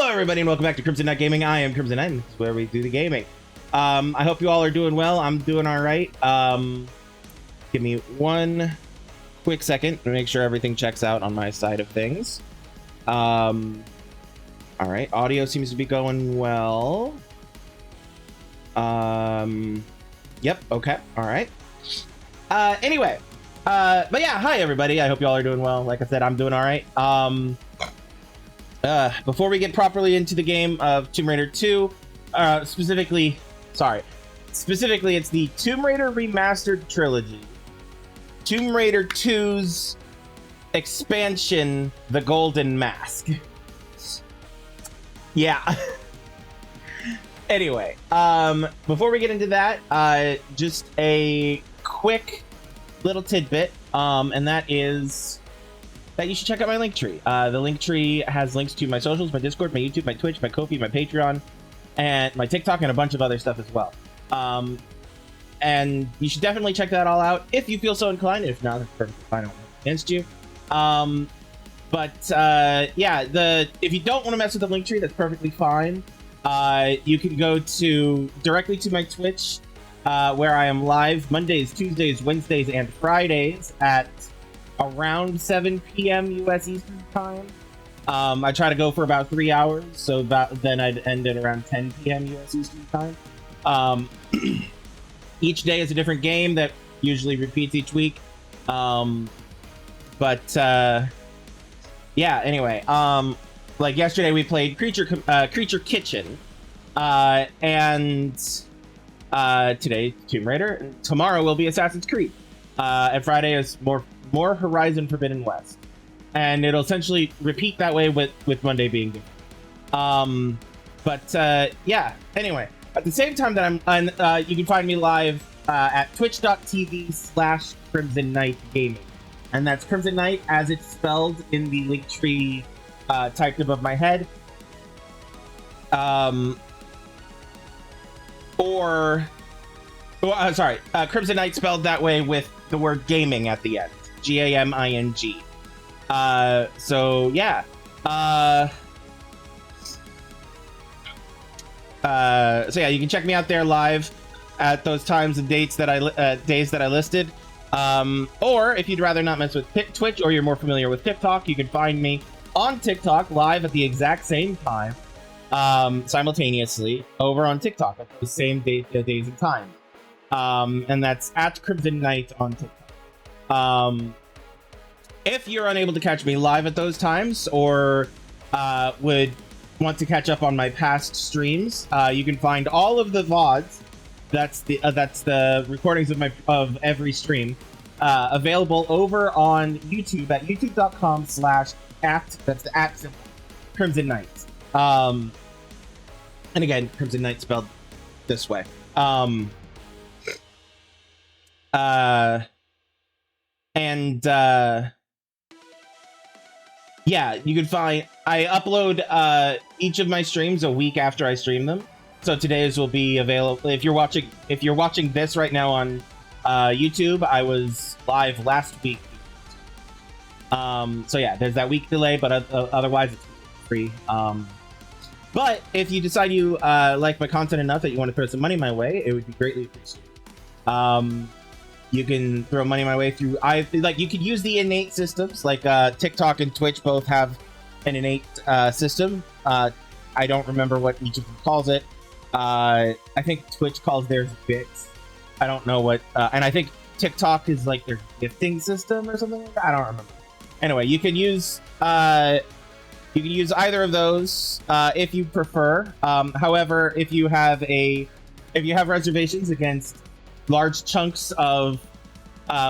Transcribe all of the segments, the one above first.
Hello, everybody, and welcome back to Crimson Knight Gaming. I am Crimson Knight, and this is where we do the gaming. I hope you all are doing well. I'm doing all right. Give me one quick second to make sure everything checks out on my side of things. All right, audio seems to be going well. Yep, okay, all right. Anyway, but yeah, hi, everybody. I hope you all are doing well. Like I said, I'm doing all right. Before we get properly into the game of Tomb Raider 2, specifically, it's the Tomb Raider Remastered trilogy. Tomb Raider 2's expansion, The Golden Mask. Yeah. Anyway, before we get into that, just a quick little tidbit, and that is that you should check out my link tree. The link tree has links to my socials, my Discord, my YouTube, my Twitch, my Ko-fi, my Patreon, and my TikTok, and a bunch of other stuff as well. And you should definitely check that all out if you feel so inclined. If not, that's perfectly fine. I don't work against you. Yeah, if you don't want to mess with the link tree, that's perfectly fine. You can go directly to my Twitch, where I am live Mondays, Tuesdays, Wednesdays, and Fridays at around 7 p.m. U.S. Eastern Time. I try to go for about 3 hours, so then I'd end at around 10 p.m. U.S. Eastern Time. Each day is a different game that usually repeats each week. Yeah, anyway, like yesterday we played Creature Kitchen, and today Tomb Raider, and tomorrow will be Assassin's Creed, and Friday is more Horizon Forbidden West, and it'll essentially repeat that way with Monday being different. Yeah, anyway, at the same time that you can find me live at twitch.tv/Crimson Knight Gaming, and that's Crimson Knight as it's spelled in the link tree typed above my head. Crimson Knight spelled that way with the word gaming at the end. Gaming. So yeah. So yeah, you can check me out there live at those times and days that I listed. Or if you'd rather not mess with Twitch, or you're more familiar with TikTok, you can find me on TikTok live at the exact same time, simultaneously over on TikTok at the same days and times. And that's at Crimson Knight on TikTok. If you're unable to catch me live at those times, or would want to catch up on my past streams, you can find all of the VODs. That's the recordings of every stream available over on YouTube at youtube.com/@, Crimson Knight. And again, Crimson Knight spelled this way. Yeah, you can find, I upload each of my streams a week after I stream them. So today's will be available if you're watching this right now on YouTube. I was live last week. So yeah, there's that week delay, but otherwise it's free. But if you decide you like my content enough that you want to throw some money my way, it would be greatly appreciated. You can throw money my way through you could use the innate systems, like TikTok and Twitch both have an innate system. I don't remember what each of them calls it. I think Twitch calls theirs bits. I don't know what, and I think TikTok is like their gifting system or something like that. I don't remember. Anyway, you can use either of those if you prefer. However, if you have reservations against large chunks of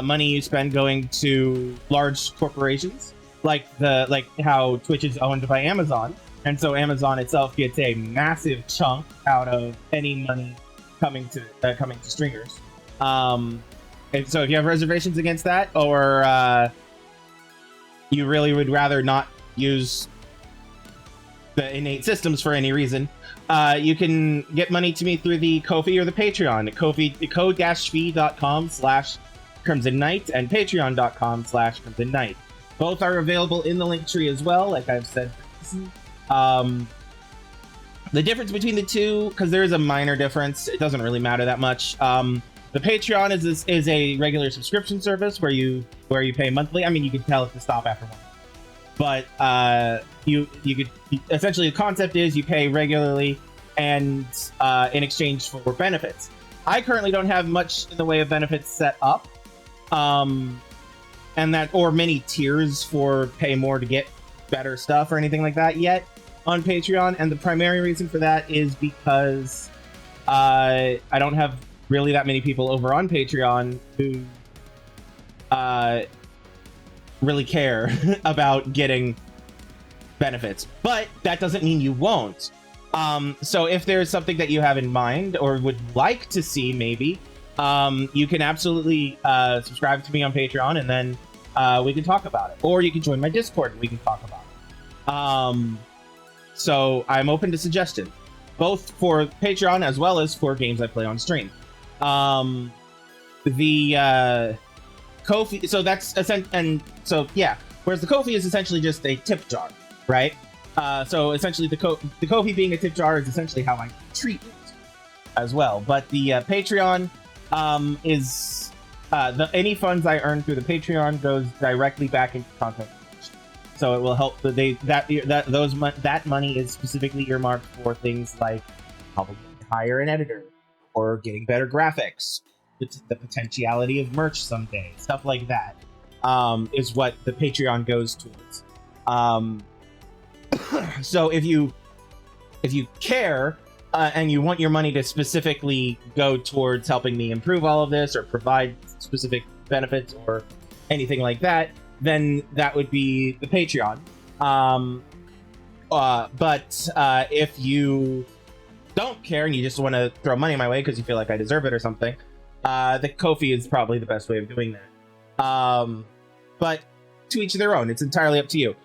money you spend going to large corporations, like how Twitch is owned by Amazon, and so Amazon itself gets a massive chunk out of any money coming to streamers. And so if you have reservations against that, or you really would rather not use the innate systems for any reason, you can get money to me through the Ko-fi or the Patreon. ko-fi.com/Crimson Knight and patreon.com/Crimson Knight. Both are available in the link tree as well, like I've said. The difference between the two, because there is a minor difference, it doesn't really matter that much. The Patreon is a regular subscription service where you pay monthly. I mean, you can tell it to stop after one, but you could essentially, the concept is you pay regularly and in exchange for benefits. I currently don't have much in the way of benefits set up, and that, or many tiers for pay more to get better stuff or anything like that yet on Patreon. And the primary reason for that is because I don't have really that many people over on Patreon who really care about getting benefits, but that doesn't mean you won't. So if there's something that you have in mind or would like to see, maybe you can absolutely subscribe to me on Patreon, and then we can talk about it, or you can join my Discord and we can talk about it. So I'm open to suggestions, both for Patreon as well as for games I play on stream. The Ko-fi, so that's and so yeah. Whereas the Ko-fi is essentially just a tip jar, right? So essentially, the Ko-fi being a tip jar is essentially how I treat it as well. But the Patreon is any funds I earn through the Patreon goes directly back into content creation. So it will help that money is specifically earmarked for things like probably hire an editor or getting better graphics, the potentiality of merch someday, stuff like that, is what the Patreon goes towards. So if you care and you want your money to specifically go towards helping me improve all of this or provide specific benefits or anything like that, then that would be the Patreon. But if you don't care and you just want to throw money my way because you feel like I deserve it or something, the Ko-fi is probably the best way of doing that. But to each their own. It's entirely up to you.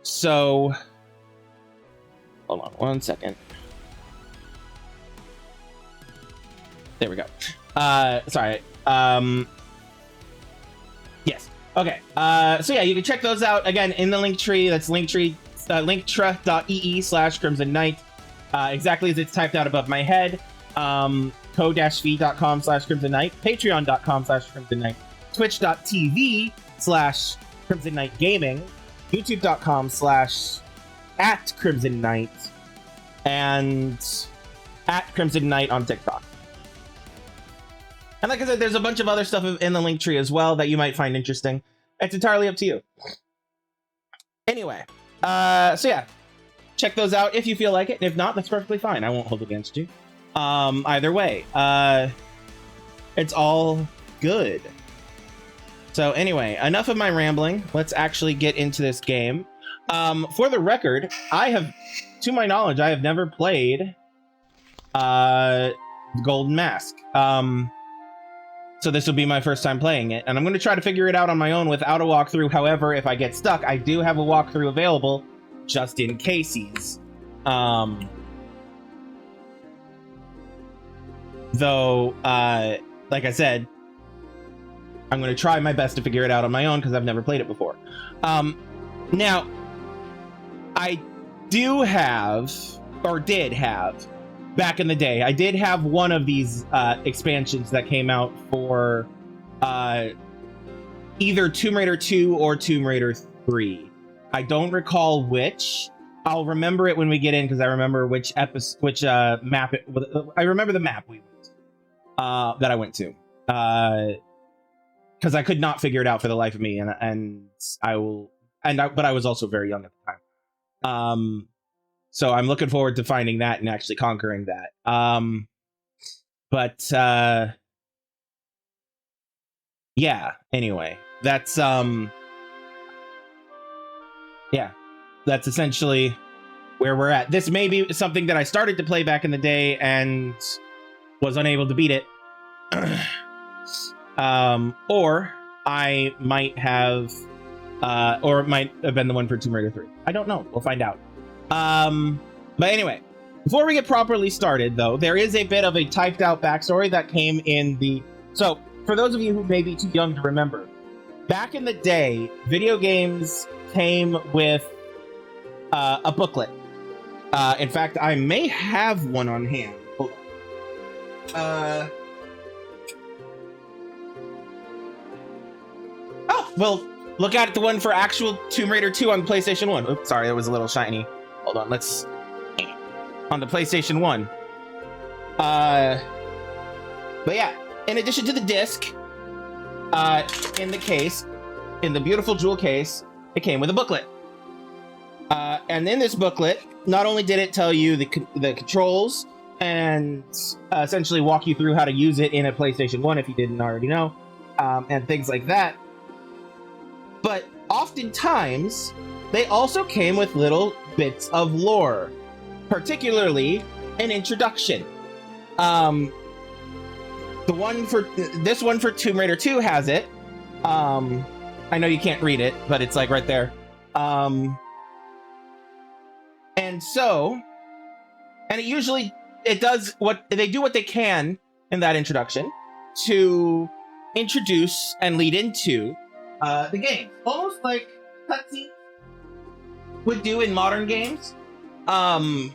So, hold on one second. There we go. Sorry. Yes. Okay. So yeah, you can check those out again in the link tree. That's linktr.ee/Crimson Knight. Exactly as it's typed out above my head. ko-fi.com/Crimson Knight, patreon.com/Crimson Knight, twitch.tv/Crimson Knight Gaming, youtube.com/@Crimson Knight, and @Crimson Knight on TikTok. And like I said, there's a bunch of other stuff in the link tree as well that you might find interesting. It's entirely up to you. Anyway, so yeah, check those out if you feel like it. And if not, that's perfectly fine. I won't hold it against you. Either way, it's all good. So anyway, enough of my rambling. Let's actually get into this game. For the record, to my knowledge, I have never played Golden Mask. So this will be my first time playing it, and I'm going to try to figure it out on my own without a walkthrough. However, if I get stuck, I do have a walkthrough available just in cases. Though, like I said, I'm going to try my best to figure it out on my own because I've never played it before. Now, I do have, or did have, back in the day, I did have one of these expansions that came out for either Tomb Raider 2 or Tomb Raider 3. I don't recall which. I'll remember it when we get in because I remember which map it. I remember the map that I went to. Because I could not figure it out for the life of me, but I was also very young at the time. So I'm looking forward to finding that and actually conquering that. Yeah. Anyway, that's that's essentially where we're at. This may be something that I started to play back in the day and was unable to beat it. Or I might have, or it might have been the one for Tomb Raider 3. I don't know. We'll find out. But anyway, before we get properly started, though, there is a bit of a typed out backstory that came in the... So, for those of you who may be too young to remember, back in the day, video games came with a booklet. In fact, I may have one on hand. Hold on. Oh, well, look at the one for actual Tomb Raider 2 on PlayStation 1. Oops, sorry, it was a little shiny. Hold on, let's... On the PlayStation 1. But yeah, in addition to the disc, in the case, in the beautiful jewel case, it came with a booklet. And in this booklet, not only did it tell you the controls and essentially walk you through how to use it in a PlayStation 1 if you didn't already know, and things like that, but oftentimes they also came with little bits of lore, particularly an introduction. This one for Tomb Raider 2 has it. I know you can't read it, but it's like right there. And it does what they can in that introduction to introduce and lead into the game, almost like cutscenes would do in modern games. But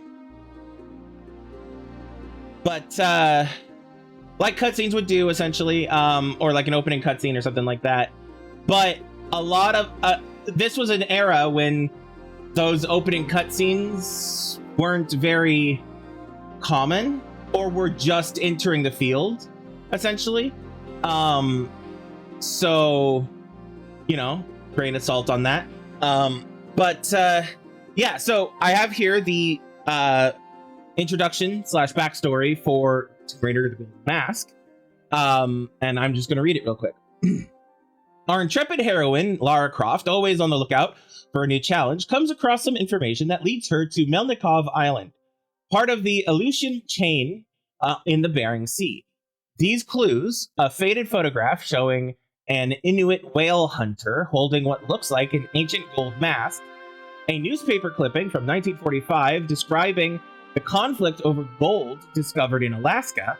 like cutscenes would do essentially, or like an opening cutscene or something like that. But a lot of this was an era when those opening cutscenes weren't very common, or were just entering the field, essentially. So, you know, grain of salt on that. Yeah, so I have here the introduction / backstory for Tomb Raider the Golden Mask. And I'm just going to read it real quick. Our intrepid heroine, Lara Croft, always on the lookout for a new challenge, comes across some information that leads her to Melnikov Island, part of the Aleutian chain in the Bering Sea. These clues, a faded photograph showing an Inuit whale hunter holding what looks like an ancient gold mask, a newspaper clipping from 1945 describing the conflict over gold discovered in Alaska,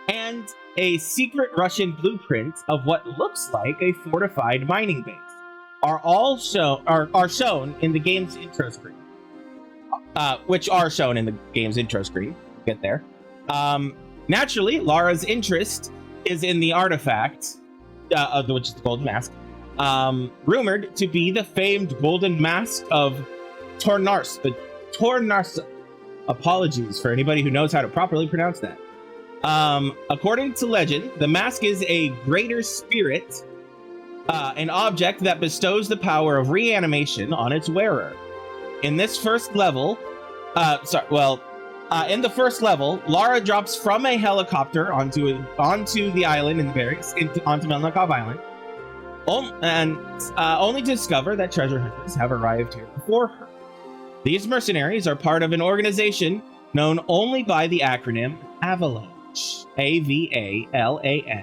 and a secret Russian blueprint of what looks like a fortified mining base are shown in the game's intro screen. Which are shown in the game's intro screen. We'll get there. Naturally, Lara's interest is in the artifact, which is the Golden Mask, rumored to be the famed Golden Mask of Tornarsa. Apologies for anybody who knows how to properly pronounce that. According to legend, the mask is a greater spirit, an object that bestows the power of reanimation on its wearer. In this first level, in the first level, Lara drops from a helicopter onto the island in the barracks, onto Melnikov Island, only to discover that treasure hunters have arrived here before her. These mercenaries are part of an organization known only by the acronym Avalanche, AVALANCHE.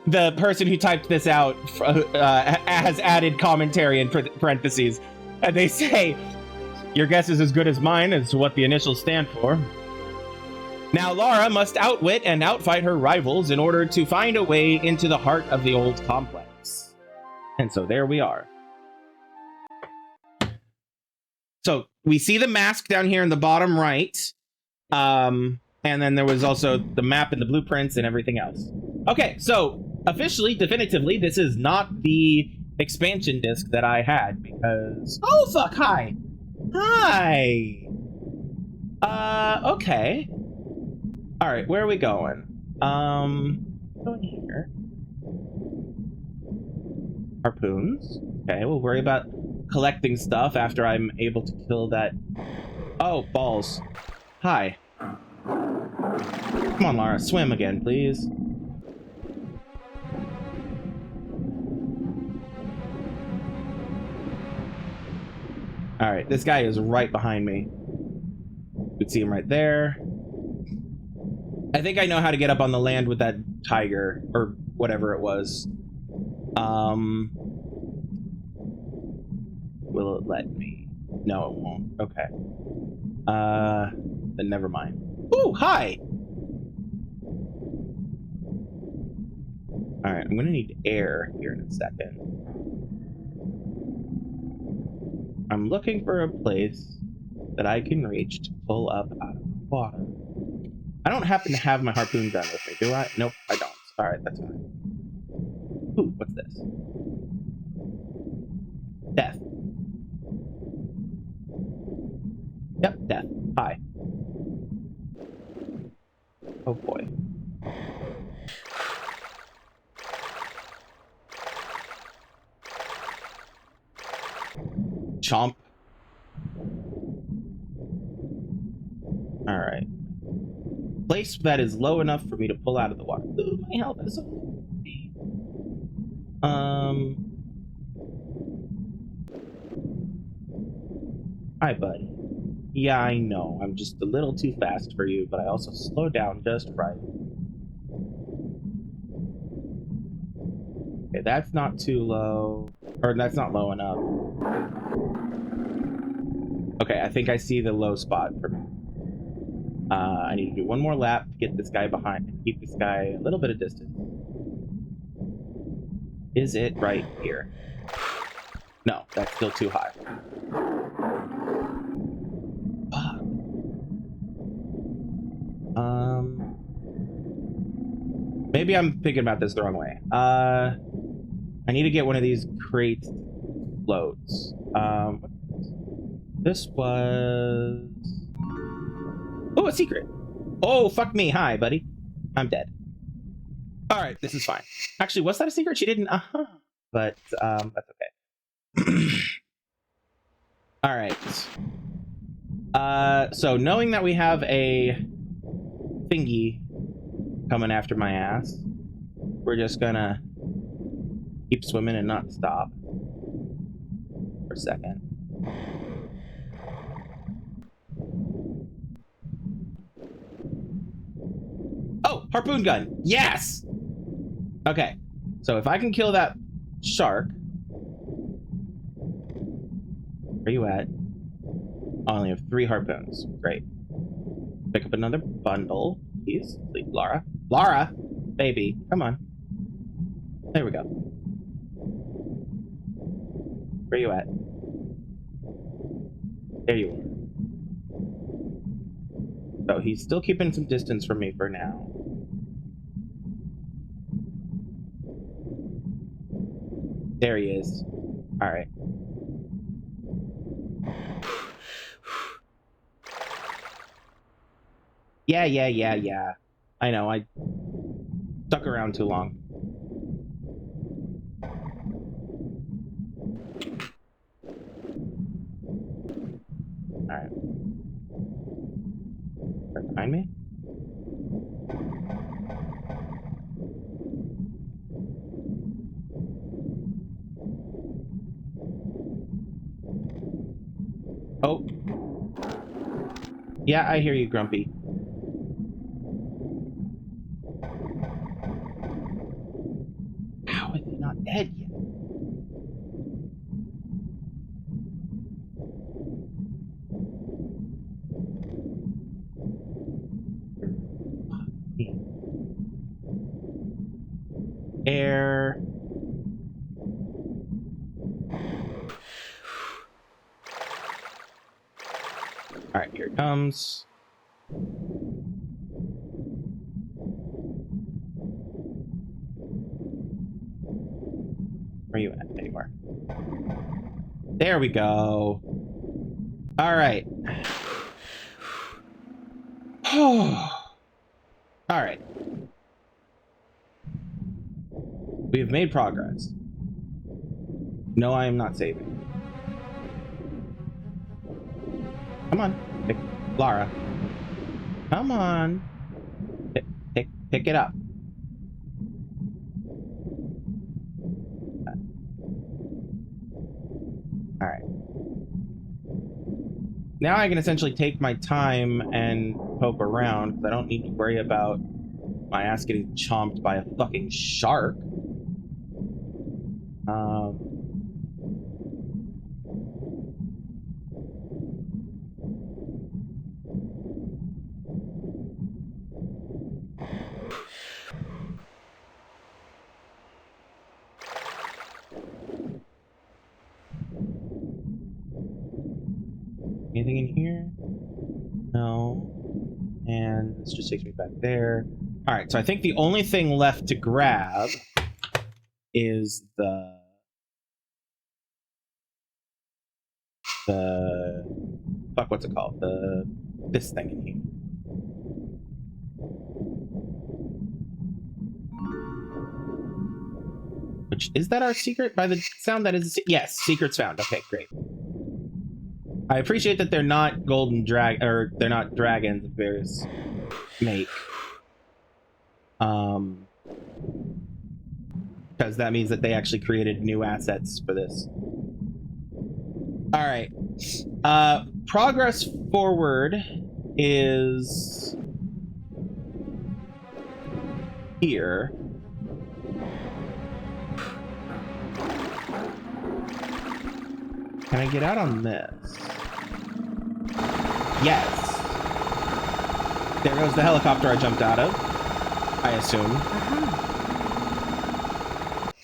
The person who typed this out has added commentary in parentheses, and they say, "Your guess is as good as mine as to what the initials stand for." Now Lara must outwit and outfight her rivals in order to find a way into the heart of the old complex. And so there we are. So we see the mask down here in the bottom right. And then there was also the map and the blueprints and everything else. Okay, so officially, definitively, this is not the expansion disc that I had because... Oh, fuck, hi! Hi! Okay. Alright, where are we going? Going here. Harpoons. Okay, we'll worry about collecting stuff after I'm able to kill that... Oh, balls. Hi. Come on, Lara, swim again, please. Alright, this guy is right behind me. You can see him right there. I think I know how to get up on the land with that tiger, or whatever it was. Will it let me? No, it won't. Okay. Then never mind. Ooh, hi! Alright, I'm gonna need air here in a second. I'm looking for a place that I can reach to pull up out of the water. I don't happen to have my harpoon gun with me, do I? Nope, I don't. Alright, that's fine. Ooh, what's this? Death. Yep, death. Hi. Oh boy. Chomp. Alright. Place that is low enough for me to pull out of the water. Ooh, my health is so low. Hi, buddy. Yeah, I know. I'm just a little too fast for you, but I also slow down just right. Okay, that's not too low. Or that's not low enough. Okay, I think I see the low spot for me. I need to do one more lap to get this guy behind and keep this guy a little bit of distance. Is it right here? No, that's still too high. Fuck. Maybe I'm thinking about this the wrong way. I need to get one of these crate loads. This was... Oh, a secret! Oh, fuck me. Hi, buddy. I'm dead. Alright, this is fine. Actually, was that a secret? She didn't... Uh-huh. But, that's okay. Alright. So knowing that we have a thingy coming after my ass, we're just gonna keep swimming and not stop for a second. Oh, harpoon gun. Yes. Okay. So if I can kill that shark, where you at? I only have 3 harpoons. Great. Pick up another bundle, please. Please, Laura. Laura, baby, come on. There we go. Where you at? There you are. So he's still keeping some distance from me for now. There he is. All right. Yeah. I know, I stuck around too long. Alright. Right behind me? Oh. Yeah, I hear you, Grumpy. How is he not dead yet? Air. Alright, here it comes. Where are you at? There you are. There we go. Alright. Alright. We've made progress. No, I am not saving. Come on. Lara. Come on. Pick it up. Alright. Now I can essentially take my time and poke around, because I don't need to worry about my ass getting chomped by a fucking shark. Anything in here? No. And this just takes me back there. All right, so I think the only thing left to grab is the fuck, what's it called? This thing in here. Which is that our secret? By the sound, that is yes, secret's found. Okay, great. I appreciate that they're not golden or they're not dragons of various make. Because that means that they actually created new assets for this. All right. Progress forward is here. Can I get out on this? Yes. There goes the helicopter I jumped out of, I assume.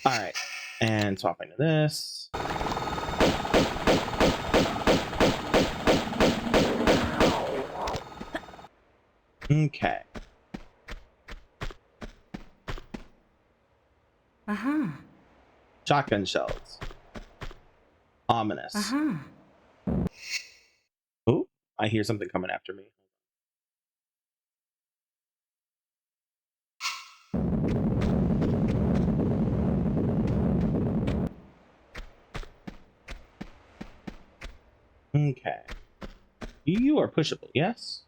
All right, and swapping to this. Okay. Shotgun shells. Ominous. Oh, I hear something coming after me. Okay. You are pushable, yes?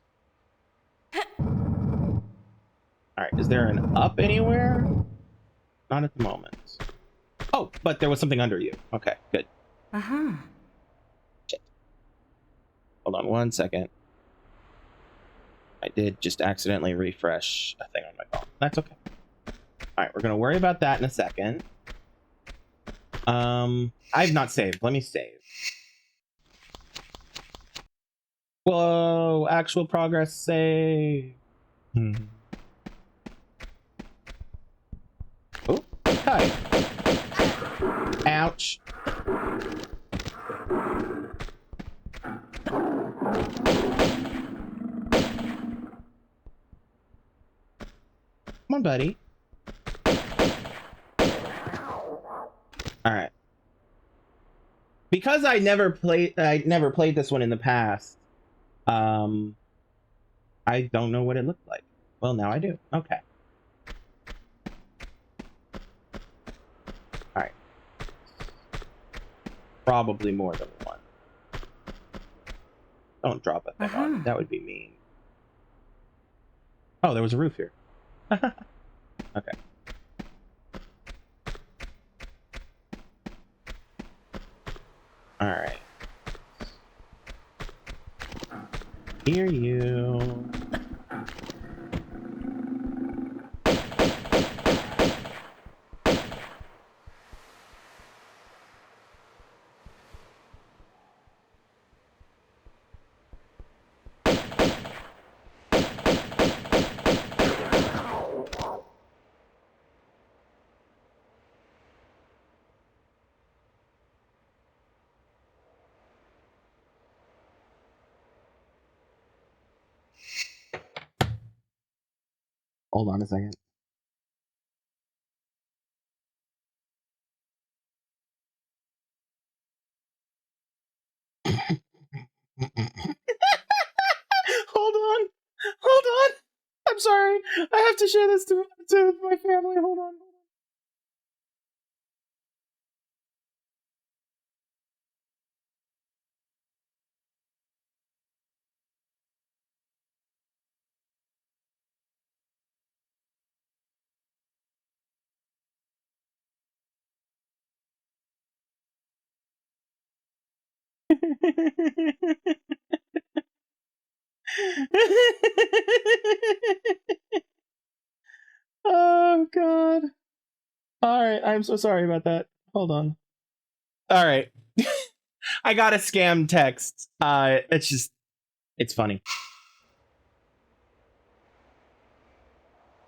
Alright, is there an up anywhere? Not at the moment. Oh, but there was something under you. Okay, good. Shit. Hold on 1 second. I did just accidentally refresh a thing on my phone. That's okay. Alright, we're gonna worry about that in a second. I've not saved. Let me save. Whoa, actual progress save. Oh, hi. Ouch. Come on, buddy. All right. Because I never played this one in the past. I don't know what it looked like. Well, now I do. Okay. All right. Probably more than one. Don't drop a thing on it. That would be mean. Oh, there was a roof here. Okay. All right. Hear you. Hold on a second. Hold on. Hold on. I'm sorry. I have to share this to my family. Hold on. Oh god. All right, I'm so sorry about that. Hold on. All right. I got a scam text. It's funny.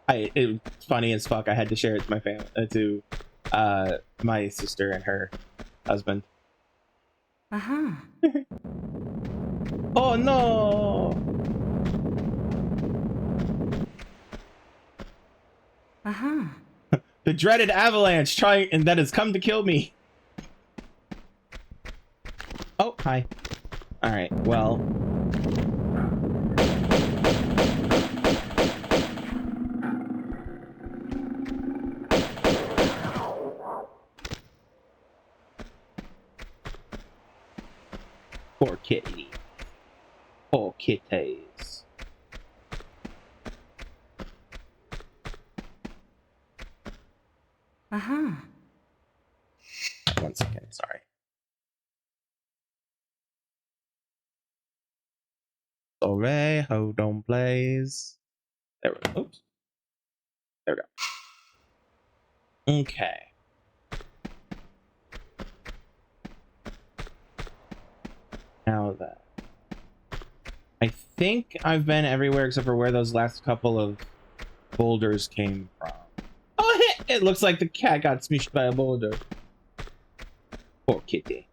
It's funny as fuck. I had to share it to my family, to my sister and her husband. Oh no! Uh-huh. The dreaded avalanche trying and that has come to kill me. Oh, hi. Alright, well. Poor kitty. Poor kitties. Uh-huh. 1 second, sorry. Sorry, hold on, please. There we go. Oops. There we go. Okay. Now that. I think I've been everywhere except for where those last couple of boulders came from. Oh, it looks like the cat got smushed by a boulder. Poor kitty.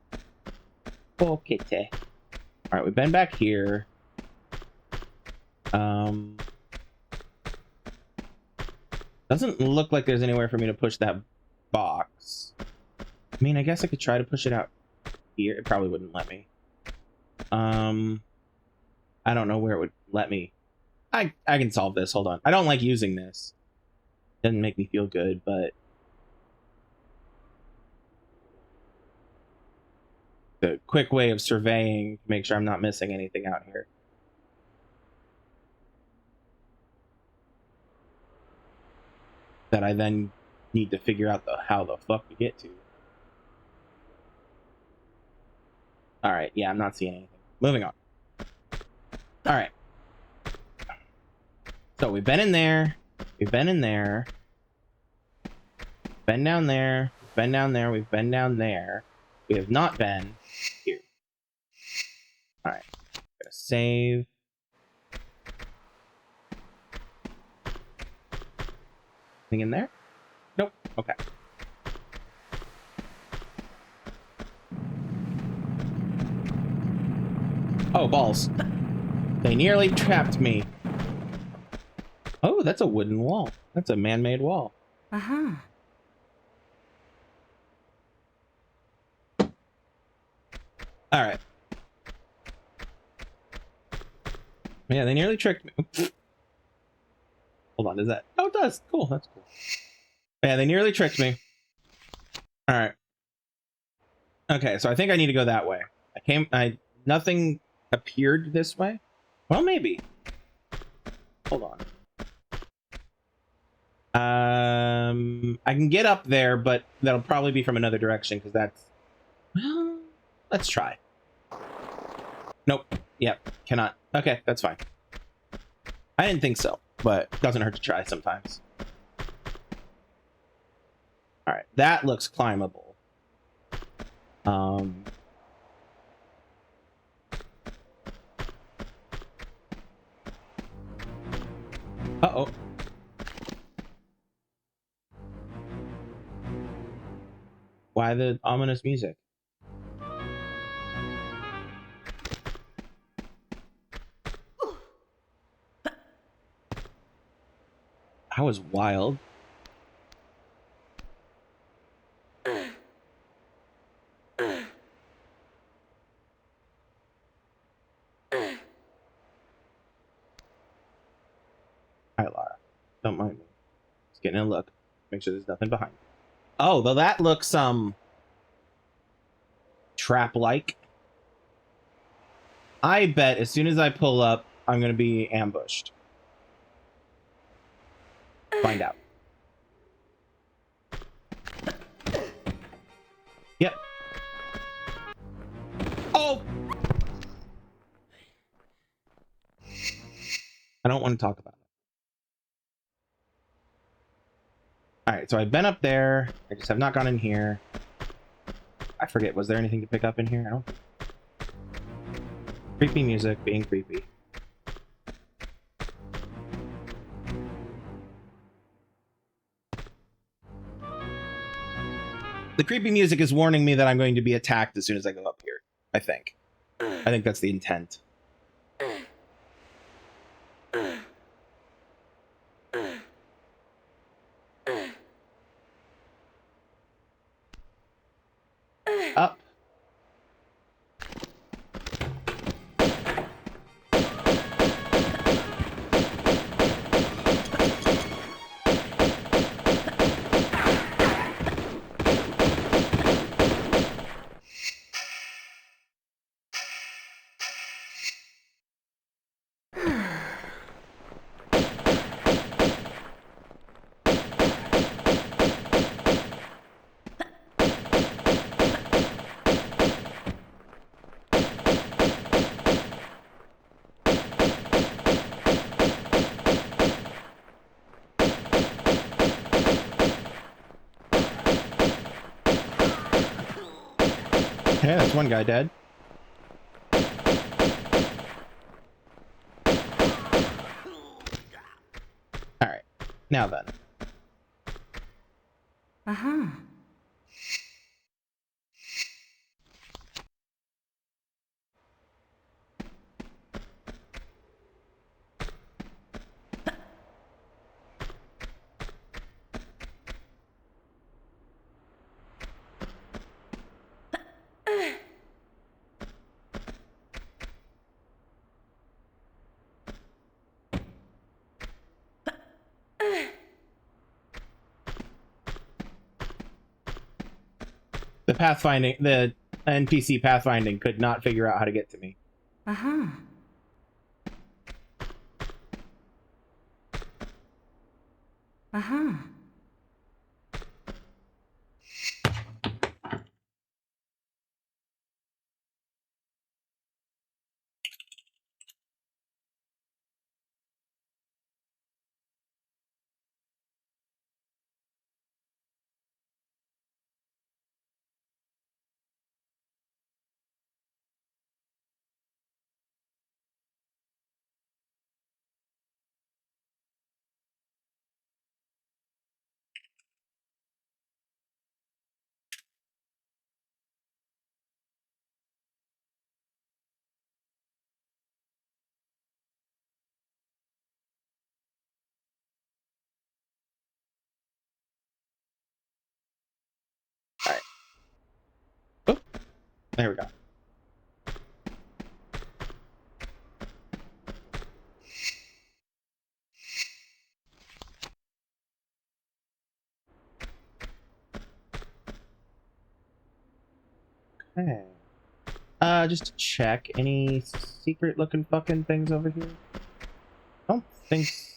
Poor kitty. Alright, we've been back here. Doesn't look like there's anywhere for me to push that box. I mean, I guess I could try to push it out here. It probably wouldn't let me. I don't know where it would let me. I can solve this. Hold on. I don't like using this. Doesn't make me feel good, but the quick way of surveying to make sure I'm not missing anything out here. That I then need to figure out how the fuck to get to. Alright, yeah, I'm not seeing anything. Moving on. Alright. So we've been in there. We've been in there. Been down there. We've been down there. We've been down there. We have not been here. Alright. Gonna save. Anything in there? Nope. Okay. Oh, balls. They nearly trapped me. Oh, that's a wooden wall. That's a man-made wall. Uh-huh. Alright. Yeah, they nearly tricked me. Oops. Hold on, does that? Oh, it does. Cool, that's cool. Yeah, they nearly tricked me. Alright. Okay, so I think I need to go that way. Nothing appeared this way? Well, maybe. Hold on. I can get up there, but that'll probably be from another direction, because that's... Well, let's try. Nope. Yep, cannot. Okay, that's fine. I didn't think so, but doesn't hurt to try sometimes. Alright, that looks climbable. Uh-oh. Why the ominous music? That was wild. Hi, Lara. Don't mind me. Just getting a look. Make sure there's nothing behind. Oh, well, that looks, trap-like. I bet as soon as I pull up, I'm gonna be ambushed. Find out. Yep. Oh! I don't want to talk about it. Alright, so I've been up there. I just have not gone in here. I forget, was there anything to pick up in here? I don't think. Creepy music being creepy. The creepy music is warning me that I'm going to be attacked as soon as I go up here. I think that's the intent. Up. Okay, that's one guy dead. Alright, now then. Uh-huh. The NPC pathfinding could not figure out how to get to me. Uh-huh. Uh-huh. Alright. Oh, there we go. Okay. Just to check, any secret looking fucking things over here? Don't think so.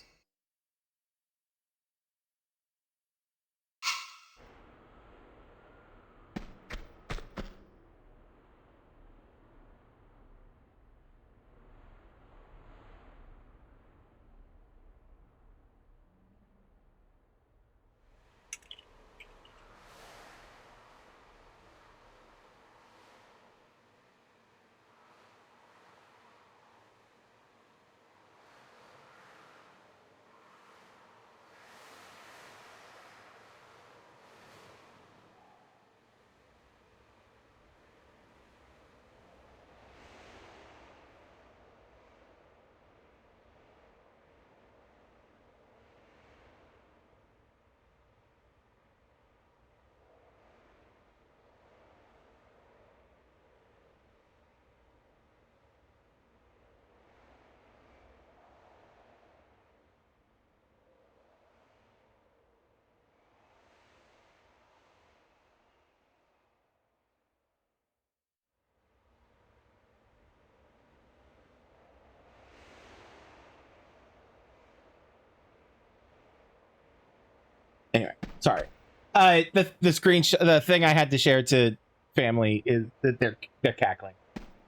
Anyway, sorry. The thing I had to share to family is that they're cackling.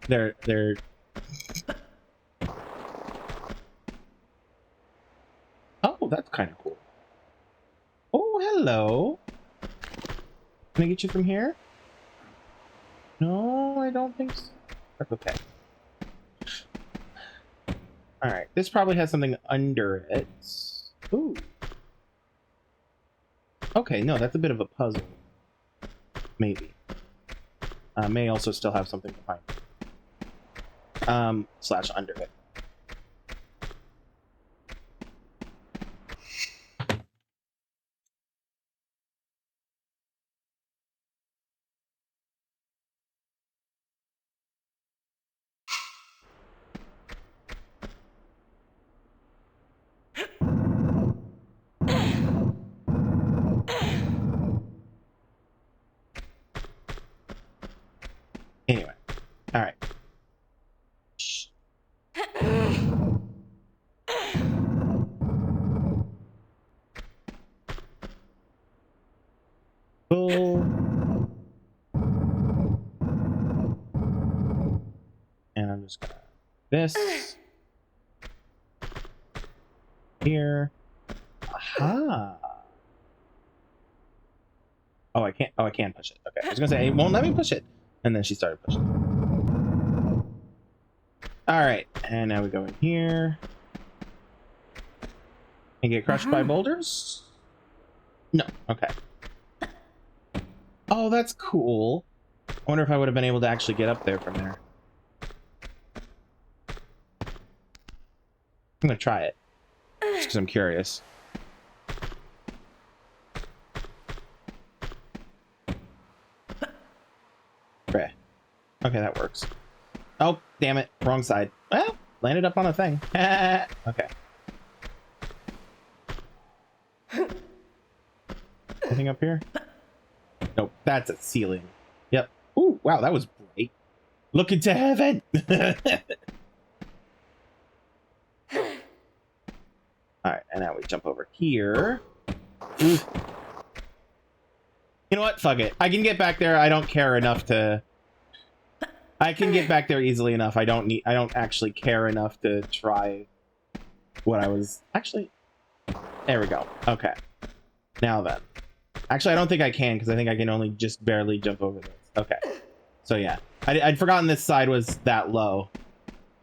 They're. Oh, that's kind of cool. Oh, hello. Can I get you from here? No, I don't think so. That's okay. Alright, this probably has something under it. Ooh. Okay, no, that's a bit of a puzzle. Maybe. May also still have something behind it. Slash under it. pull. And I'm just gonna this here. Aha. Oh, I can't. Oh, I can push it. Okay, I was gonna say it won't let me push it, and then she started pushing. All right, and now we go in here and get crushed by boulders. No. Okay. Oh, that's cool. I wonder if I would have been able to actually get up there from there. I'm gonna try it just because I'm curious. Okay. Okay, that works. Oh, damn it. Wrong side. Well, landed up on a thing. Okay. Anything up here? Nope, that's a ceiling. Yep. Ooh, wow, that was bright. Look into heaven! Alright, and now we jump over here. Ooh. You know what? Fuck it. I can get back there. I don't care enough to... I can get back there easily enough. I don't actually care enough to try what I was... Actually... There we go. Okay. Now then. Actually, I don't think I can, because I think I can only just barely jump over this. Okay. So yeah. I'd forgotten this side was that low.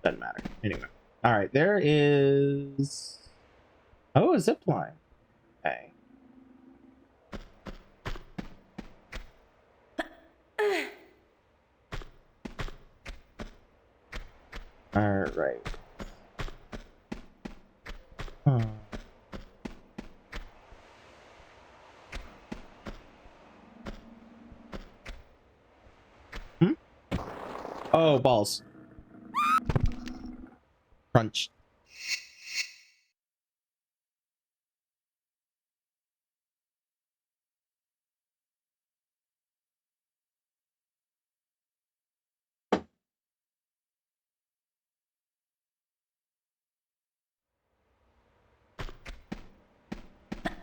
Doesn't matter. Anyway. Alright, there is... Oh, a zip line. Okay. Alright. Huh. Oh, balls. Crunch.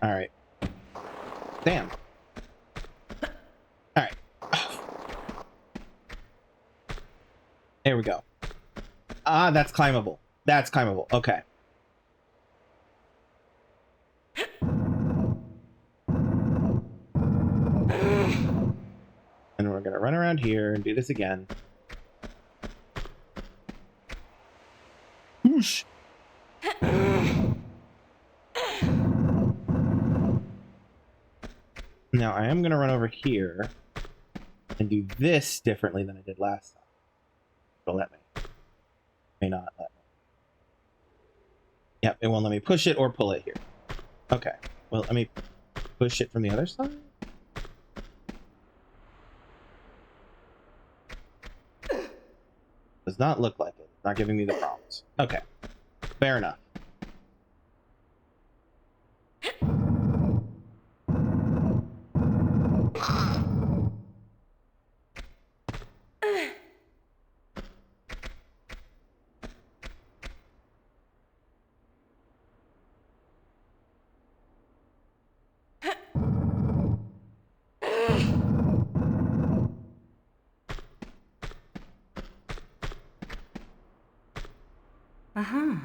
All right. Damn. All right. There we go. Ah, that's climbable. That's climbable. Okay. And we're gonna run around here and do this again. Whoosh. Now I am gonna run over here and do this differently than I did last time. It'll let me. May not let me. Yep, it won't let me push it or pull it here. Okay. Well, let me push it from the other side. Does not look like it. Not giving me the prompts. Okay. Fair enough. Uh-huh.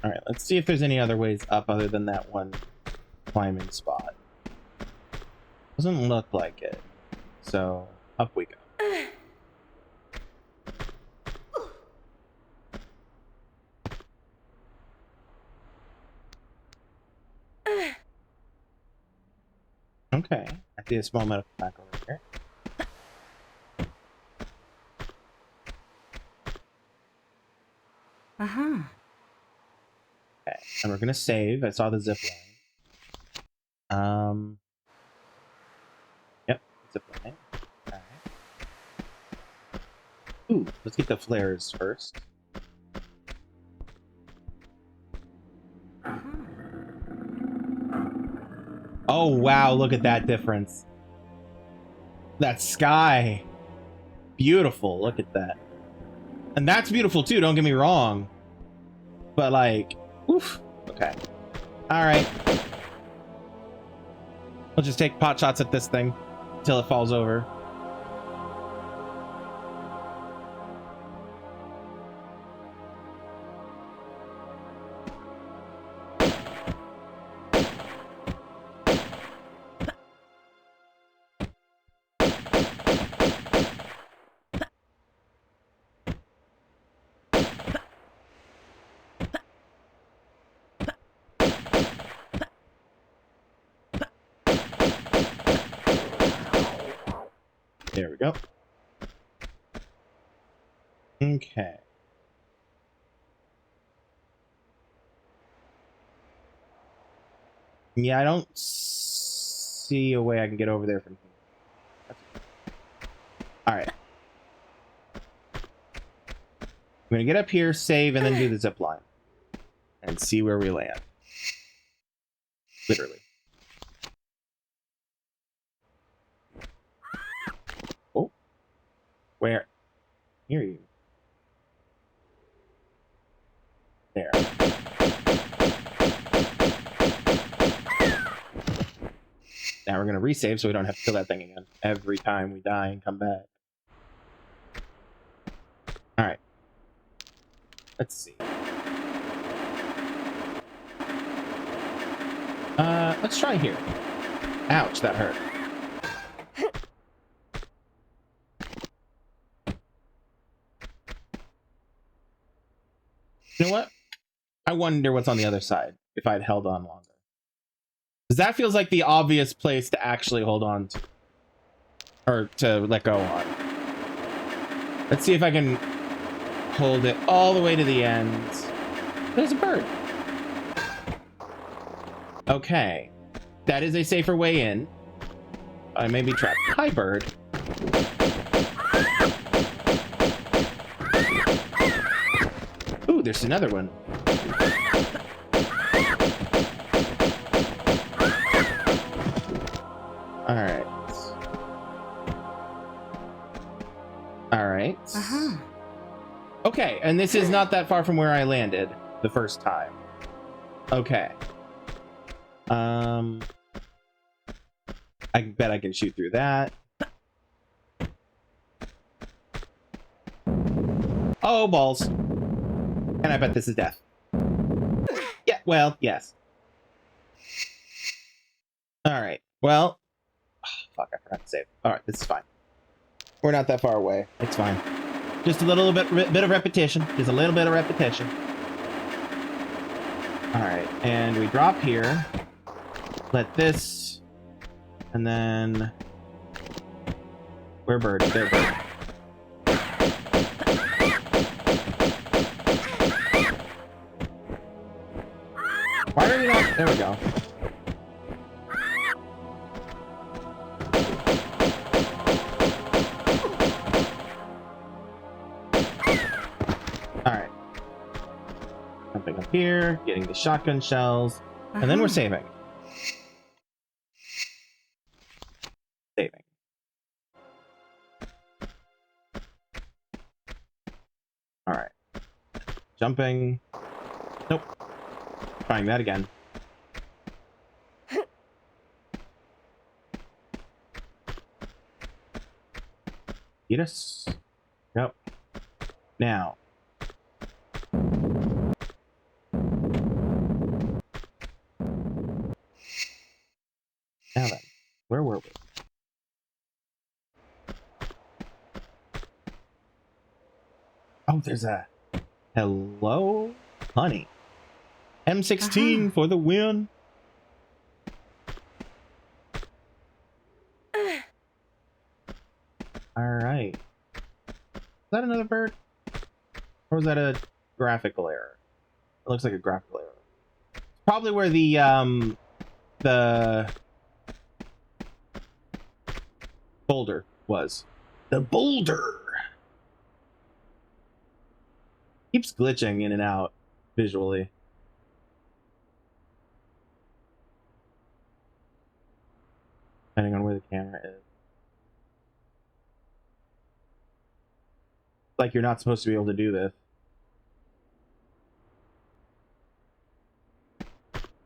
All right, let's see if there's any other ways up other than that one climbing spot. Doesn't look like it. So, up we go. Okay, I see a small medical pack over here. Uh-huh. Okay, and we're gonna save. I saw the zip line. Yep, zip line. Alright. Ooh, let's get the flares first. Oh wow, look at that difference. That sky. Beautiful, look at that. And that's beautiful too, don't get me wrong. But like, oof, Okay. Alright. We'll just take pot shots at this thing until it falls over. There we go. Okay. Yeah, I don't see a way I can get over there from here. Alright. I'm gonna get up here, save, and then do the zip line. And see where we land. Literally. Oh. Where? Here you. There. Now we're gonna resave so we don't have to kill that thing again every time we die and come back. Alright. Let's see. Let's try here. Ouch, that hurt. You know what? I wonder what's on the other side if I'd held on longer. Because that feels like the obvious place to actually hold on to. Or to let go on. Let's see if I can hold it all the way to the end. There's a bird. Okay. That is a safer way in. I may be trapped. Hi, bird. Ooh, there's another one. Alright. Alright. Okay, and this is not that far from where I landed the first time. Okay. I bet I can shoot through that. Oh, balls. And I bet this is death. Yeah, well, yes. Alright, well. Oh, fuck, I forgot to save. Alright, this is fine. We're not that far away. It's fine. Just a little bit of repetition. Just a little bit of repetition. Alright, and we drop here. Let this... And then... Where bird? There, bird. Why are you not... There we go. Alright. Jumping up here, getting the shotgun shells, and then we're saving. Saving. Alright. Jumping. Nope. Trying that again. Get us. Yep. Now. Now then. Where were we? Oh, there's a... Hello, honey. M16 for the win. Alright. Is that another bird? Or was that a graphical error? It looks like a graphical error. Probably where the boulder was. The boulder! Keeps glitching in and out visually. Depending on where the camera is. Like you're not supposed to be able to do this.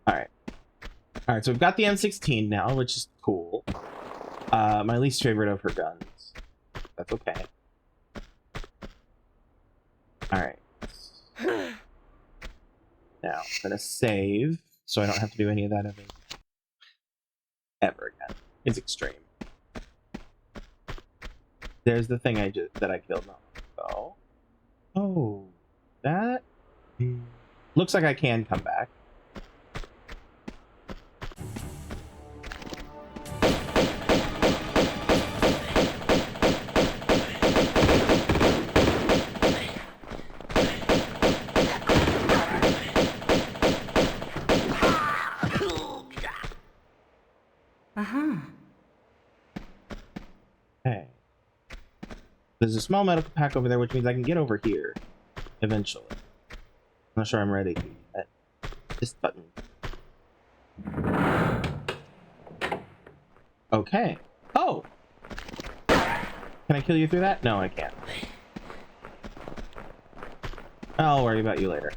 Alright. Alright, so we've got the M16 now, which is cool. My least favorite of her guns. That's okay. Alright. Now, I'm gonna save, so I don't have to do any of that ever again. It's extreme. There's the thing that I killed not long ago. Oh, that looks like I can come back. Okay. There's a small medical pack over there, which means I can get over here eventually. I'm not sure I'm ready yet. This button. Okay. Oh! Can I kill you through that? No, I can't. I'll worry about you later.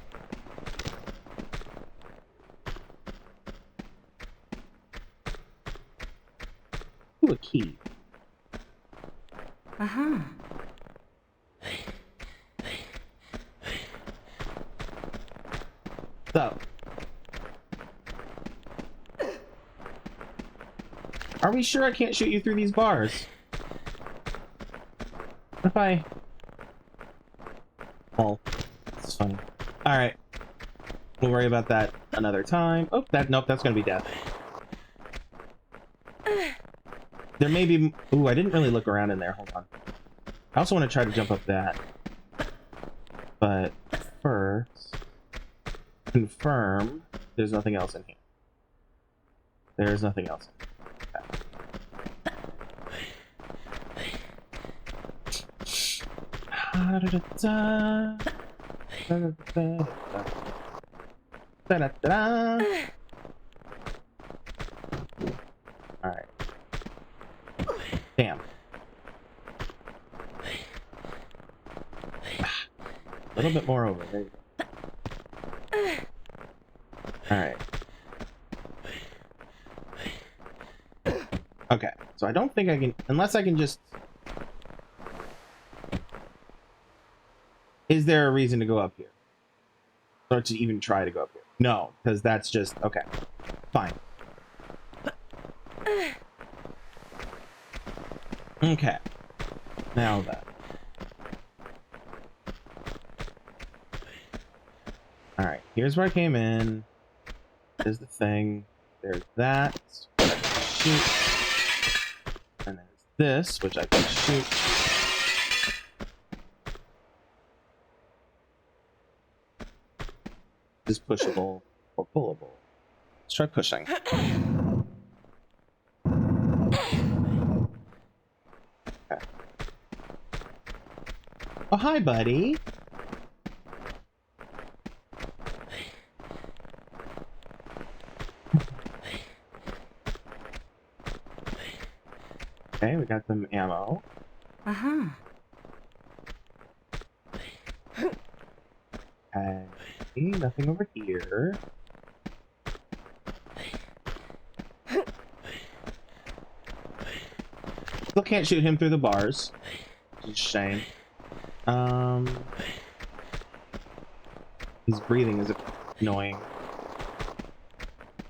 Ooh, a key. So. Are we sure I can't shoot you through these bars? What if I... Oh, it's funny. Alright. We'll worry about that another time. Oh, nope, that's gonna be death. There may be... Ooh, I didn't really look around in there. Hold on. I also want to try to jump up that. But first... Confirm there's nothing else in here. There's nothing else in here. Alright. Damn. A little bit more over. There you go. Alright. Okay, so I don't think I can... Unless I can just... Is there a reason to go up here? Or to even try to go up here? No, because that's just... Okay. Fine. Okay. Now then. Alright, here's where I came in. There's the thing. There's that. Which I can shoot. And there's this, which I can shoot. Is pushable or pullable? Let's try pushing. Okay. Oh, hi, buddy. Okay, we got some ammo. Okay, nothing over here. Still can't shoot him through the bars. Which is a shame. His breathing is annoying.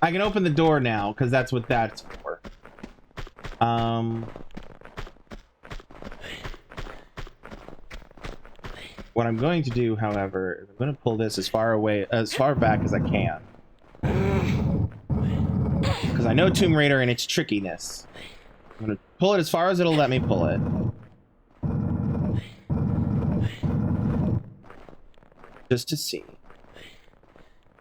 I can open the door now, because that's what that's for. What I'm going to do, however, is I'm going to pull this as far back as I can. Because I know Tomb Raider and its trickiness. I'm going to pull it as far as it'll let me pull it. Just to see.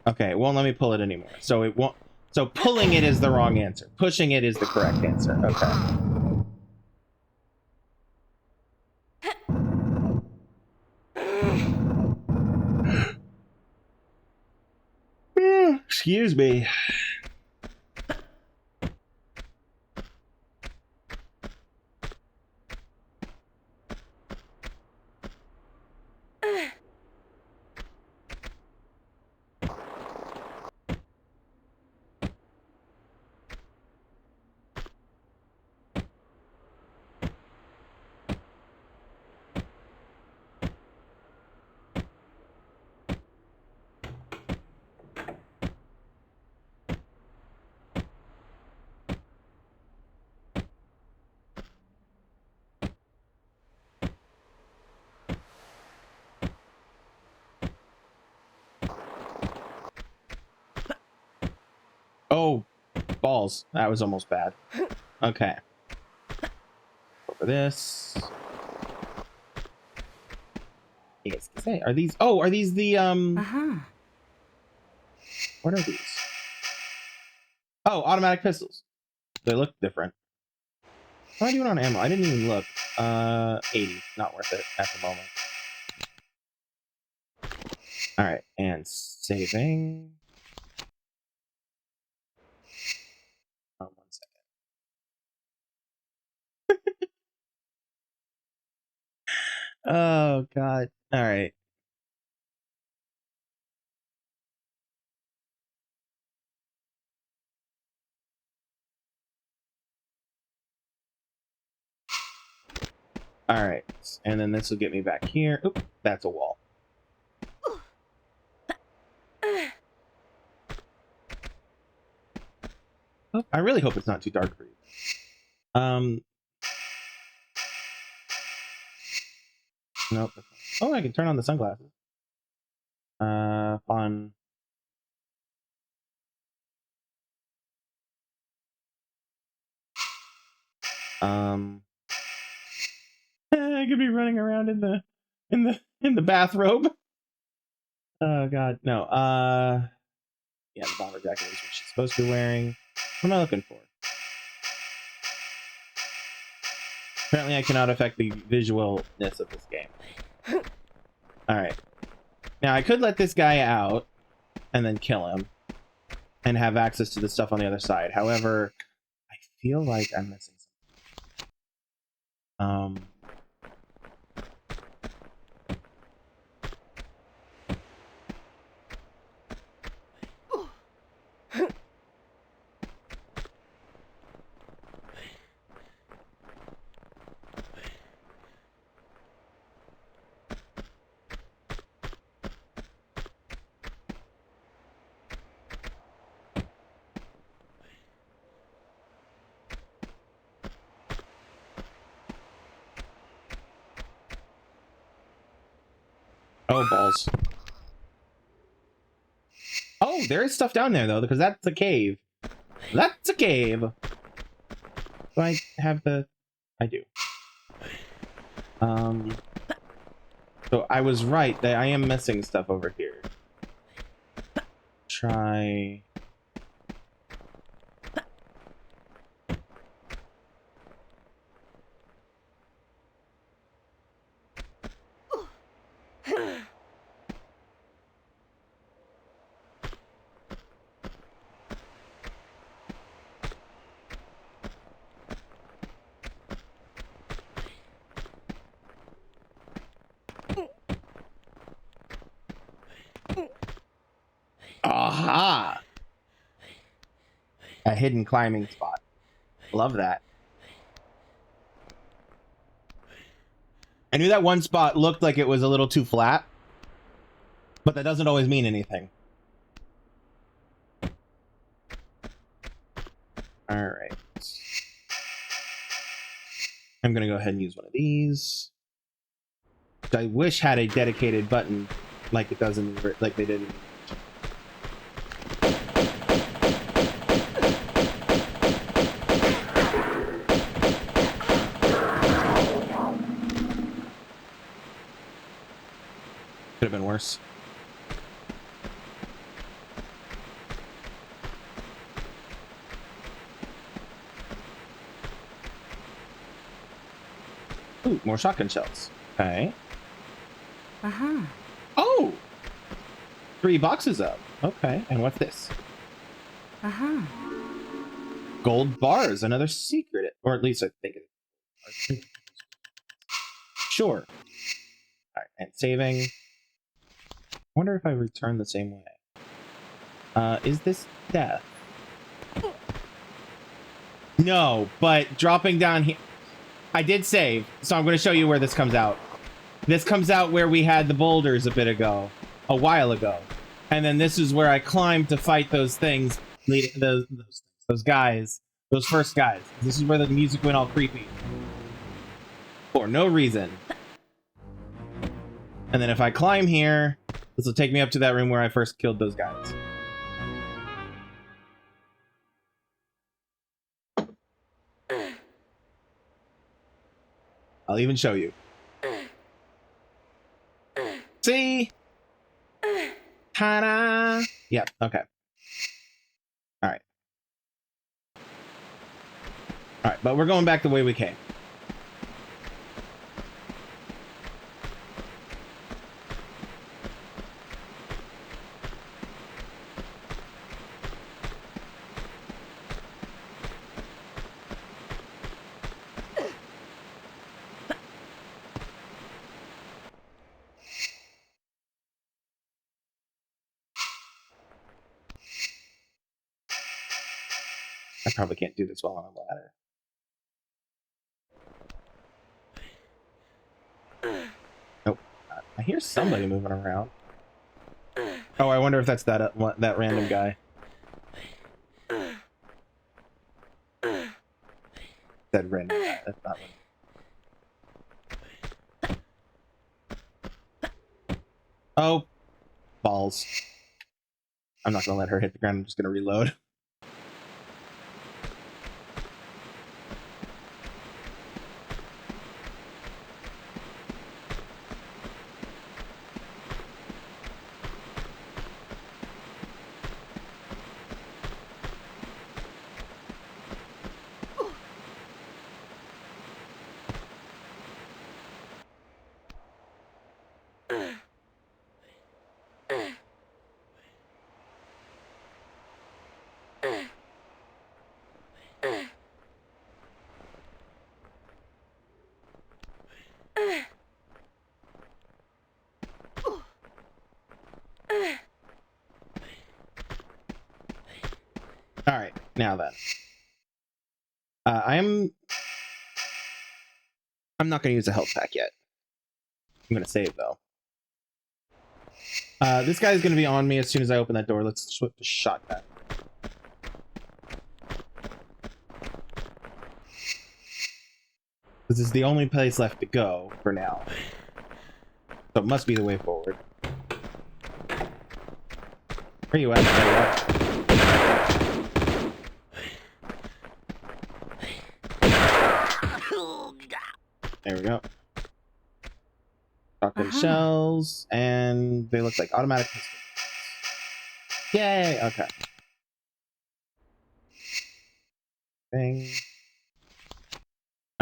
Okay, it won't let me pull it anymore. So it won't... So pulling it is the wrong answer. Pushing it is the correct answer. Okay. Excuse me. Oh, balls. That was almost bad. Okay. Over this. Yes, say, are these... Oh, are these the, Uh-huh. What are these? Oh, automatic pistols. They look different. How am I doing on ammo? I didn't even look. 80. Not worth it at the moment. Alright, and saving. Oh, 1 second. Oh, God. Alright. Alright. And then this will get me back here. Oop, that's a wall. Oh, I really hope it's not too dark for you. Nope. Oh, I can turn on the sunglasses. Fun. I could be running around in the bathrobe. Oh God, no. Yeah, the bomber jacket is what she's supposed to be wearing. What am I looking for? Apparently, I cannot affect the visualness of this game. All right. Now I could let this guy out and then kill him and have access to the stuff on the other side. However, I feel like I'm missing something. Oh, balls. Oh, there is stuff down there, though, because that's a cave. That's a cave! Do I have the... I do. So I was right, that I am missing stuff over here. Try... Aha! A hidden climbing spot. Love that. I knew that one spot looked like it was a little too flat, but that doesn't always mean anything. Alright. I'm gonna go ahead and use one of these. I wish had a dedicated button like it does in the, like they did in the... Could have been worse. Ooh, more shotgun shells. Okay. Uh-huh. Oh! 3 boxes up. Okay, and what's this? Uh-huh. Gold bars, another secret. Or at least I think it is. Sure. Alright, and saving. I wonder if I return the same way. Is this death? No, but dropping down here... I did save, so I'm going to show you where this comes out. This comes out where we had the boulders a while ago. And then this is where I climbed to fight those things, those guys, those first guys. This is where the music went all creepy. For no reason. And then if I climb here, this will take me up to that room where I first killed those guys. I'll even show you. See? Ta-da! Yep, okay. Alright. Alright, but we're going back the way we came. I probably can't do this while on a ladder. Nope. I hear somebody moving around. Oh, I wonder if that's that that random guy. That random guy. That's not one. Oh, balls. I'm not gonna let her hit the ground. I'm just gonna reload. All right, now then. I'm not gonna use a health pack yet. I'm gonna save though. This guy's gonna be on me as soon as I open that door. Let's switch to shotgun. This is the only place left to go for now. So it must be the way forward. Where you at? There we go. Shotgun shells, and they look like automatic pistols. Yay! Okay. Bang.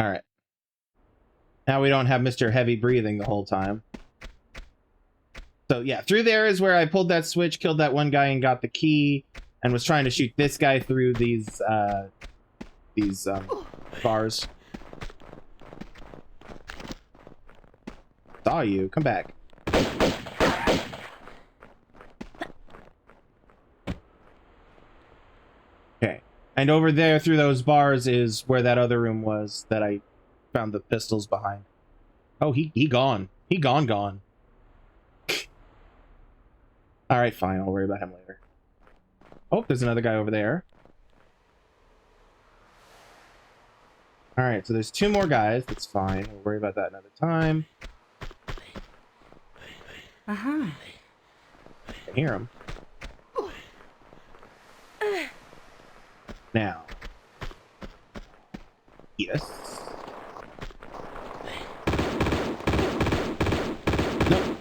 Alright. Now we don't have Mr. Heavy breathing the whole time. So yeah, through there is where I pulled that switch, killed that one guy, and got the key, and was trying to shoot this guy through these bars. Saw you. Come back. Okay. And over there through those bars is where that other room was that I found the pistols behind. Oh, he gone. He gone. Alright, fine. I'll worry about him later. Oh, there's another guy over there. Alright, so there's two more guys. That's fine. We'll worry about that another time. I hear him. Now. Yes. Nope.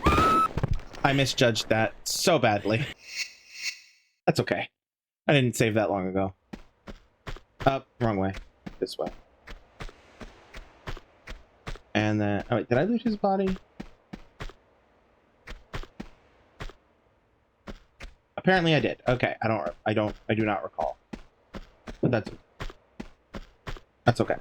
I misjudged that so badly. That's okay. I didn't save that long ago. Wrong way. This way. And then... Oh, wait, did I loot his body? Apparently I did. Okay, I do not recall. But that's okay.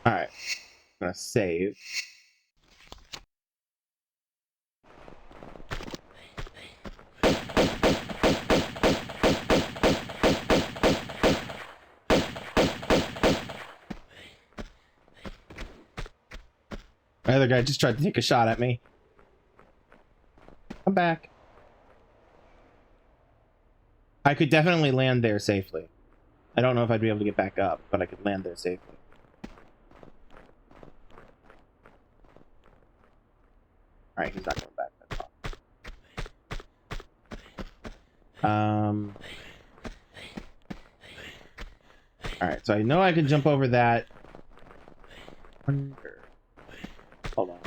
Alright. I'm gonna save. The other guy just tried to take a shot at me. Come back. I could definitely land there safely. I don't know if I'd be able to get back up, but I could land there safely. Alright, he's not coming back. That's fine. Alright, so I know I can jump over that. Hold on.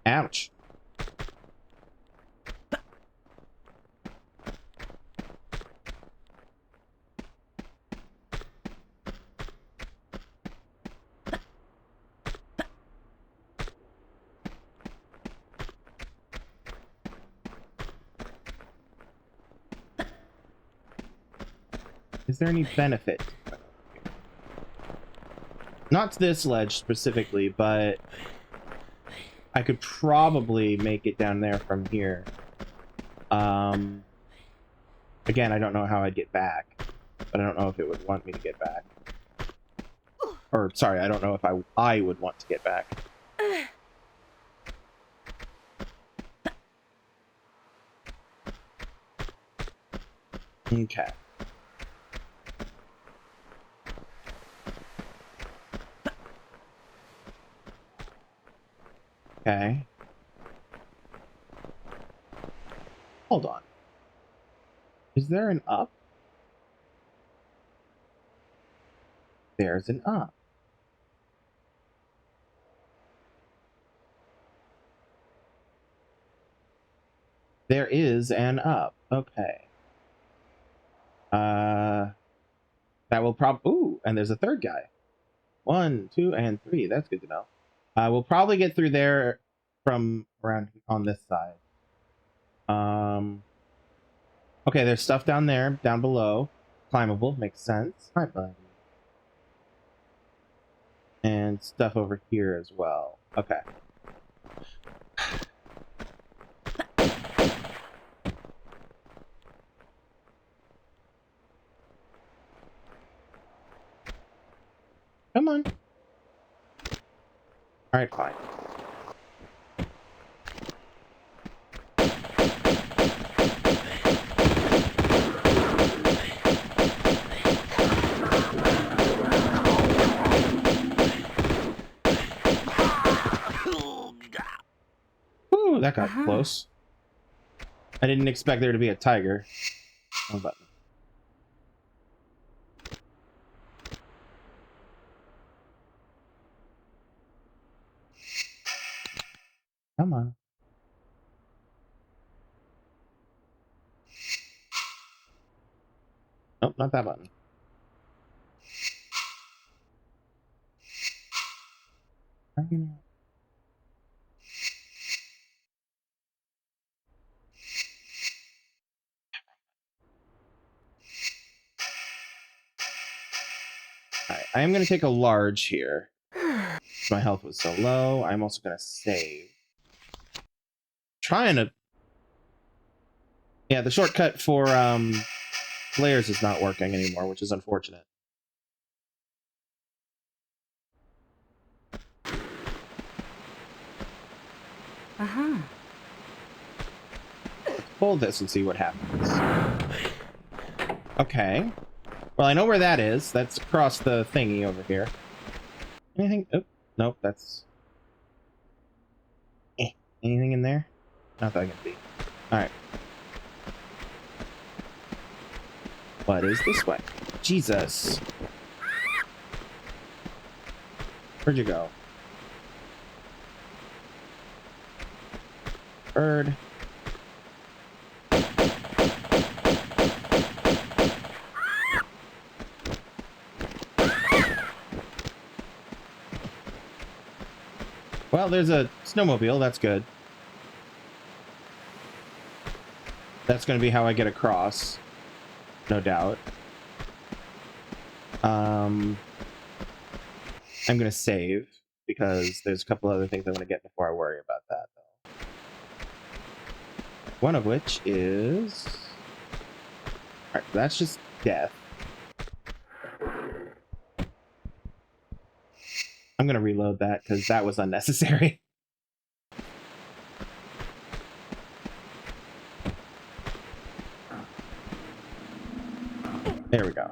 Ouch. Is there any benefit? Not to this ledge specifically, but I could probably make it down there from here. Again, I don't know how I'd get back, but I don't know if it would want me to get back. Or, sorry, I don't know if I would want to get back. Okay. Okay. Hold on. Is there an up? There's an up. There is an up. Okay. That will ooh, and there's a third guy. 1, 2, and 3. That's good to know. We'll probably get through there from around on this side. Okay, there's stuff down there, down below. Climbable, makes sense. Hi, buddy. And stuff over here as well. Okay. Come on. Alright, fine. Ooh, that got close. I didn't expect there to be a tiger. Oh, button. Come on. Nope, not that button. Alright, I am going to take a large here. My health was so low. I'm also going to save. Trying to... Yeah, the shortcut for layers is not working anymore, which is unfortunate. Aha. Let's pull this and see what happens. Okay. Well, I know where that is. That's across the thingy over here. Anything? Oh, nope, that's... Anything in there? Not that I can see. Alright. What is this way? Jesus. Where'd you go? Bird. Well, there's a snowmobile. That's good. That's going to be how I get across. No doubt. I'm going to save because there's a couple other things I want to get before I worry about that, though. One of which is... Alright, that's just death. I'm going to reload that because that was unnecessary. There we go.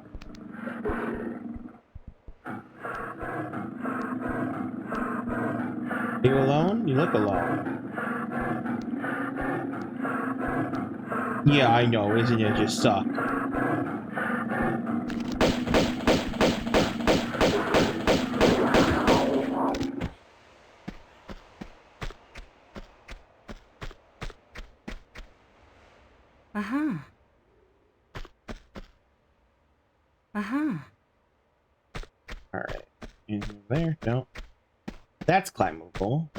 Are you alone? You look alone. Yeah, I know, isn't it just suck? Uh-huh. Uh-huh. Alright. Anything there? No. That's climbable.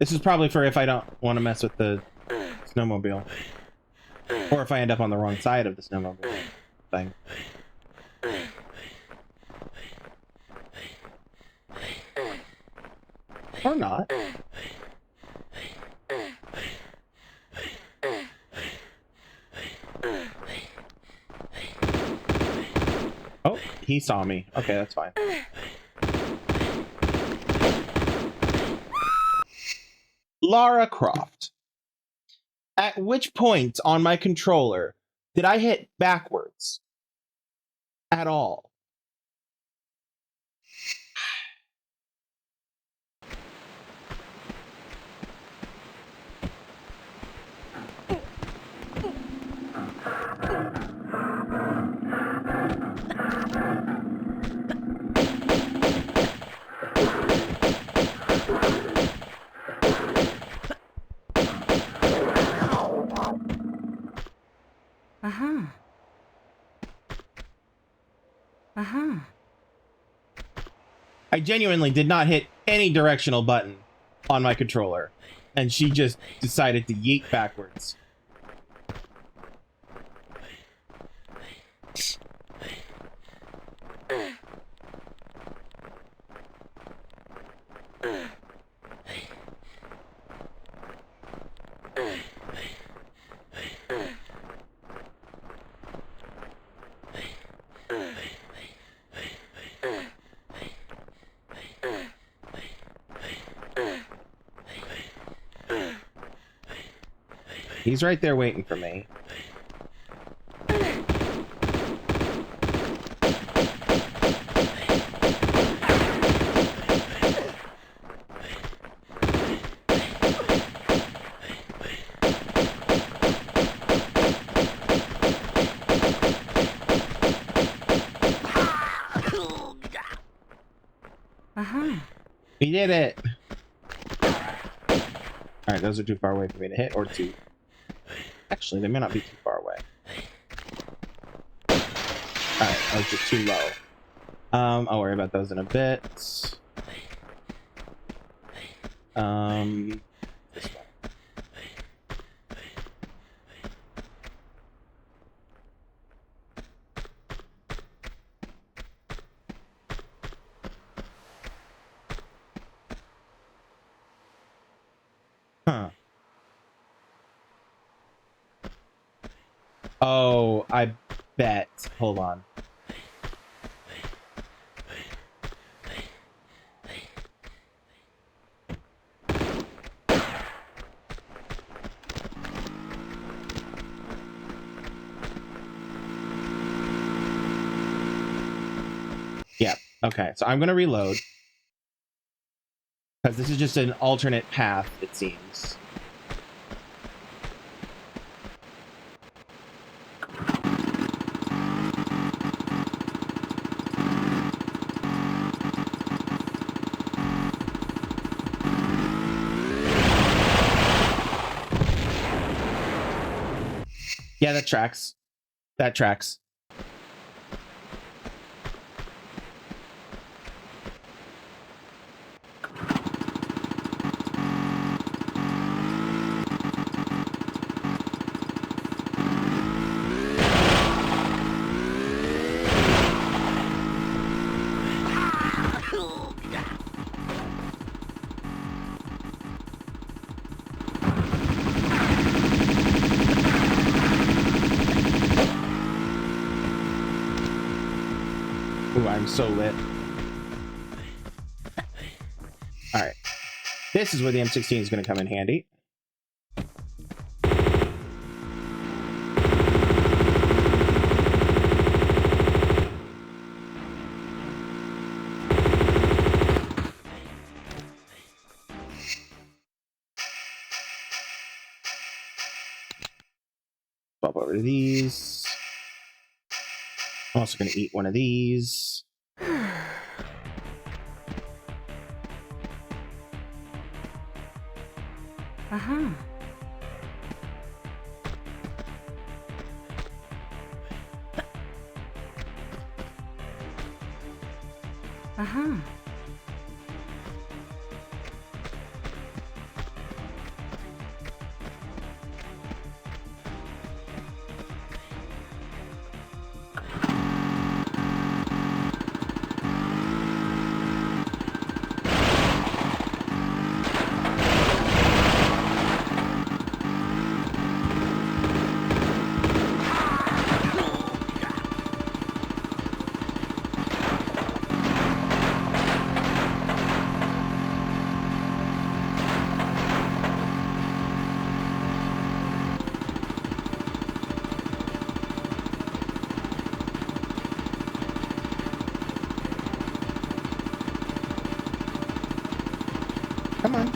This is probably for if I don't want to mess with the snowmobile. Or if I end up on the wrong side of the snowmobile thing. Or not. Oh, he saw me. Okay, that's fine. Lara Croft. At which point on my controller did I hit backwards? At all? Uh-huh. Uh-huh. I genuinely did not hit any directional button on my controller. And she just decided to yeet backwards. He's right there waiting for me. Uh-huh. He did it! Alright, those are too far away for me to hit, or too... Actually, they may not be too far away. Alright, I was just too low. I'll worry about those in a bit. This one. Huh. Oh, I bet. Hold on. Yeah, okay. So I'm going to reload. Because this is just an alternate path, it seems. Yeah, that tracks. That tracks. Ooh, I'm so lit. Alright. This is where the M16 is going to come in handy. rid of these. I'm also going to eat one of these. Uh-huh. Uh-huh. Come on.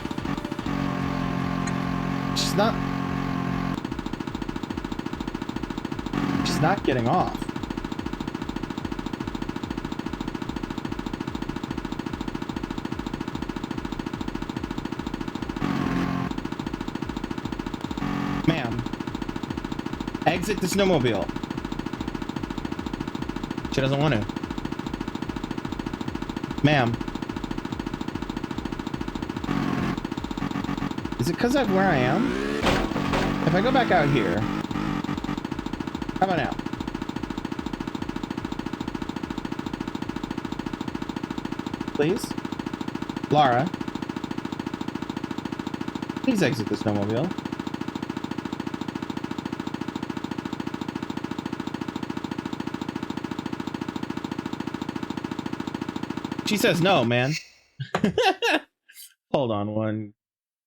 She's not... She's not getting off. Ma'am. Exit the snowmobile. She doesn't want to. Ma'am. Is it because of where I am? If I go back out here... How about now? Please? Lara? Please exit the snowmobile. She says no, man. Hold on one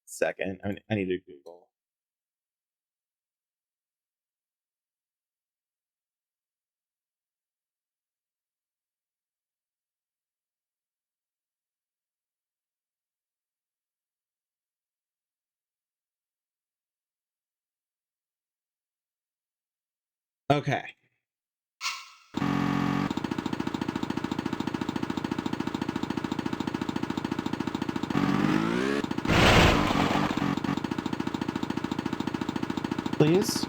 second. I need to Google. Okay. Please?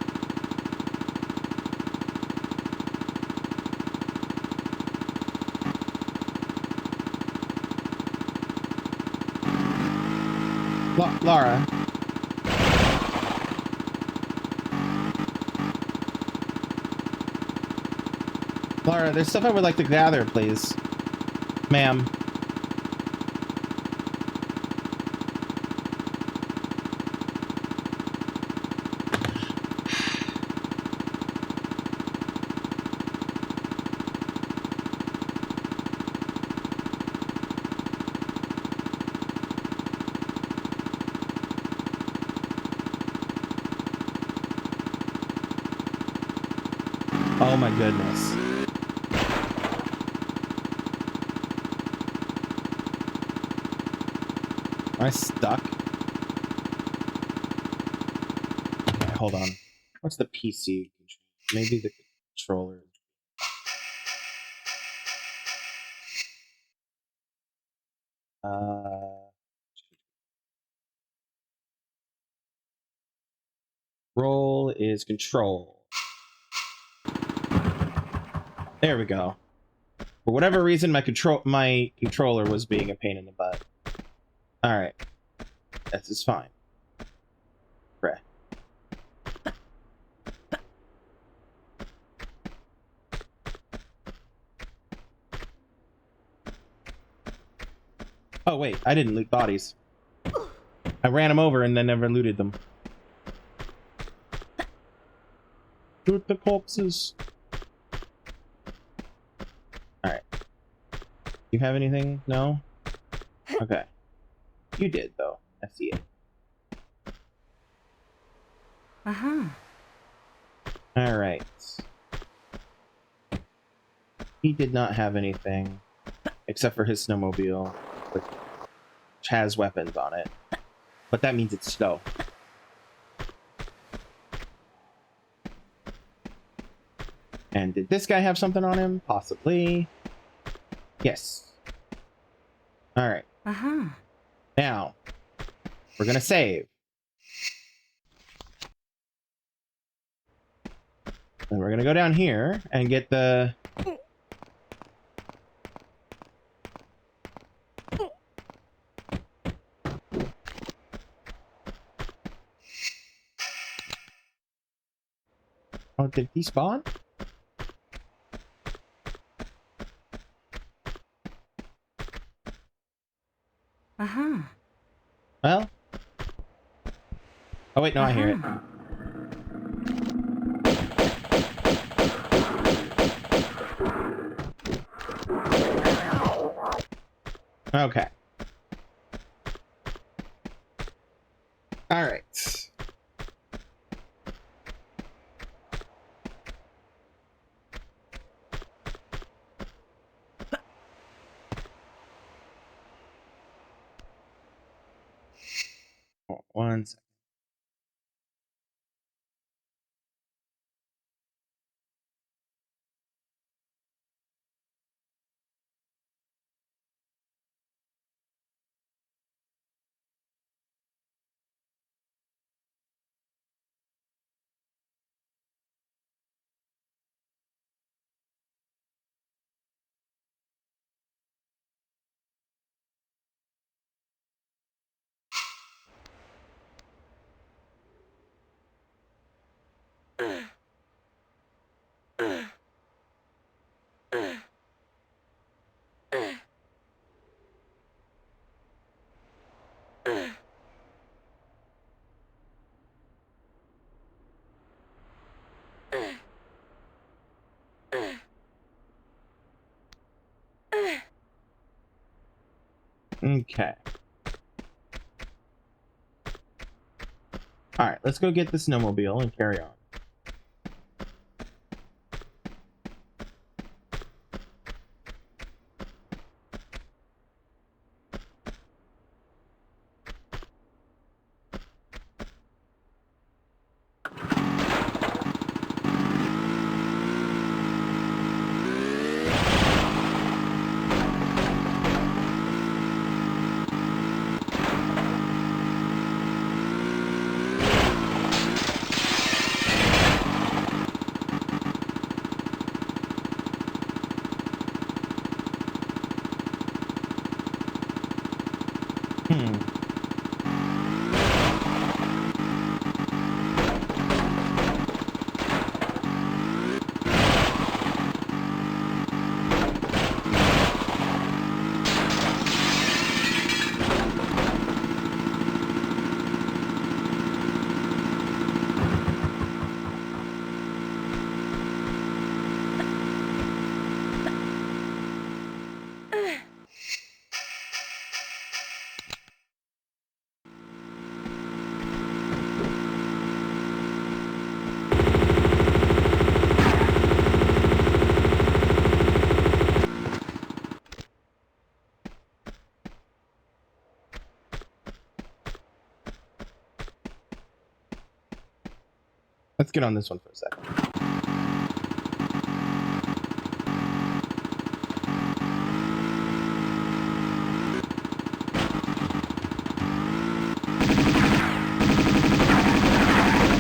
Lara. Lara, there's stuff I would like to gather, please. Ma'am. Oh my goodness. Am I stuck? Okay, hold on. What's the PC? Maybe the controller. Roll is control. There we go. For whatever reason, my controller was being a pain in the butt. All right, this is fine. Right. Oh wait, I didn't loot bodies. I ran them over and then never looted them. Loot the corpses. Alright. You have anything? No? Okay. You did, though. I see it. Uh-huh. Alright. He did not have anything. Except for his snowmobile. Which has weapons on it. But that means it's snow. And did this guy have something on him? Possibly. Yes. All right. Uh-huh. Now, we're going to save. And we're going to go down here and get the... Oh, did he spawn? Uh-huh. Well. Oh, wait, no, I hear it. Okay. All right. Oh, 1 second. Okay. All right, let's go get the snowmobile and carry on. Let's get on this one for a second.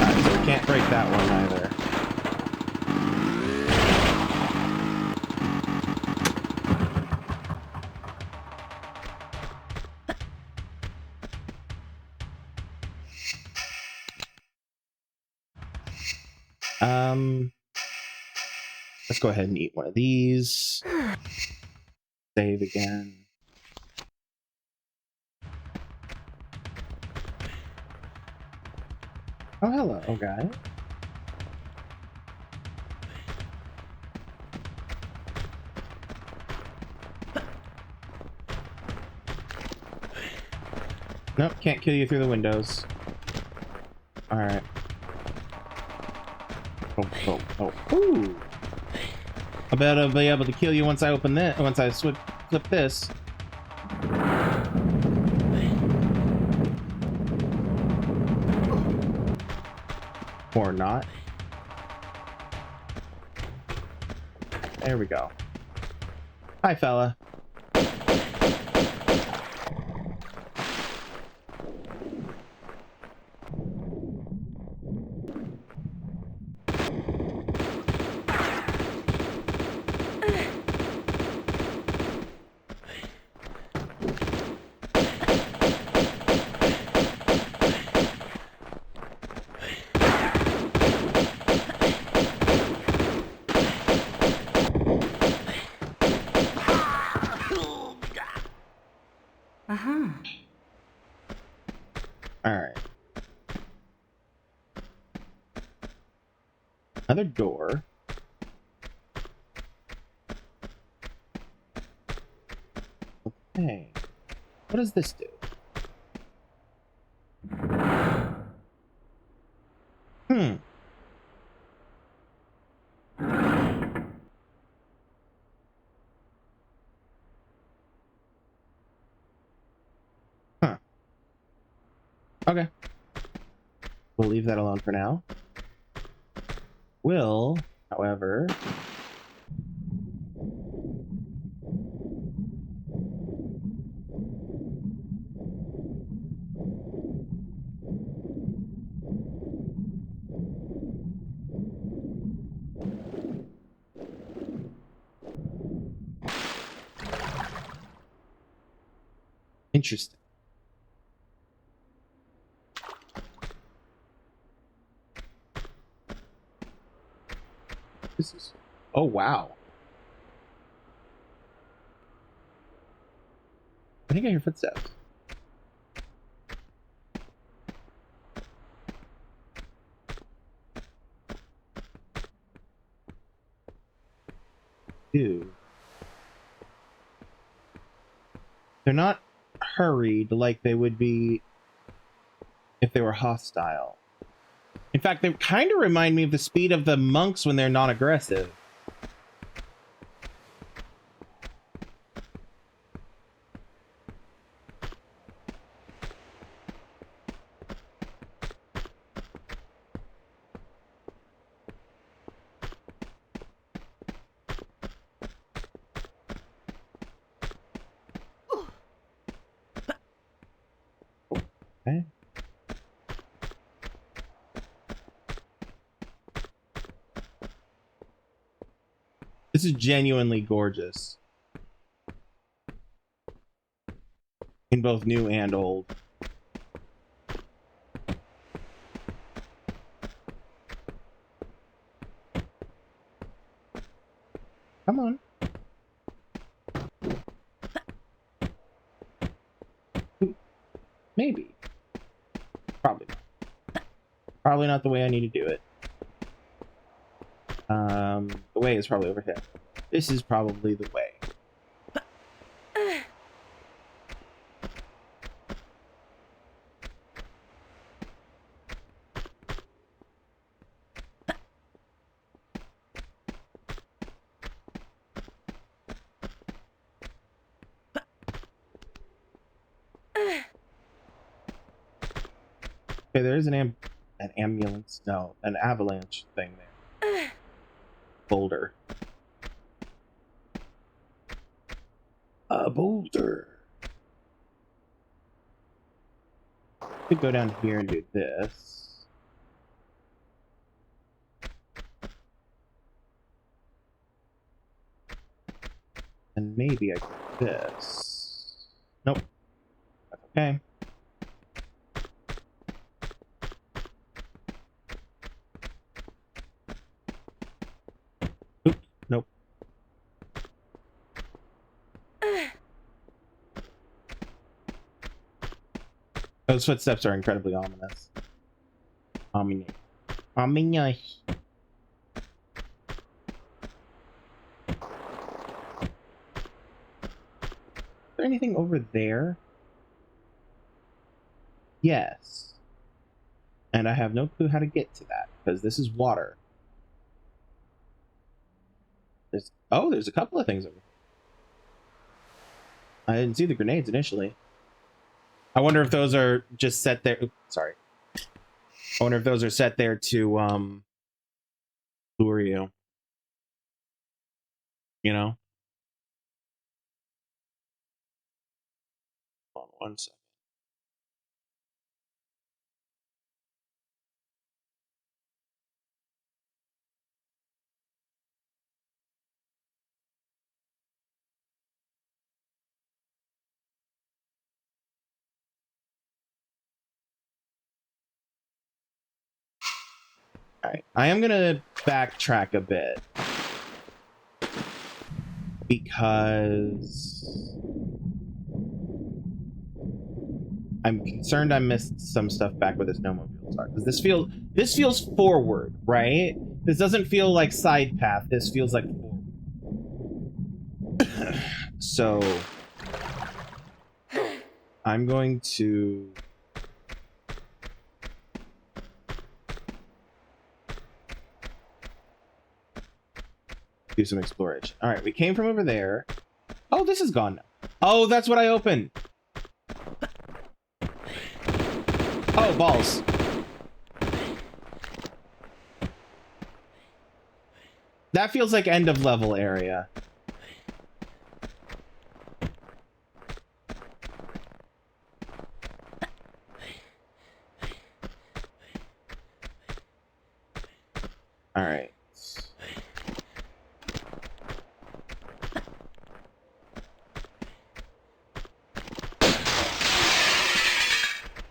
Alright, so we can't break that one either. Let's go ahead and eat one of these. Save again. Oh, hello, guy. Nope, can't kill you through the windows. Alright. Oh. Ooh! I bet I'll be able to kill you once I open this. Once I flip this. Or not. There we go. Hi, fella. Aha. All right. Another door. Okay. What does this do? Hmm. Huh. Okay. We'll leave that alone for now. Will, however... Interesting. This is... Oh, wow. I think I hear footsteps. Dude. They're not hurried like they would be if they were hostile. In fact, they kind of remind me of the speed of the monks when they're non-aggressive. Okay. This is genuinely gorgeous. In both new and old. Come on. Maybe. Probably not. Probably not the way I need to do it. The way is probably over here. This is probably the way. Okay, there is an ambulance. No, an avalanche thing there. Boulder. A boulder. Could go down here and do this. And maybe I could do this. Nope. That's okay. Oop, nope. Those footsteps are incredibly ominous. Ominous. Ominous. Is there anything over there? Yes. And I have no clue how to get to that, because this is water. There's a couple of things over here. I didn't see the grenades initially. I wonder if those are just set there. Oops, sorry. I wonder if those are set there to lure you. you know? Hold on one second. All right, I am gonna backtrack a bit because I'm concerned I missed some stuff back where the snowmobiles are. Because this feels forward, right? This doesn't feel like side path. This feels like forward. So I'm going to do some exploration. All right, we came from over there. Oh, this is gone now. Oh, that's what I opened. Oh, balls. That feels like end of level area. All right.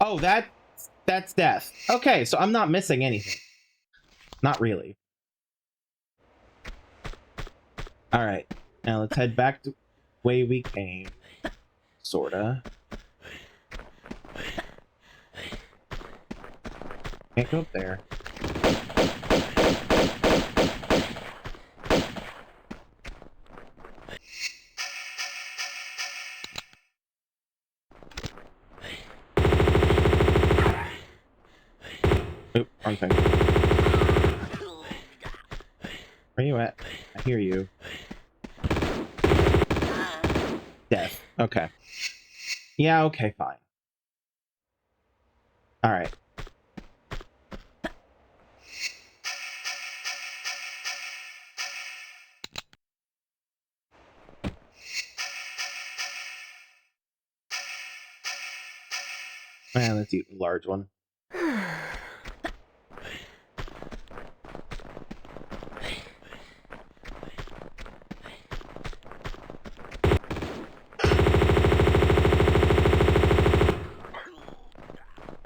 Oh, that's death. Okay, so I'm not missing anything. Not really. All right, now let's head back to the way we came. Sorta. Can't go up there. Oop, wrong thing. Where you at? I hear you. Death. Okay. Yeah, okay, fine. Alright. Man, let's eat a large one.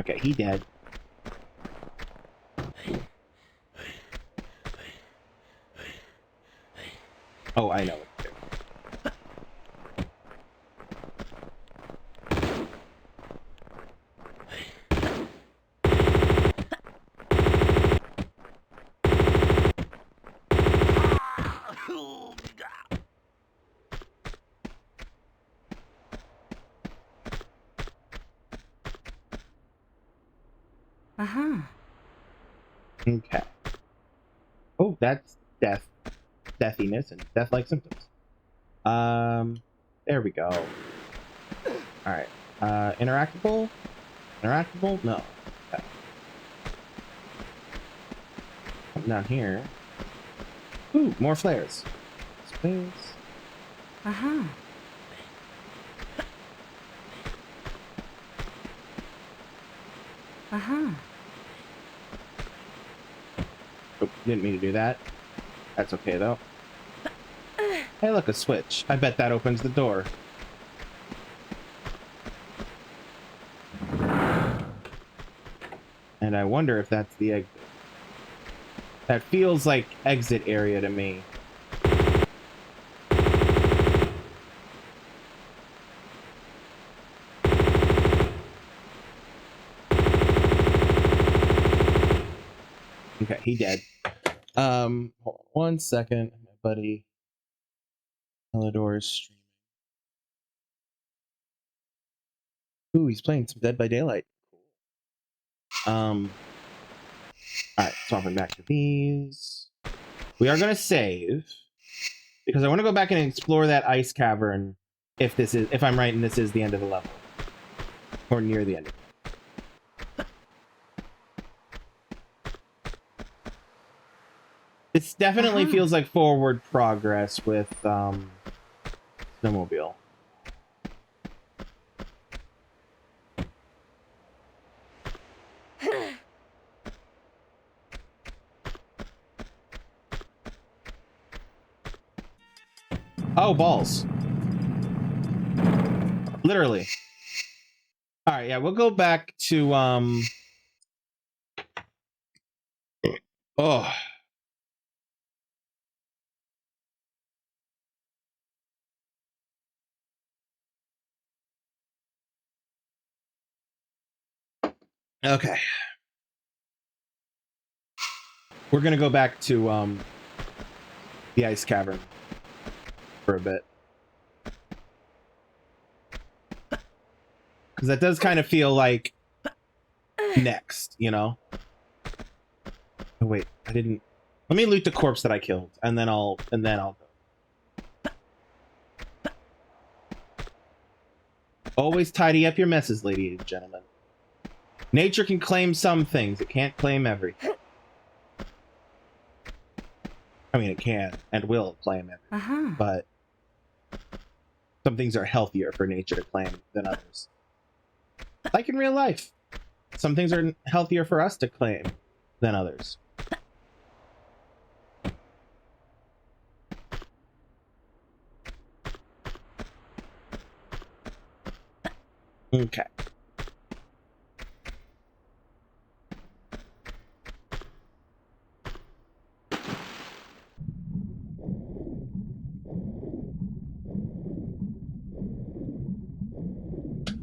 Okay, he dead. Oh, I know what to do. Uh-huh. Okay. Oh, that's death. Deathiness and death-like symptoms. There we go. Alright. Interactable? Interactable? No. Okay. Come down here. Ooh, more flares. Space. Uh-huh. Uh-huh. Oh, didn't mean to do that. That's okay, though. Hey, look, a switch. I bet that opens the door. And I wonder if that's the exit. That feels like exit area to me. Okay, he dead. Hold on one second. My buddy Elidor is streaming. Ooh, he's playing some Dead by Daylight. Alright, swapping back to these. We are gonna save because I want to go back and explore that ice cavern if I'm right and this is the end of the level. Or near the end. It definitely feels like forward progress with snowmobile. Oh, balls. Literally. All right, yeah, we'll go back to oh. Okay. We're going to go back to the ice cavern for a bit. Cuz that does kind of feel like next, you know. Oh wait, I didn't. Let me loot the corpse that I killed and then I'll go. Always tidy up your messes, ladies and gentlemen. Nature can claim some things. It can't claim everything. I mean, it can and will claim everything. But some things are healthier for nature to claim than others. Like in real life. Some things are healthier for us to claim than others. Okay.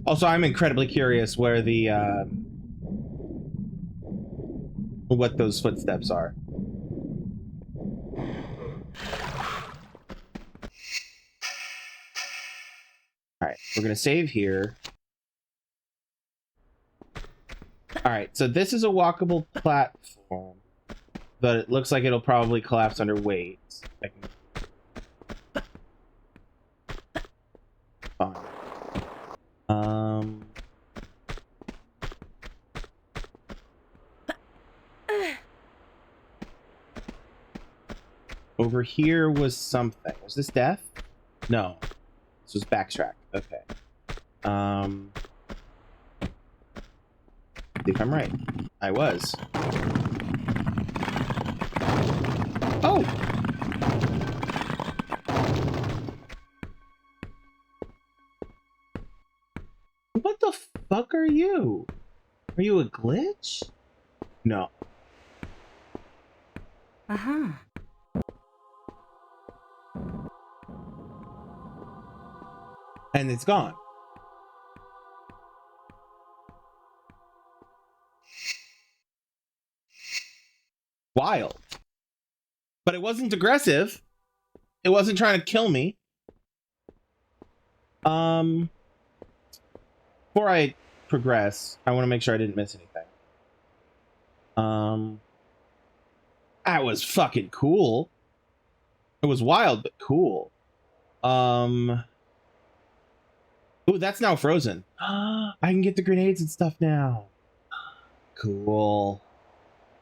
Also, I'm incredibly curious where the what those footsteps are. All right, we're gonna save here. All right, so this is a walkable platform, but it looks like it'll probably collapse under weight. Fine. Over here was something. Was this death? No. This was backtrack. Okay. See if I'm right. I was. Oh! What the fuck are you? Are you a glitch? No. And it's gone. Wild. But it wasn't aggressive. It wasn't trying to kill me. Before I progress, I want to make sure I didn't miss anything. That was fucking cool. It was wild, but cool. Ooh, that's now frozen. I can get the grenades and stuff now. Cool.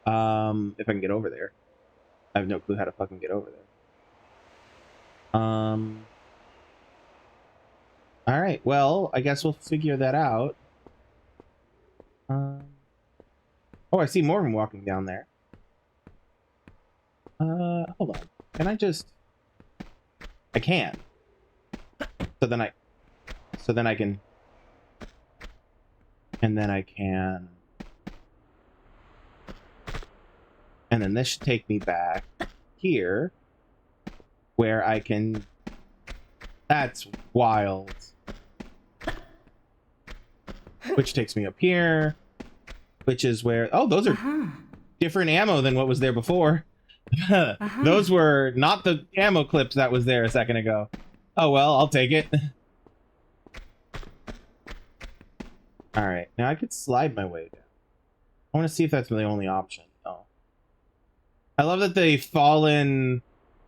If I can get over there. I have no clue how to fucking get over there. Alright, well, I guess we'll figure that out. Oh, I see more of them walking down there. Hold on. Can I just... I can. So then I can... And then I can... And then this should take me back here, where I can... That's wild. Which takes me up here, which is where... Oh, those are different ammo than what was there before. Those were not the ammo clips that was there a second ago. Oh, well, I'll take it. Alright, now I could slide my way down. I want to see if that's the only option. Oh. I love that the fallen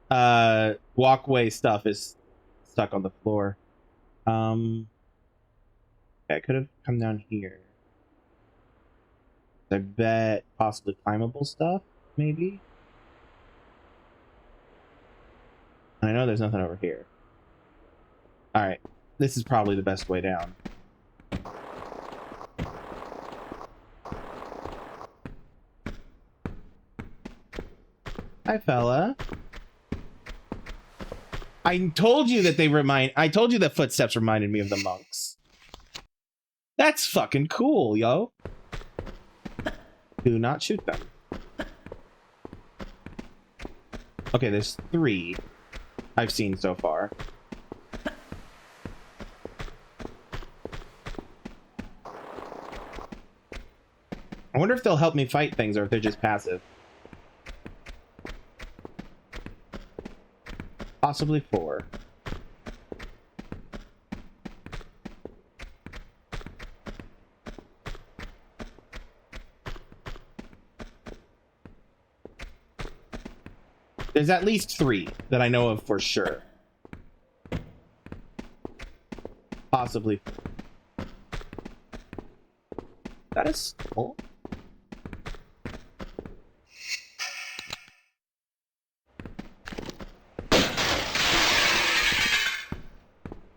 walkway stuff is stuck on the floor. Okay, I could have come down here. I bet possibly climbable stuff, maybe? And I know there's nothing over here. Alright. This is probably the best way down. Hi, fella. I told you that I told you that footsteps reminded me of the monks. That's fucking cool, yo. Do not shoot them. Okay, there's 3 I've seen so far. I wonder if they'll help me fight things or if they're just passive. Possibly 4. There's at least 3 that I know of for sure. Possibly 4. That is cool.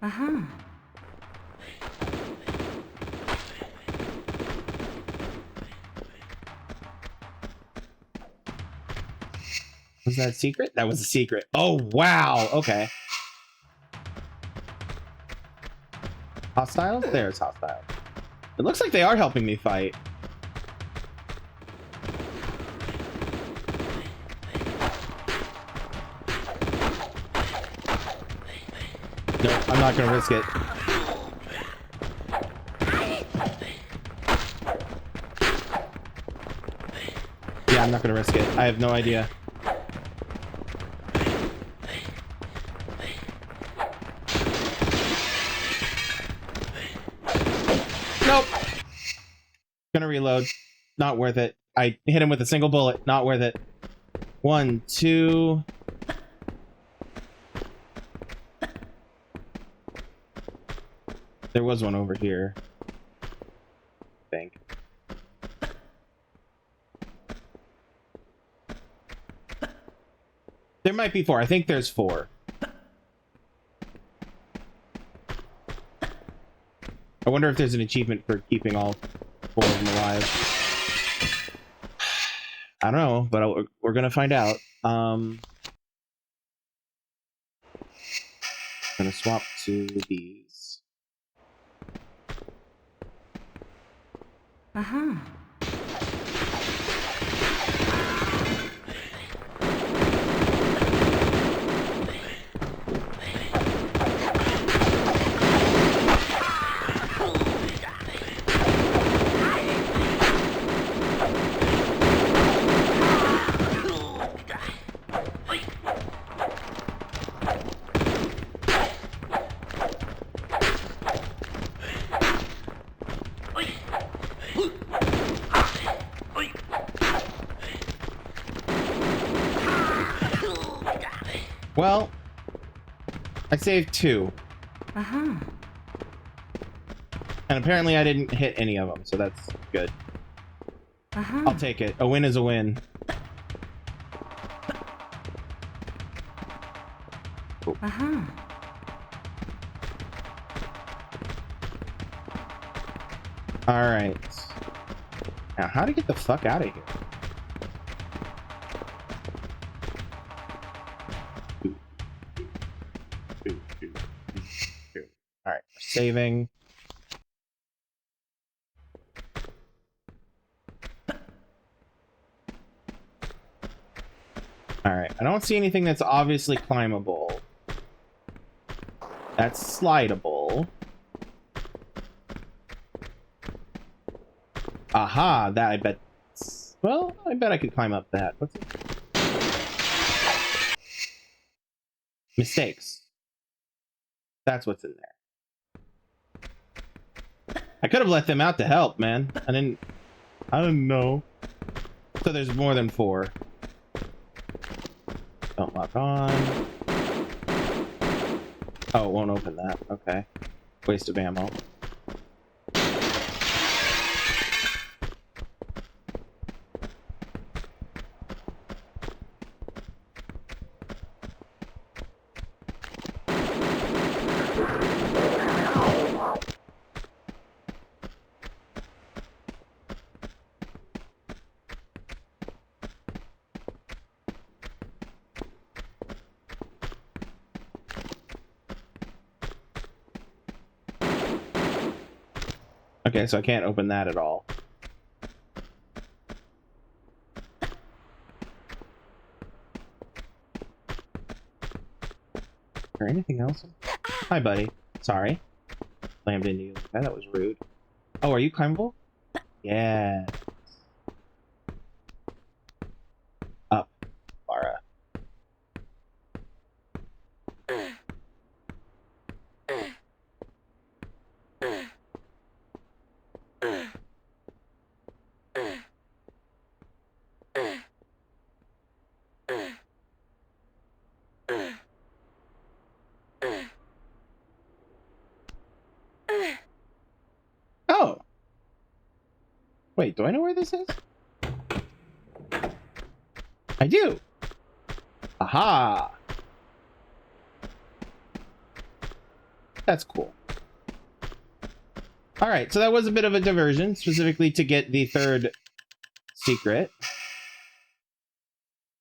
Uh-huh. Was that a secret? That was a secret. Oh, wow. Okay. Hostiles? There's hostiles. It looks like they are helping me fight. Nope, I'm not gonna risk it. Yeah, I'm not gonna risk it. I have no idea. Nope. Gonna reload. Not worth it. I hit him with a single bullet. Not worth it. 1, 2. There was one over here. I think. There might be 4. I think there's 4. I wonder if there's an achievement for keeping all 4 of them alive. I don't know, but we're gonna find out. Gonna swap to these. Uh-huh. Well, I saved 2. Uh-huh. And apparently I didn't hit any of them, so that's good. Uh-huh. I'll take it. A win is a win. Oh. Uh-huh. Alright. Now, how to get the fuck out of here? Alright, saving. Alright, I don't see anything that's obviously climbable. That's slidable. Aha, that I bet... Well, I bet I could climb up that. What's it? Mistakes. That's what's in there. I could have let them out to help, man. I didn't know. So there's more than 4. Don't lock on. Oh, it won't open that. Okay. Waste of ammo. Okay, so I can't open that at all. Is there anything else? Hi, buddy. Sorry. Slammed into you. That was rude. Oh, are you climbable? Yeah. Up, Lara. Oh! Wait, do I know where this is? I do! Aha! That's cool. Alright, so that was a bit of a diversion, specifically to get the third secret.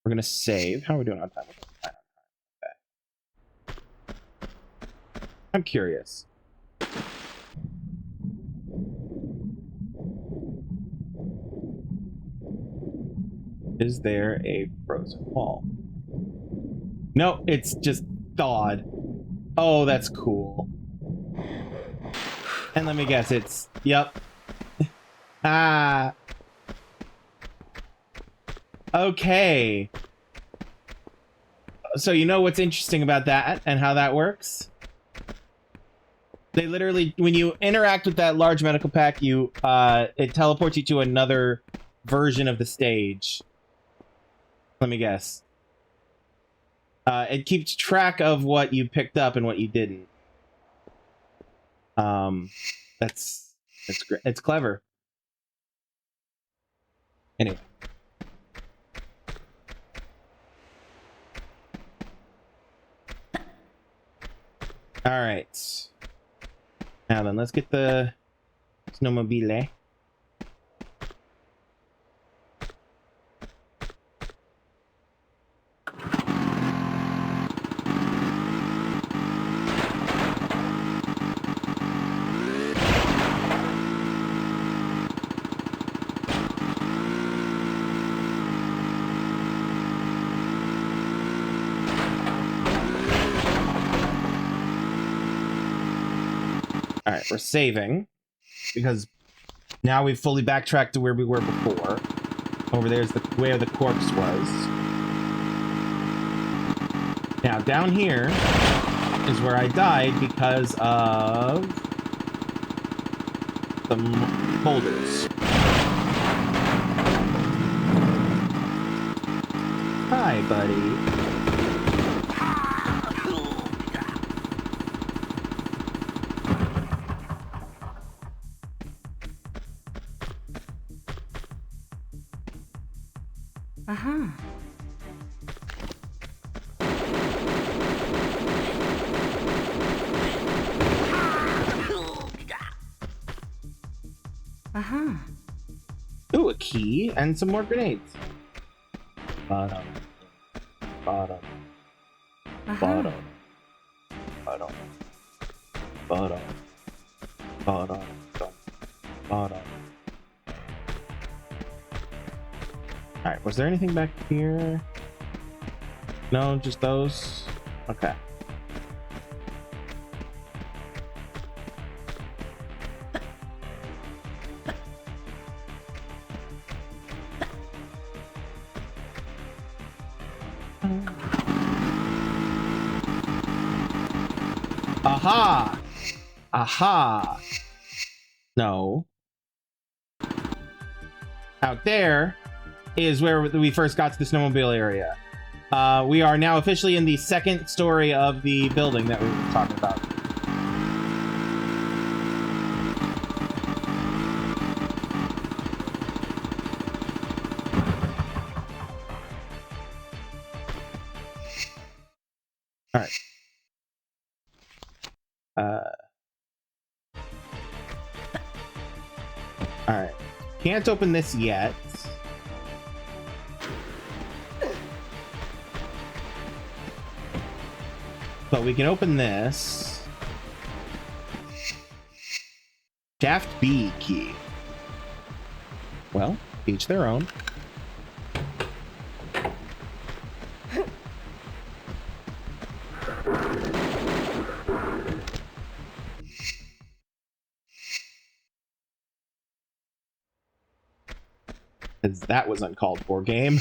We're gonna save. How are we doing on time? I'm curious. Is there a frozen wall? No, it's just thawed. Oh, that's cool. And let me guess, it's... Yep. Ah. Okay. So you know what's interesting about that and how that works? They literally, when you interact with that large medical pack, you it teleports you to another version of the stage. Let me guess. It keeps track of what you picked up and what you didn't. That's great. It's clever. Anyway. All right. Now then, let's get the snowmobile. All right, we're saving because now we've fully backtracked to where we were before. Over there's where the corpse was. Now down here is where I died because of the boulders. Hi, buddy. Aha. Aha. Ooh, a key and some more grenades. Bottom. Bottom. Bottom. Bottom. Bottom. Bottom. Bottom. Alright, was there anything back here? No, just those? Okay. Aha! Aha! No. Out there is where we first got to the snowmobile area. We are now officially in the second story of the building that we were talking about. All right. All right. Can't open this yet. But we can open this. Shaft B key. Well, each their own. Because that was uncalled for, game.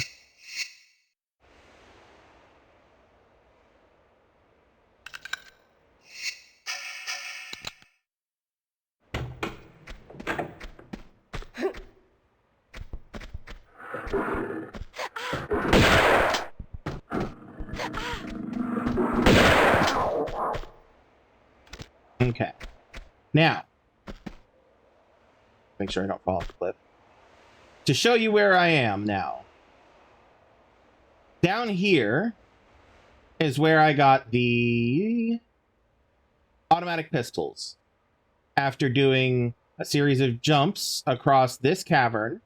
Okay. Now, make sure I don't fall off the cliff. To show you where I am now. Down here is where I got the automatic pistols. After doing a series of jumps across this cavern,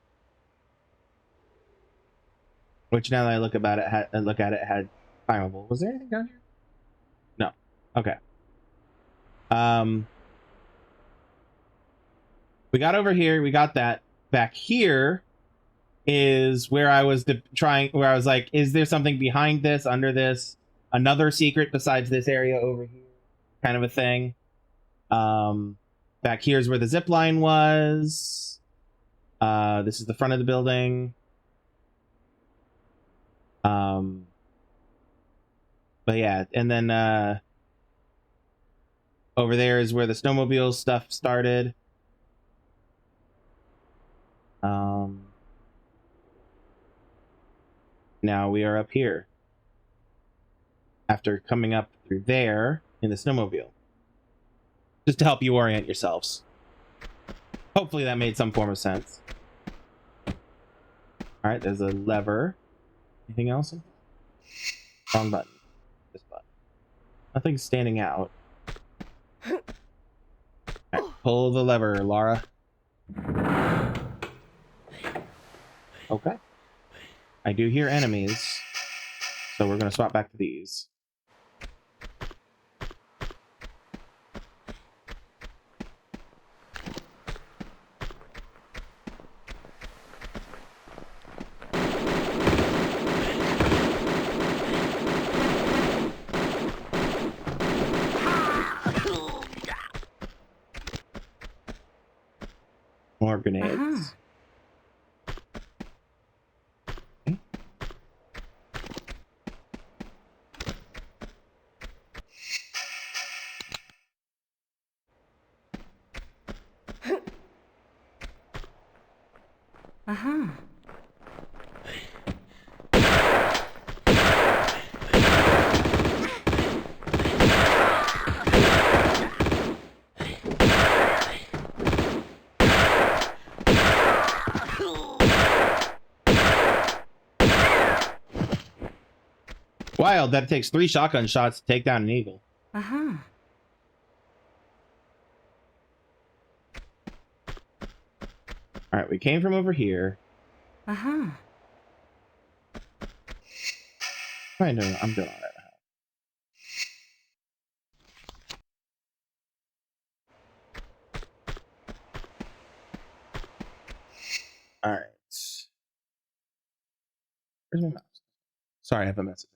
which now that I look at it had climbable. Was there anything down here? No. Okay. We got over here. We got that. Back here is where I was where I was like, is there something behind this, under this, another secret besides this area over here, kind of a thing. Back here's where the zip line was. This is the front of the building. But yeah, and then over there is where the snowmobile stuff started. Now we are up here. After coming up through there in the snowmobile. Just to help you orient yourselves. Hopefully that made some form of sense. Alright, there's a lever. Anything else? Wrong button. This button. Nothing's standing out. Right, pull the lever, Lara. Okay. I do hear enemies. So we're going to swap back to these. More grenades. Wild that it takes 3 shotgun shots to take down an eagle. Alright, we came from over here. I'm doing alright. Alright. Where's my mouse? Sorry, I have a message.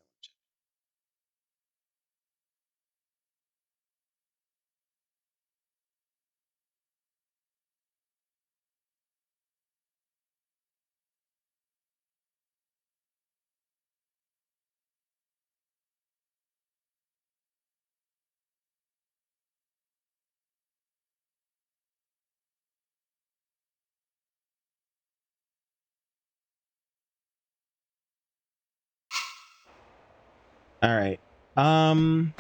Alright. I'm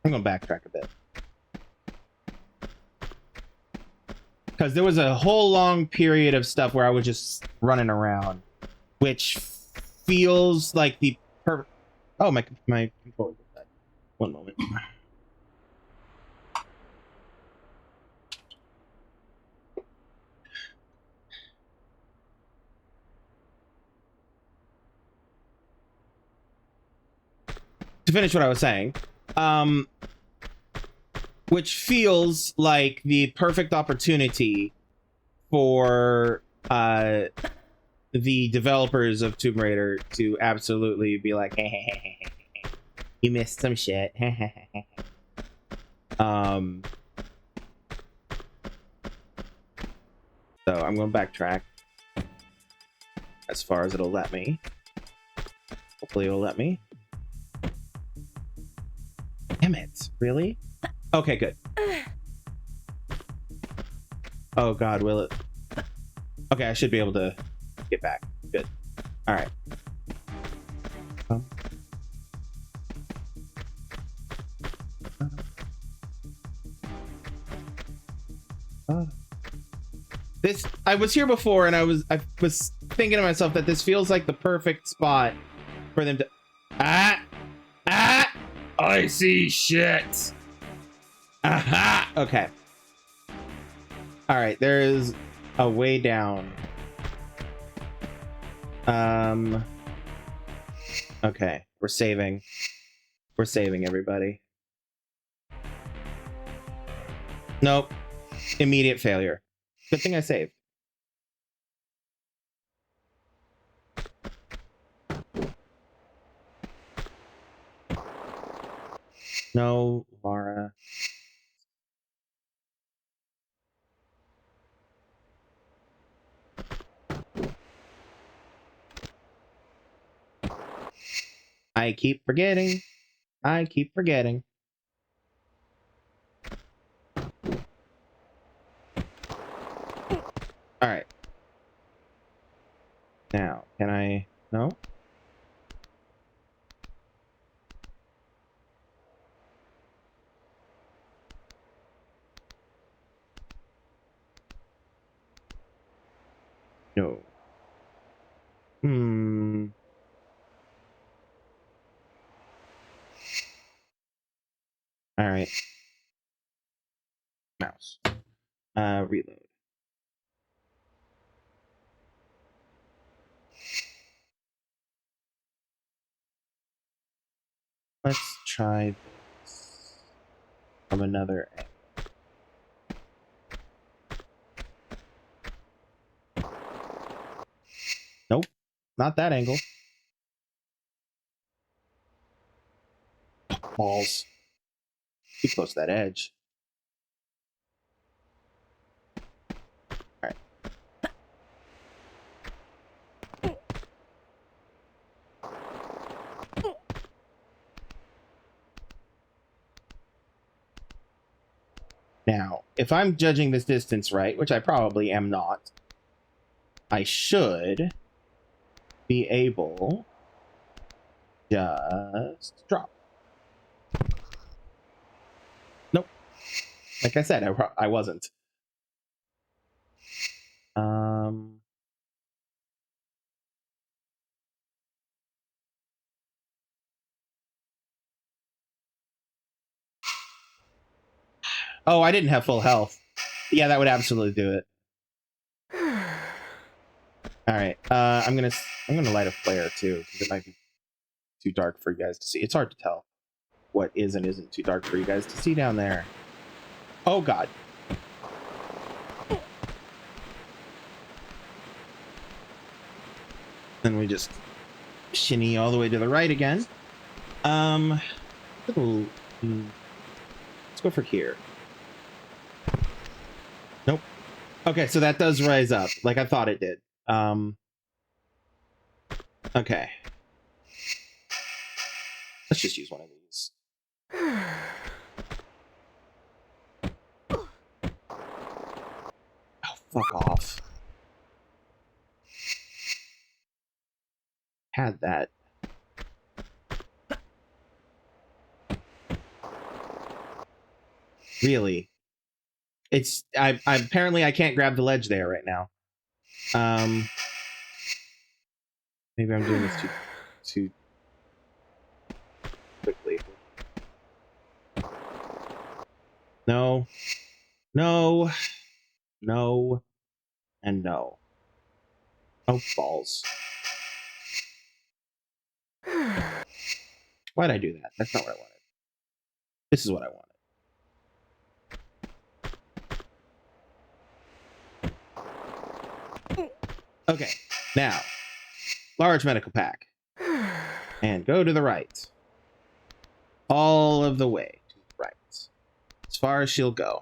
gonna backtrack a bit. Because there was a whole long period of stuff where I was just running around. Which feels like the perfect... Oh, my controller did that. One moment. To finish what I was saying, which feels like the perfect opportunity for the developers of Tomb Raider to absolutely be like, hey, hey, hey, hey, hey, you missed some shit. So I'm going to backtrack as far as it'll let me. Hopefully it'll let me. Damn it, really? Okay, good. Oh god, will it? Okay, I should be able to get back. Good. All right. This, I was here before, and I was thinking to myself that this feels like the perfect spot for them to. I see shit. Aha. Okay. All right. There is a way down. Okay. We're saving. We're saving, everybody. Nope. Immediate failure. Good thing I saved. No, Laura. I keep forgetting. I keep forgetting. All right. Now, can I? No? No. All right. Mouse. Reload. Let's try this from another angle. Nope, not that angle. Balls. Too close to that edge. All right. Now, if I'm judging this distance right, which I probably am not, I should be able just drop. Nope. Like I said, I wasn't. Oh, I didn't have full health. Yeah, that would absolutely do it. All right. I'm gonna light a flare too, because it might be too dark for you guys to see. It's hard to tell what is and isn't too dark for you guys to see down there. Oh god. Then we just shinny all the way to the right again. Let's go for here. Nope. Okay, so that does rise up, like I thought it did. Okay. Let's just use one of these. Oh, fuck off. Had that. Really? It's I apparently I can't grab the ledge there right now. Maybe I'm doing this too quickly. No. No. No. And no. Oh, balls. Why'd I do that? That's not what I wanted. This is what I wanted. Okay, now, large medical pack. And go to the right. All of the way to the right. As far as she'll go.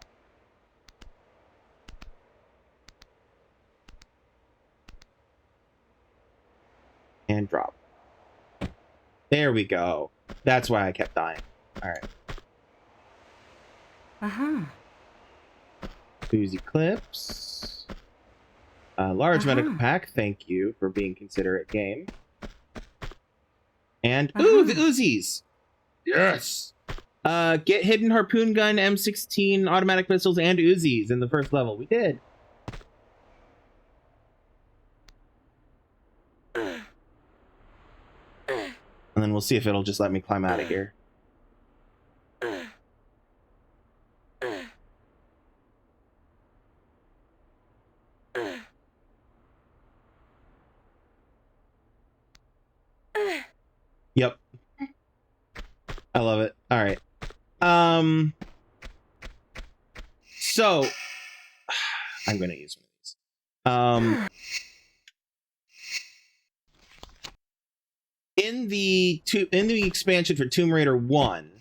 And drop. There we go. That's why I kept dying. Alright. Uh-huh. Uzi clips. Large medical pack. Thank you for being considerate, game. And ooh, the Uzis. Yes. Get hidden harpoon gun, M16, automatic pistols, and Uzis in the first level. We did. And then we'll see if it'll just let me climb out of here. Yep. I love it. All right. So I'm going to use one of these. In the expansion for Tomb Raider 1,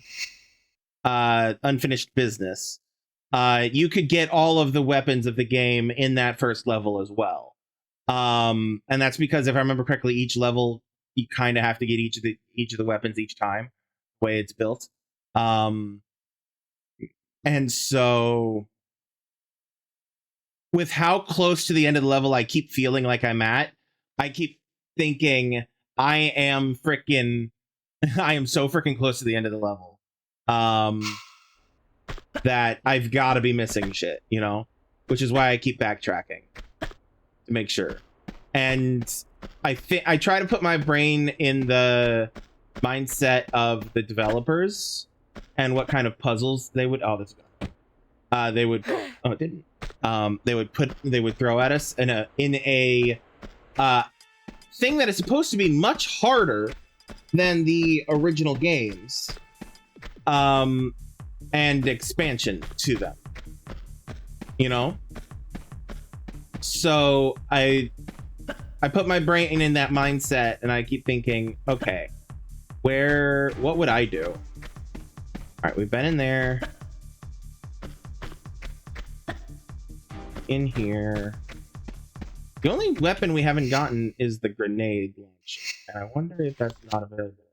Unfinished Business, you could get all of the weapons of the game in that first level as well. And that's because, if I remember correctly, each level you kind of have to get each of the weapons each time, the way it's built. And so, with how close to the end of the level I keep feeling like I'm at, I keep thinking I am so freaking close to the end of the level. That I've got to be missing shit, you know? Which is why I keep backtracking to make sure. And I try to put my brain in the mindset of the developers and what kind of puzzles they would. Oh, that's good. They would. Oh, it didn't. They would throw at us in a thing that is supposed to be much harder than the original games. And expansion to them, you know. So I put my brain in that mindset, and I keep thinking, okay, what would I do? All right, we've been in there, in here. The only weapon we haven't gotten is the grenade launcher, and I wonder if that's not available.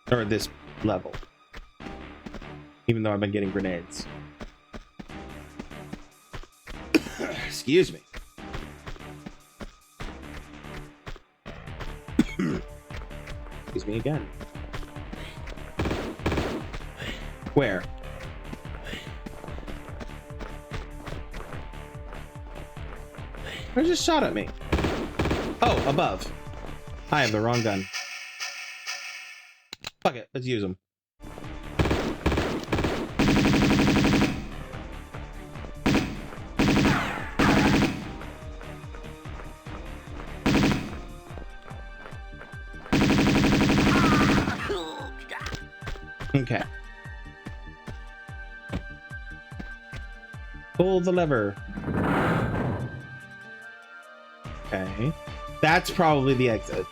Or this level. Even though I've been getting grenades. Excuse me. Excuse me again. Where? Who just shot at me? Oh, above. I have the wrong gun. Fuck it, let's use them. Okay. Pull the lever. Okay. That's probably the exit.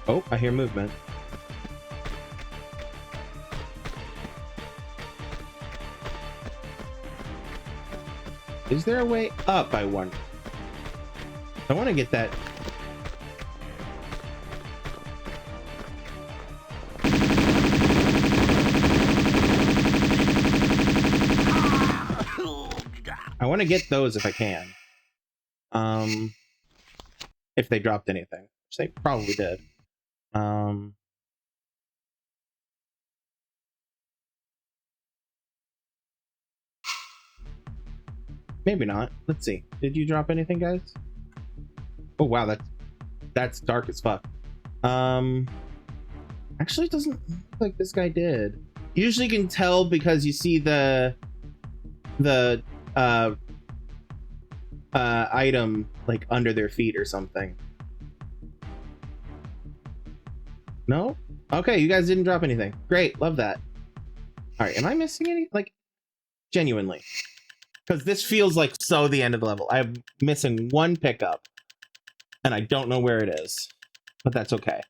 Oh, I hear movement. Is there a way up, I wonder? I want to get that. I want to get those if I can. If they dropped anything, which they probably did. Maybe not. Let's see. Did you drop anything, guys? Oh wow, that's dark as fuck. Actually, it doesn't look like this guy did. Usually you can tell because you see the item like under their feet or something. No? Okay, you guys didn't drop anything. Great, love that. All right, am I missing any? Like, genuinely. Because this feels like so the end of the level. I'm missing one pickup, and I don't know where it is. But that's okay.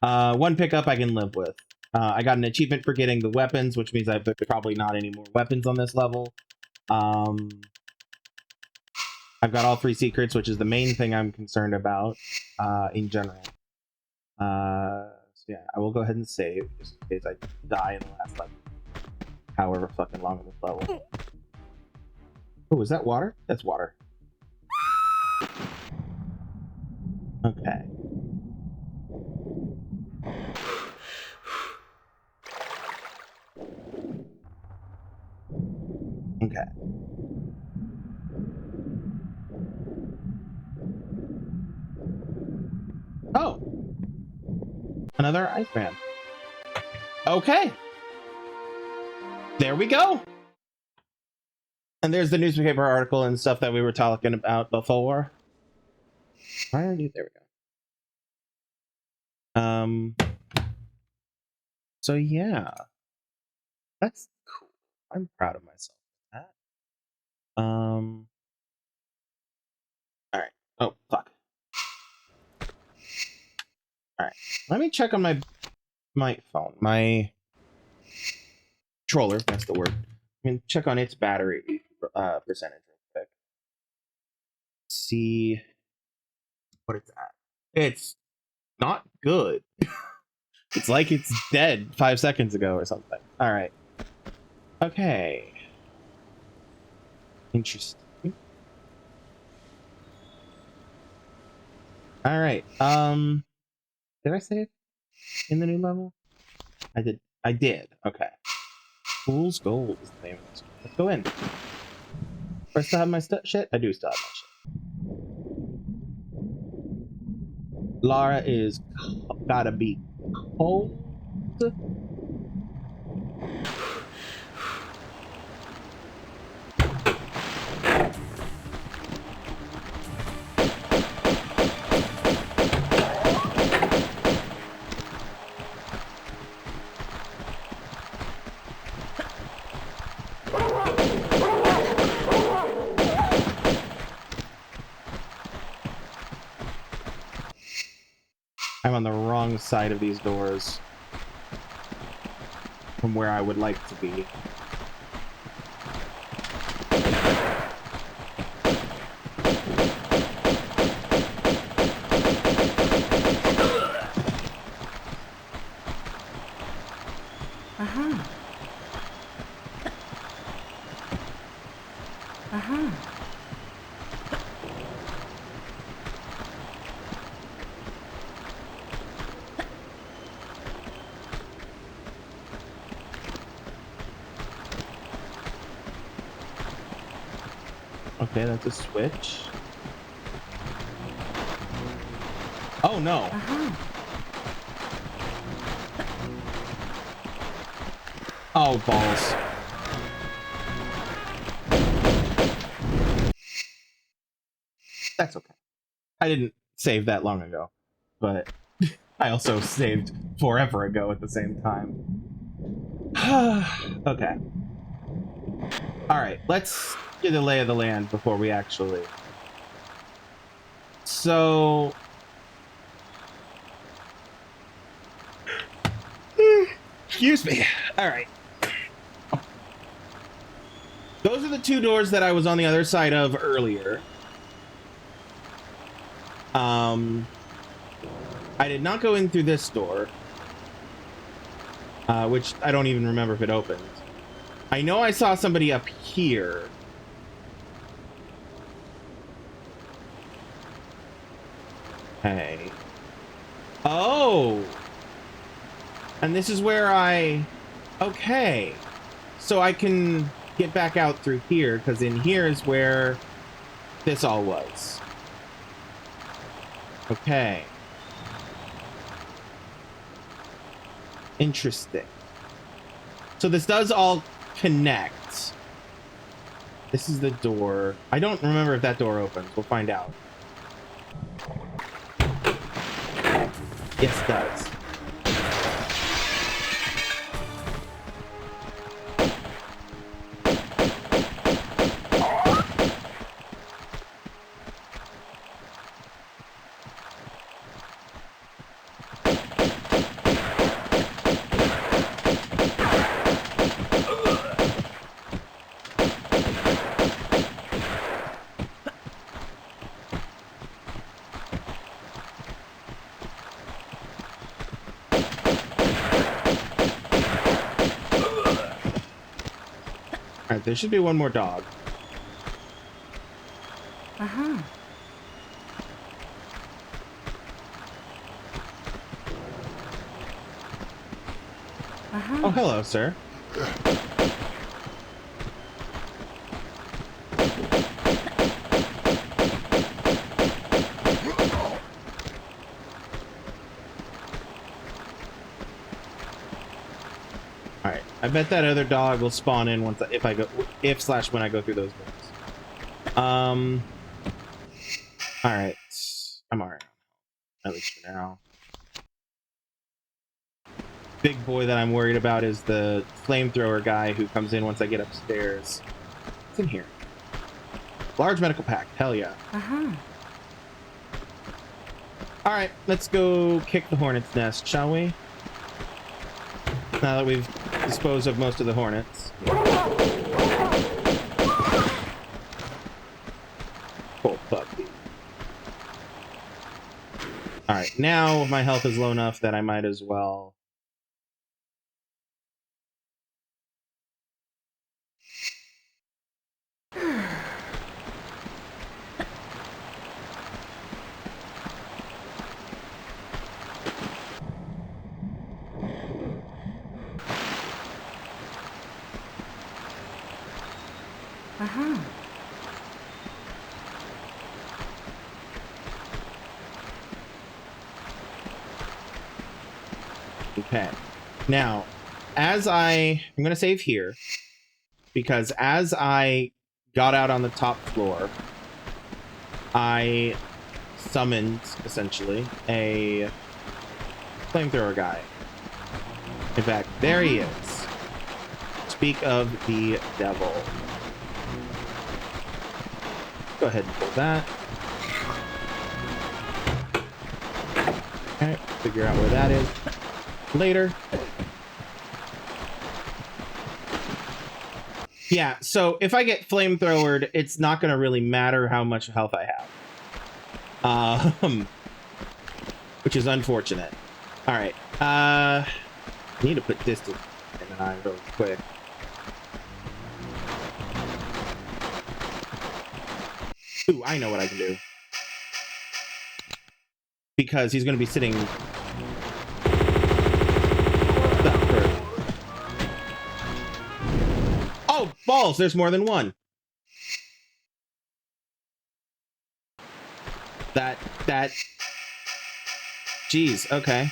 One pickup I can live with. I got an achievement for getting the weapons, which means there's probably not any more weapons on this level. I've got all 3 secrets, which is the main thing I'm concerned about in general. So yeah, I will go ahead and save, just in case I die in the last, like, however fucking long of this level. Oh, is that water? That's water. Okay. Okay. Oh! Another Iceman. Okay! There we go! And there's the newspaper article and stuff that we were talking about before. Why are you... There we go. So yeah. That's cool. I'm proud of myself for that. Alright. Oh, fuck. Alright. Let me check on my phone. My controller, that's the word. I can check on its battery percentage real quick. See what it's at. It's not good. It's like it's dead 5 seconds ago or something. Alright. Okay. Interesting. Alright. Did I save in the new level? I did. Okay. Fool's Gold is the name of this. Let's go in. Do I still have my shit? I do still have my shit. Lara is gotta be cold. I'm on the wrong side of these doors from where I would like to be. Aha. Aha. Okay, that's a switch. Oh no! Aha. Oh, balls. That's okay. I didn't save that long ago, but I also saved forever ago at the same time. Okay. Alright, let's get the lay of the land before we actually... So... Excuse me. Alright. Those are the 2 doors that I was on the other side of earlier. I did not go in through this door. Which I don't even remember if it opened. I know I saw somebody up here. Hey. Oh! And this is where I... Okay. So I can get back out through here, because in here is where this all was. Okay. Interesting. So this does all connect. This is the door. I don't remember if that door opens. We'll find out. Yes, it does. Alright, there should be one more dog. Uh-huh. Uh-huh. Oh, hello, sir. Alright, I bet that other dog will spawn in once if I go when I go through those doors. Alright. I'm alright. At least for now. Big boy that I'm worried about is the flamethrower guy who comes in once I get upstairs. What's in here? Large medical pack. Hell yeah. Uh-huh. Alright, let's go kick the hornet's nest, shall we? Now that we've disposed of most of the hornets. Cool puppy. Alright, now my health is low enough that I might as well... Uh-huh. Okay. Now, I'm going to save here, because as I got out on the top floor, I summoned, essentially, a flamethrower guy. In fact, there he is. Speak of the devil. Go ahead and pull that. Okay, figure out where that is later. Yeah, so if I get flamethrowered, it's not going to really matter how much health I have. Which is unfortunate. Alright, I need to put distance in an eye real quick. Ooh, I know what I can do. Because he's going to be sitting... Oh, balls! There's more than one. That... Jeez, okay.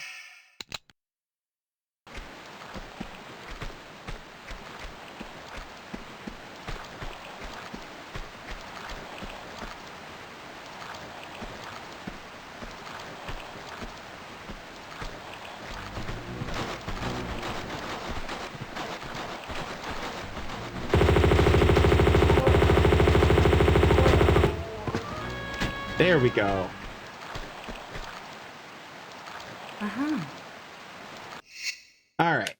There we go. Uh-huh. All right.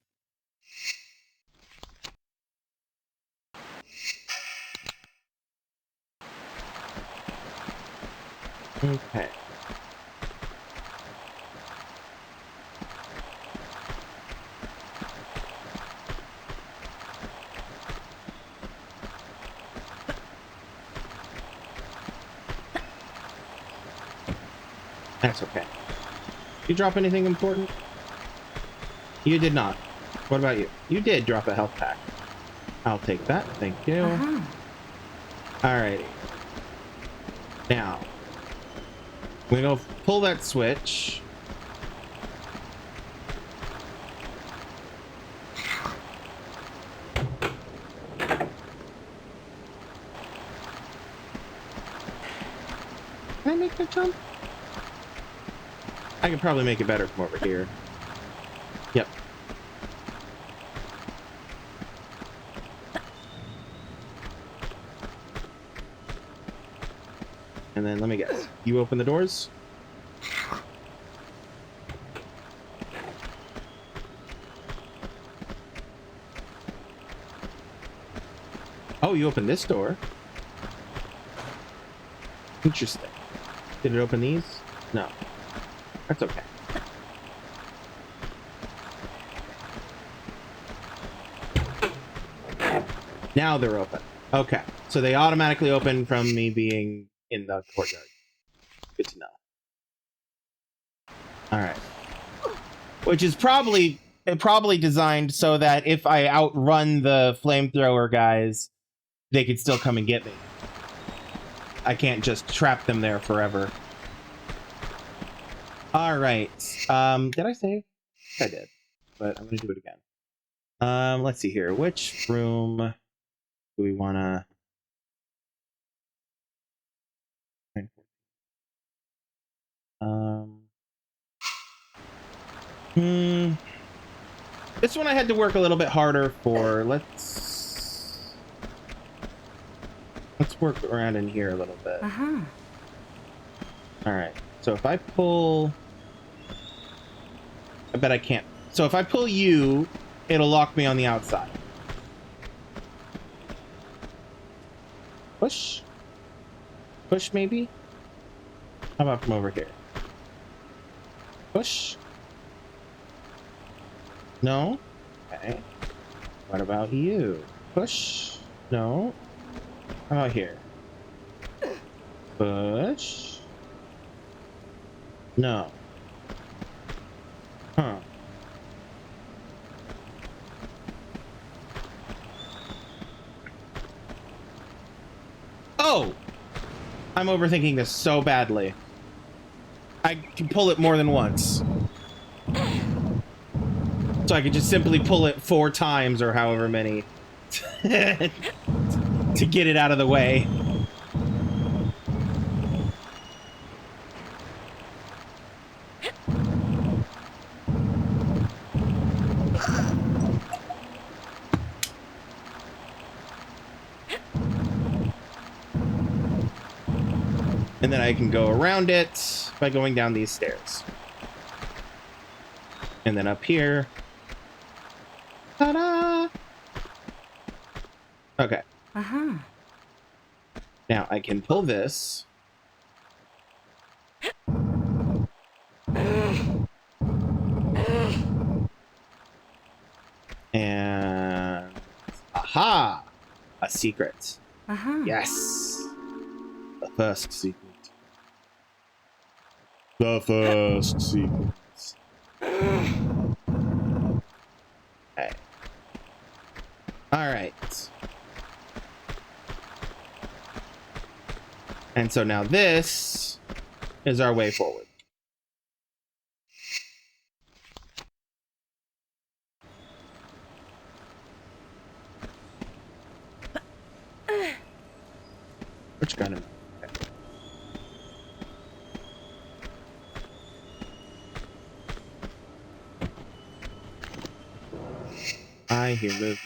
Okay. That's okay. Did you drop anything important? You did not. What about you? You did drop a health pack. I'll take that. Thank you. Uh-huh. Alrighty. Now, we're gonna pull that switch. Can I make that jump? I can probably make it better from over here. Yep. And then let me guess. You open the doors? Oh, you opened this door. Interesting. Did it open these? No. That's okay. Now they're open. Okay. So they automatically open from me being in the courtyard. Good to know. Alright. Which is probably designed so that if I outrun the flamethrower guys, they could still come and get me. I can't just trap them there forever. Alright. Did I save? I did. But I'm gonna do it again. Let's see here. Which room do we wanna... This one I had to work a little bit harder for. Let's work around in here a little bit. Alright. So if I pull... I bet I can't. So if I pull you, it'll lock me on the outside. Push? Push, maybe? How about from over here? Push? No? Okay. What about you? Push? No? How about here? Push? No. Huh. Oh! I'm overthinking this so badly. I can pull it more than once. So I could just simply pull it 4 times or however many to get it out of the way. And then I can go around it by going down these stairs. And then up here. Ta-da! Okay. Now I can pull this. And... aha! A secret. Yes! The first secret. The first secret. Okay. Alright. And so now this is our way forward. Which gun am I? I hear movement.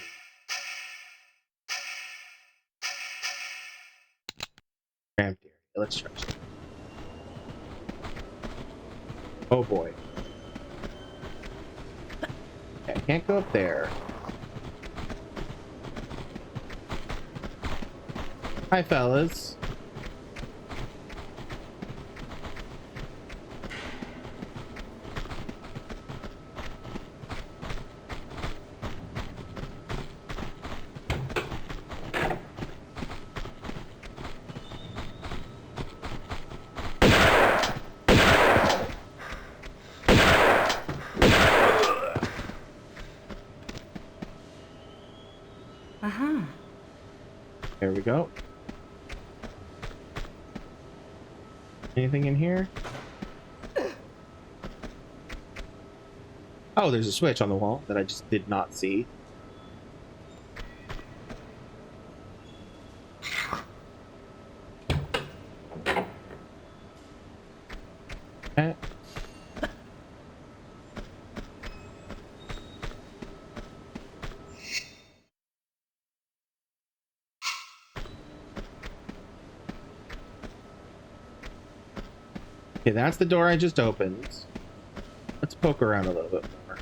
Cramped area. Let's try. Oh boy. Okay, I can't go up there. Hi, fellas. There we go. Anything in here? Oh, there's a switch on the wall that I just did not see. Okay. Okay, that's the door I just opened. Let's poke around a little bit more.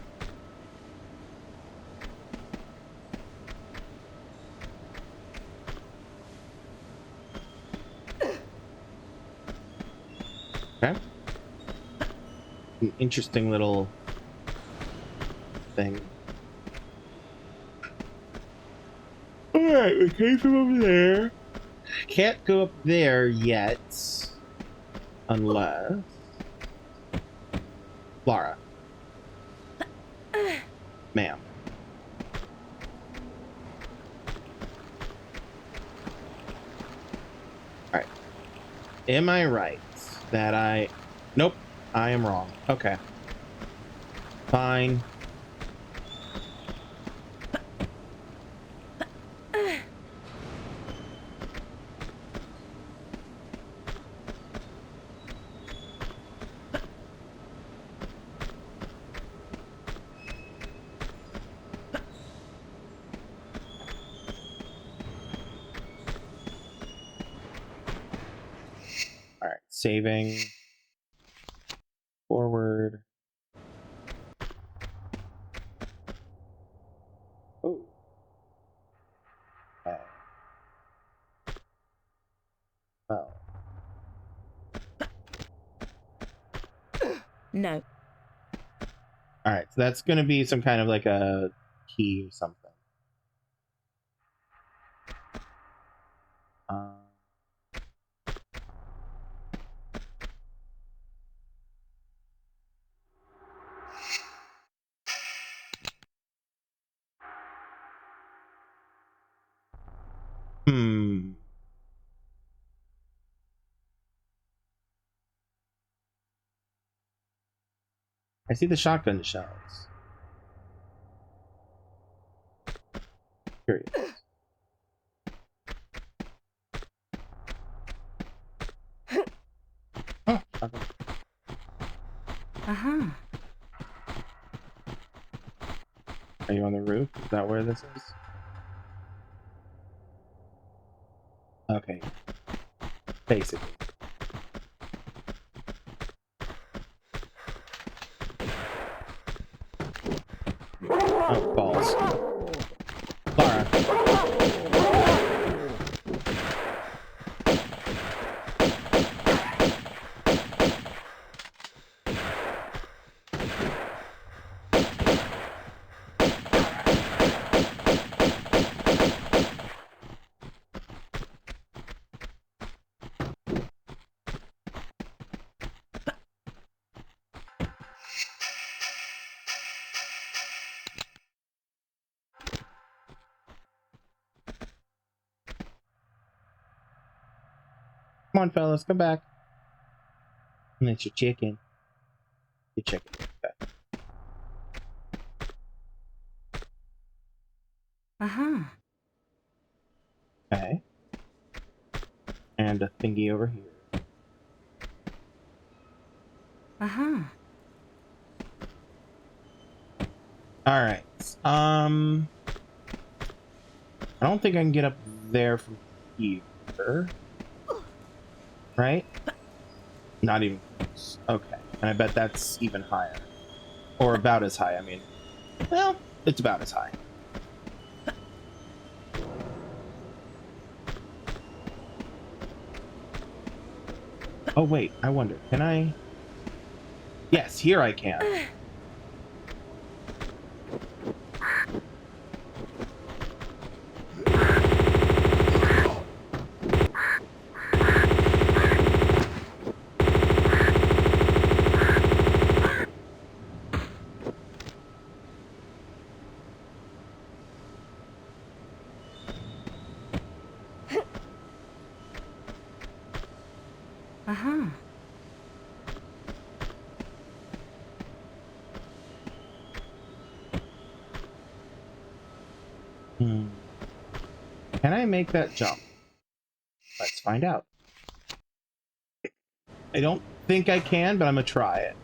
Okay. An interesting little thing. Alright, we came from over there. Can't go up there yet. Unless... Lara. Ma'am. Alright. Am I right that I... Nope. I am wrong. Okay. Fine. Alright, saving. Forward. Oh. Okay. Oh. No. Alright, so that's gonna be some kind of like a key or something. Hmm. I see the shotgun shells. Curious. Oh, shotgun. Uh-huh. Are you on the roof? Is that where this is? Okay. Basically. Oh, balls. Lara. Come on, fellas, come back. And it's your chicken. Your chicken. Okay. Uh-huh. Okay. And a thingy over here. Uh-huh. Alright. I don't think I can get up there from here. Right? Not even close. Okay. And I bet that's even higher. Or about as high, I mean. Well, it's about as high. Oh, wait. I wonder. Can I... Yes, here I can. Uh-huh. Can I make that jump? Let's find out. I don't think I can, but I'm gonna try it.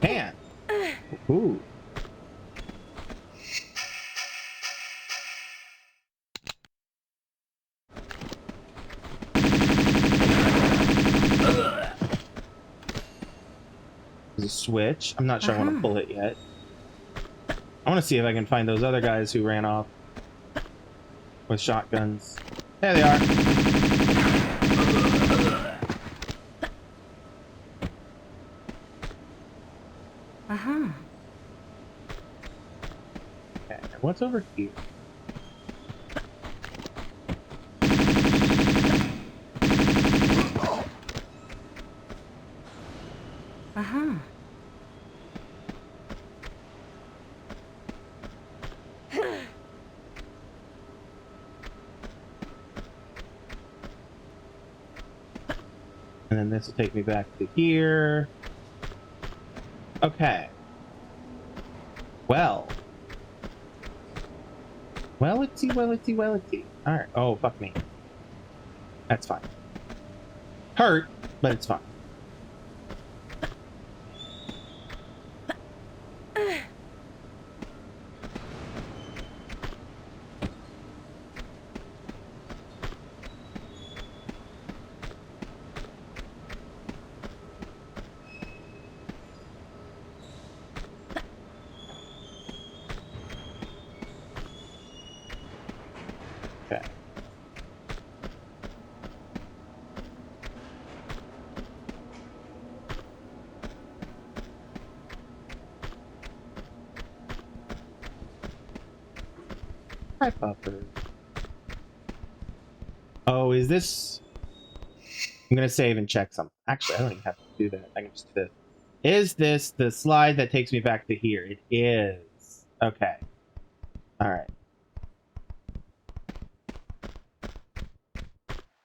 Can. Ooh. There's a switch. I'm not sure I want to pull it yet. I want to see if I can find those other guys who ran off with shotguns. There they are. What's over here? Uh-huh. And then this will take me back to here. Okay. Well. Well-ity. Alright. Oh, fuck me. That's fine. Hurt, but it's fine. Okay. Hi, Popper. Oh, is this... I'm gonna save and check some. Actually, I don't even have to do that. I can just do this. Is this the slide that takes me back to here? It is. Okay. Alright.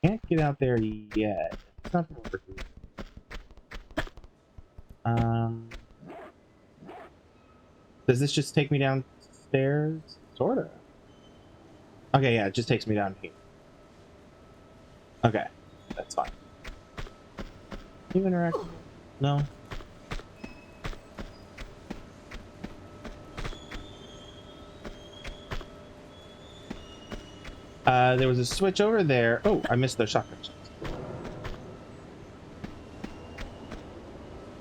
Can't get out there yet. It's not gonna work. Does this just take me downstairs? Sorta. Okay, yeah, it just takes me down here. Okay, that's fine. Can you interact? No. There was a switch over there. Oh, I missed those shotgun shots.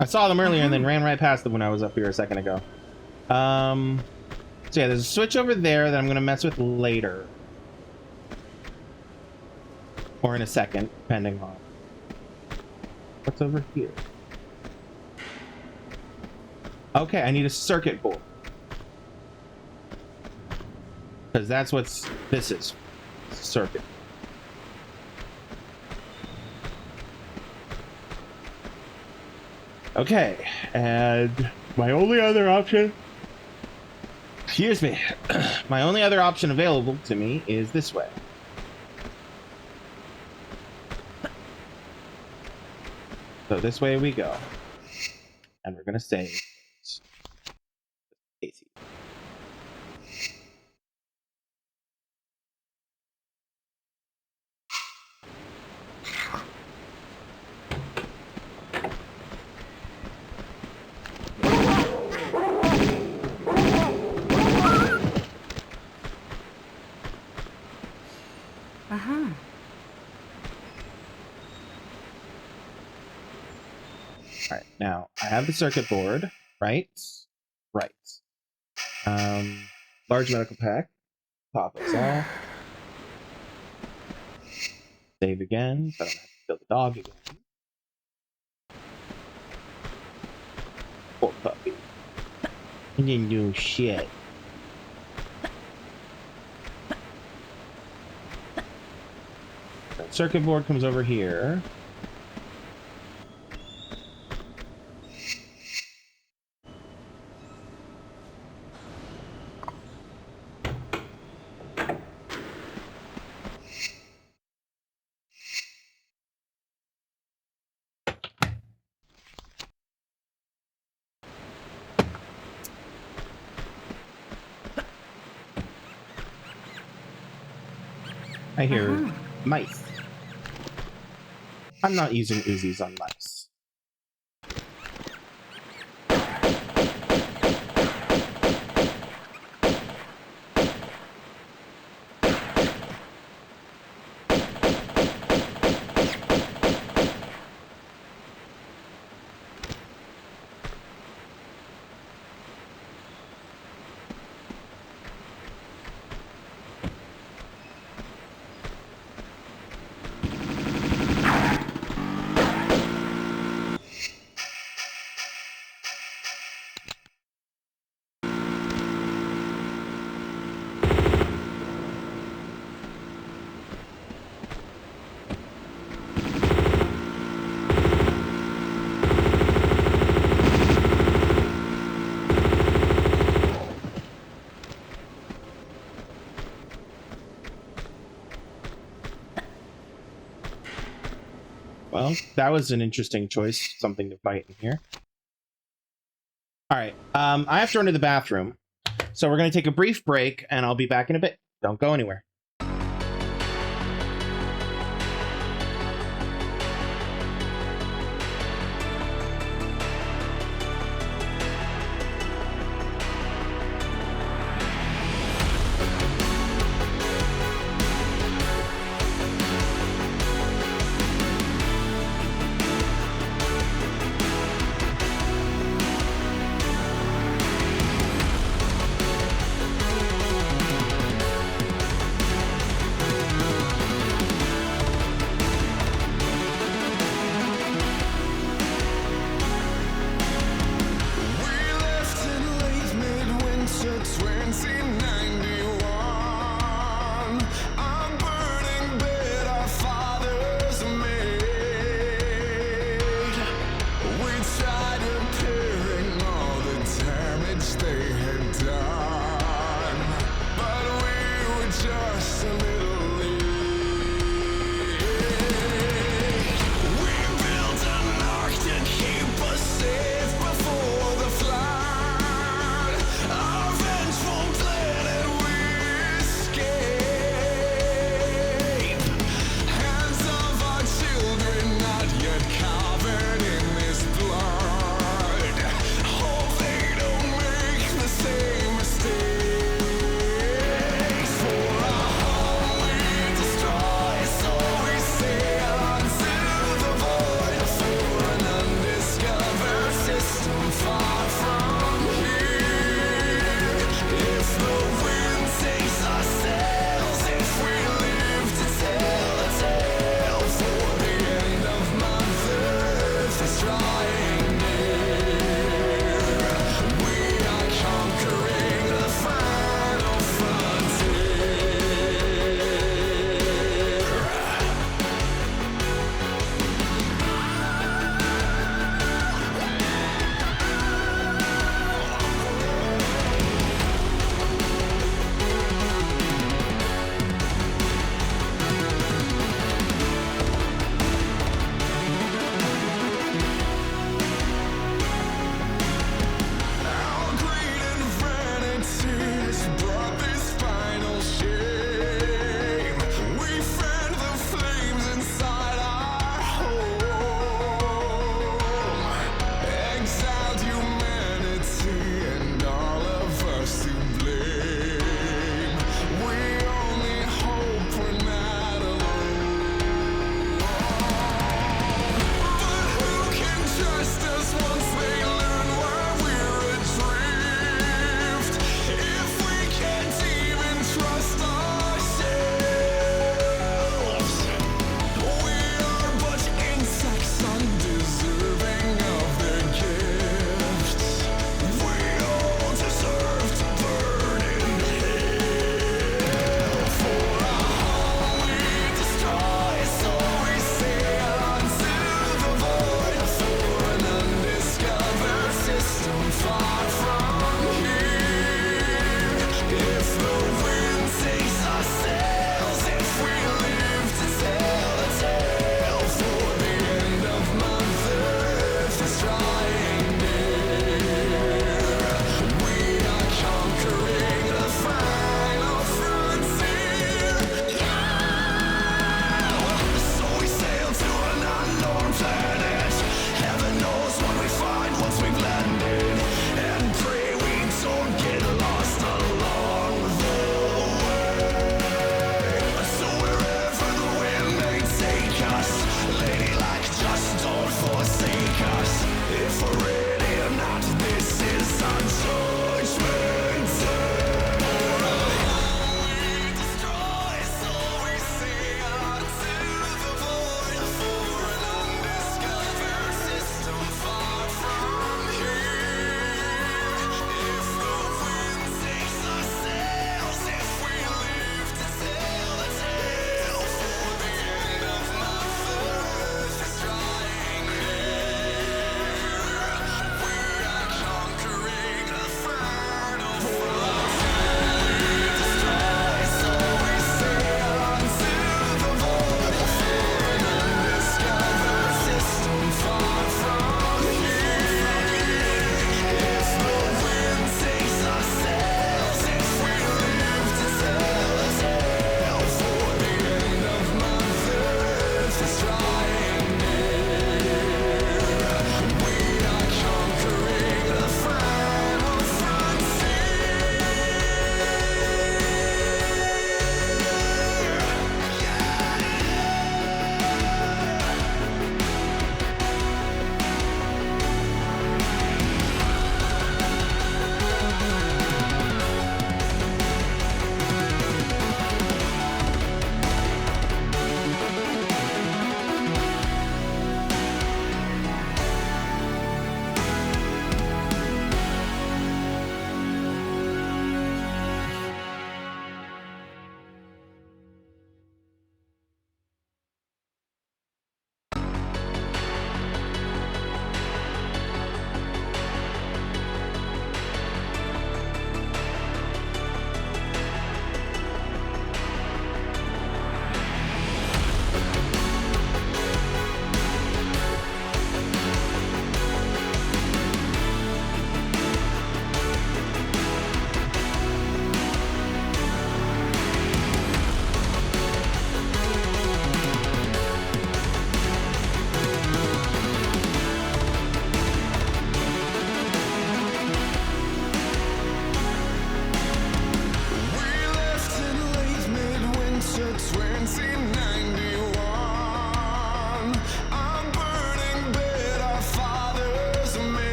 I saw them earlier and then ran right past them when I was up here a second ago. So yeah, there's a switch over there that I'm gonna mess with later. Or in a second, depending on what's over here. Okay, I need a circuit board. Because that's what this is. Circuit. Okay, and my only other option... Excuse me. My only other option available to me is this way. So this way we go. And we're gonna save Casey. Uh-huh. Alright, now I have the circuit board, right? Right. Large medical pack. Pop us off. Save again, so I don't have to kill the dog again. Poor puppy. He didn't do shit. That circuit board comes over here. I hear mice. I'm not using Uzis on mice. that was an interesting choice. Something to fight in here. All right. I have to run to the bathroom, so we're going to take a brief break, and I'll be back in a bit. Don't go anywhere.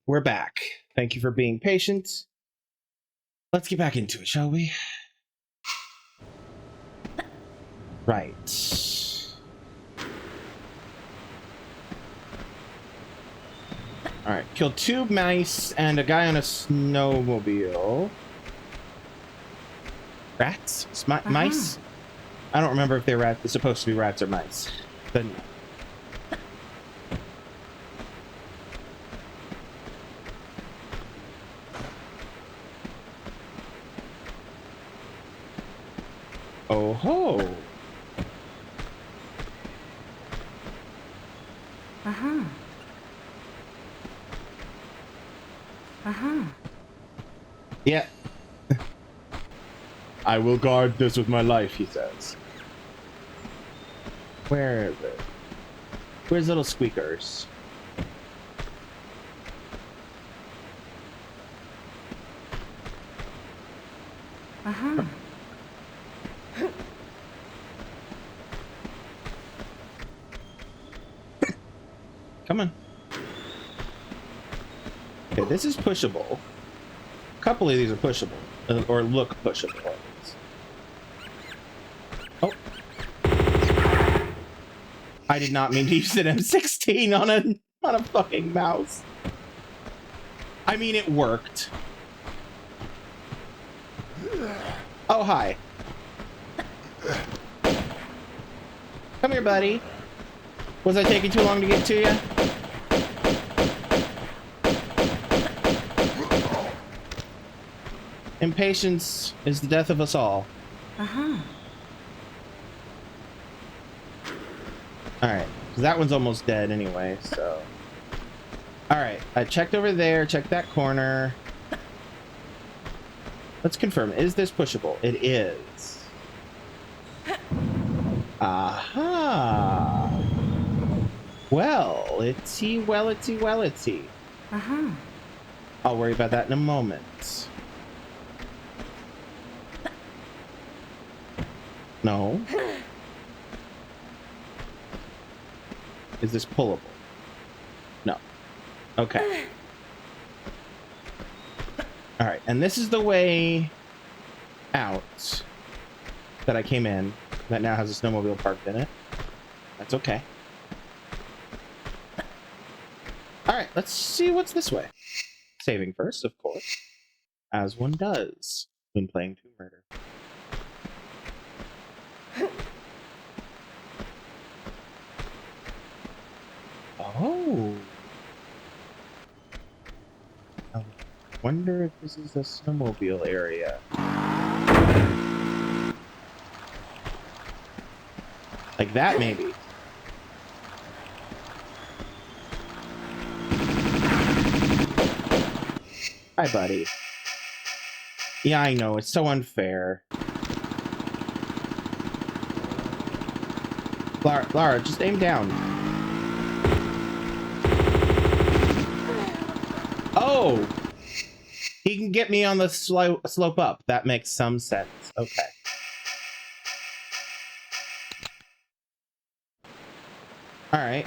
we're back. Thank you for being patient. Let's get back into it, shall we? Right. Alright, kill 2 mice and a guy on a snowmobile. Rats? Mice? I don't remember if they're rats. It's supposed to be rats or mice. Then. Oh ho! Uh-huh. Uh-huh. Yeah. I will guard this with my life, he says. Where is it? Where's little squeakers? Uh-huh. Come on. Okay, this is pushable. A couple of these are pushable. Or look pushable. Oh. I did not mean to use an M16 on a fucking mouse. I mean, it worked. Oh, hi. Come here, buddy. Was I taking too long to get to you? Impatience is the death of us all. Uh-huh. Alright, that one's almost dead anyway, so... Alright, I checked over there, checked that corner. Let's confirm, is this pushable? It is. Aha! Well-itsy, well-itsy, well-itsy. Uh-huh. I'll worry about that in a moment. No. Is this pullable? No. Okay. Alright, and this is the way out that I came in, that now has a snowmobile parked in it. That's okay. Alright, let's see what's this way. Saving first, of course. As one does when playing Tomb Raider. Oh. I wonder if this is the snowmobile area. Like that, maybe. Hi, buddy. Yeah, I know, it's so unfair. Lara, just aim down. Oh! He can get me on the slope up. That makes some sense. Okay. Alright.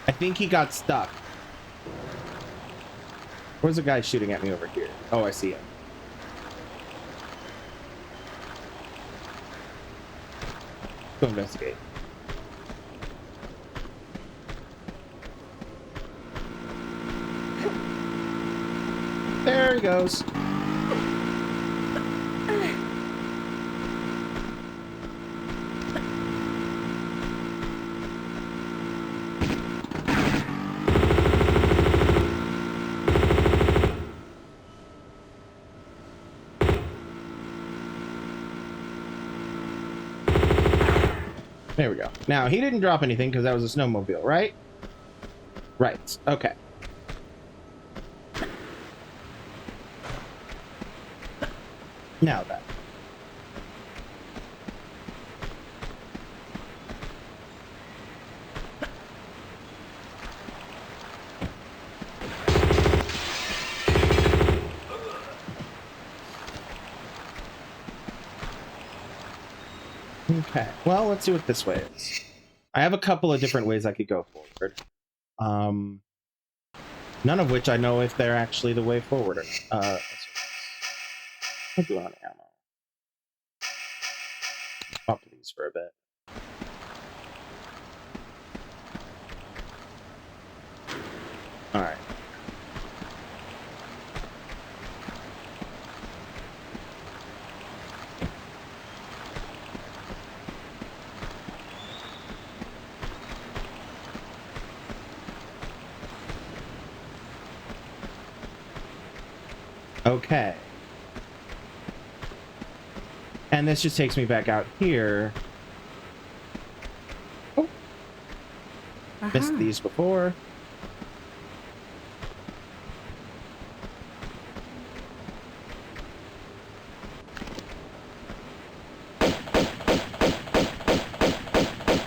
I think he got stuck. Where's the guy shooting at me over here? Oh, I see him. Go investigate. There he goes. There we go. Now, he didn't drop anything because that was a snowmobile, right? Right. Okay. Now then. Okay, well, let's see what this way is. I have a couple of different ways I could go forward. None of which I know if they're actually the way forward or not. I'll do on ammo. Swap these for a bit. Alright. Okay. And this just takes me back out here. Oh. Missed these before.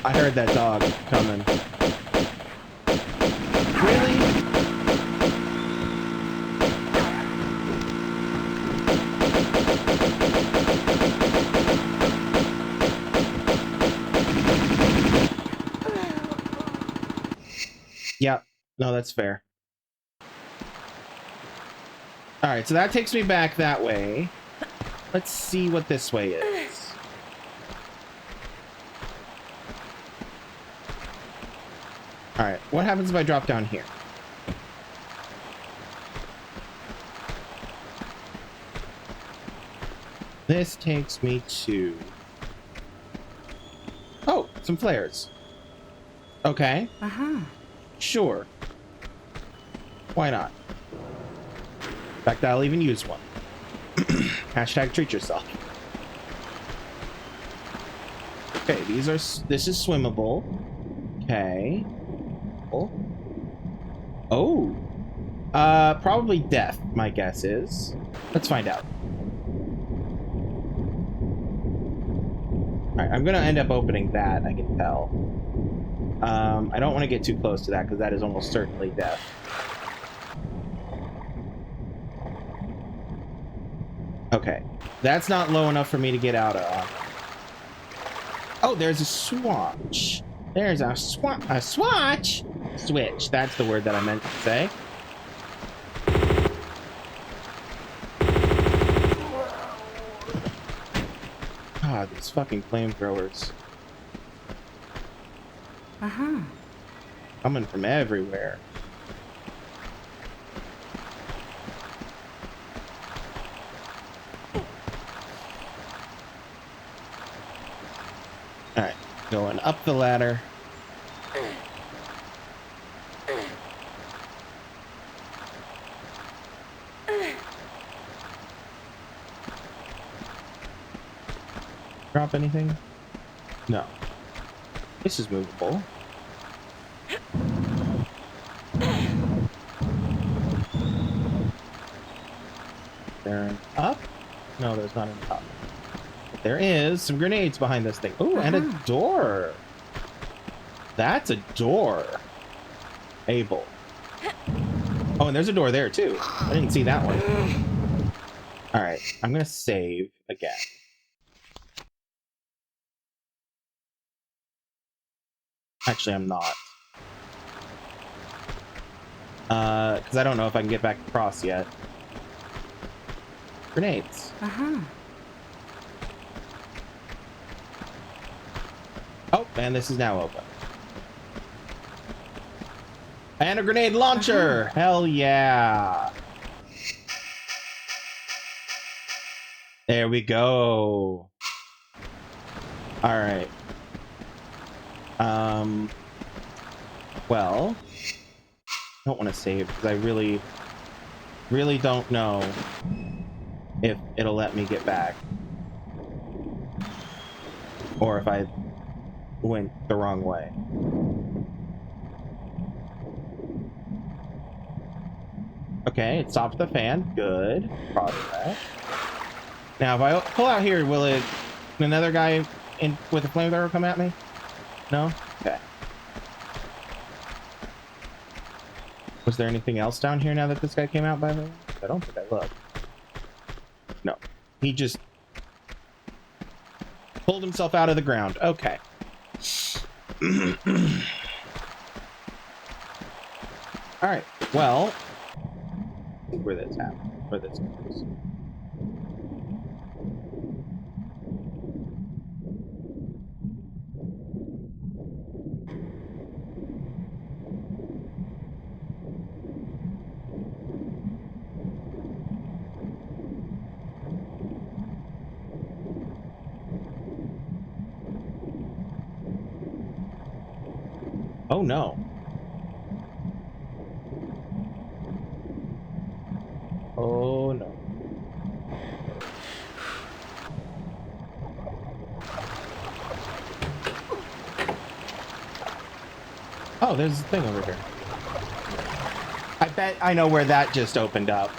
I heard that dog coming. Really? Yeah, no, that's fair. Alright, so that takes me back that way. Let's see what this way is. Alright, what happens if I drop down here? This takes me to... Oh, some flares. Okay. Sure. Why not? In fact, I'll even use one. Hashtag treat yourself. Okay, this is swimmable. Okay. Oh. Probably death, my guess is. Let's find out. Alright, I'm gonna end up opening that, I can tell. I don't want to get too close to that, because that is almost certainly death. Okay. That's not low enough for me to get out of. Oh, there's a swatch. There's a swatch! Switch. That's the word that I meant to say. God, these fucking flamethrowers. Coming from everywhere. Alright, going up the ladder. Drop anything? No. This is movable. There up? No, there's not an up. But there is some grenades behind this thing. Oh, and a door. That's a door. Able. Oh, and there's a door there too. I didn't see that one. Alright, I'm gonna save again. Actually, I'm not. Because I don't know if I can get back across yet. Grenades. Oh, and this is now open. And a grenade launcher! Hell yeah! There we go. Alright. Well, I don't want to save because I really don't know if it'll let me get back. Or if I went the wrong way. Okay, it stopped the fan. Good. Progress. Now, if I pull out here, will it... Another guy in with a flamethrower come at me? No? Okay. Was there anything else down here now that this guy came out, by the way? I don't think I looked. No. He just pulled himself out of the ground. Okay. Alright, well... Where this happened. Where this goes. Oh no. Oh no. Oh, there's a thing over here. I bet I know where that just opened up.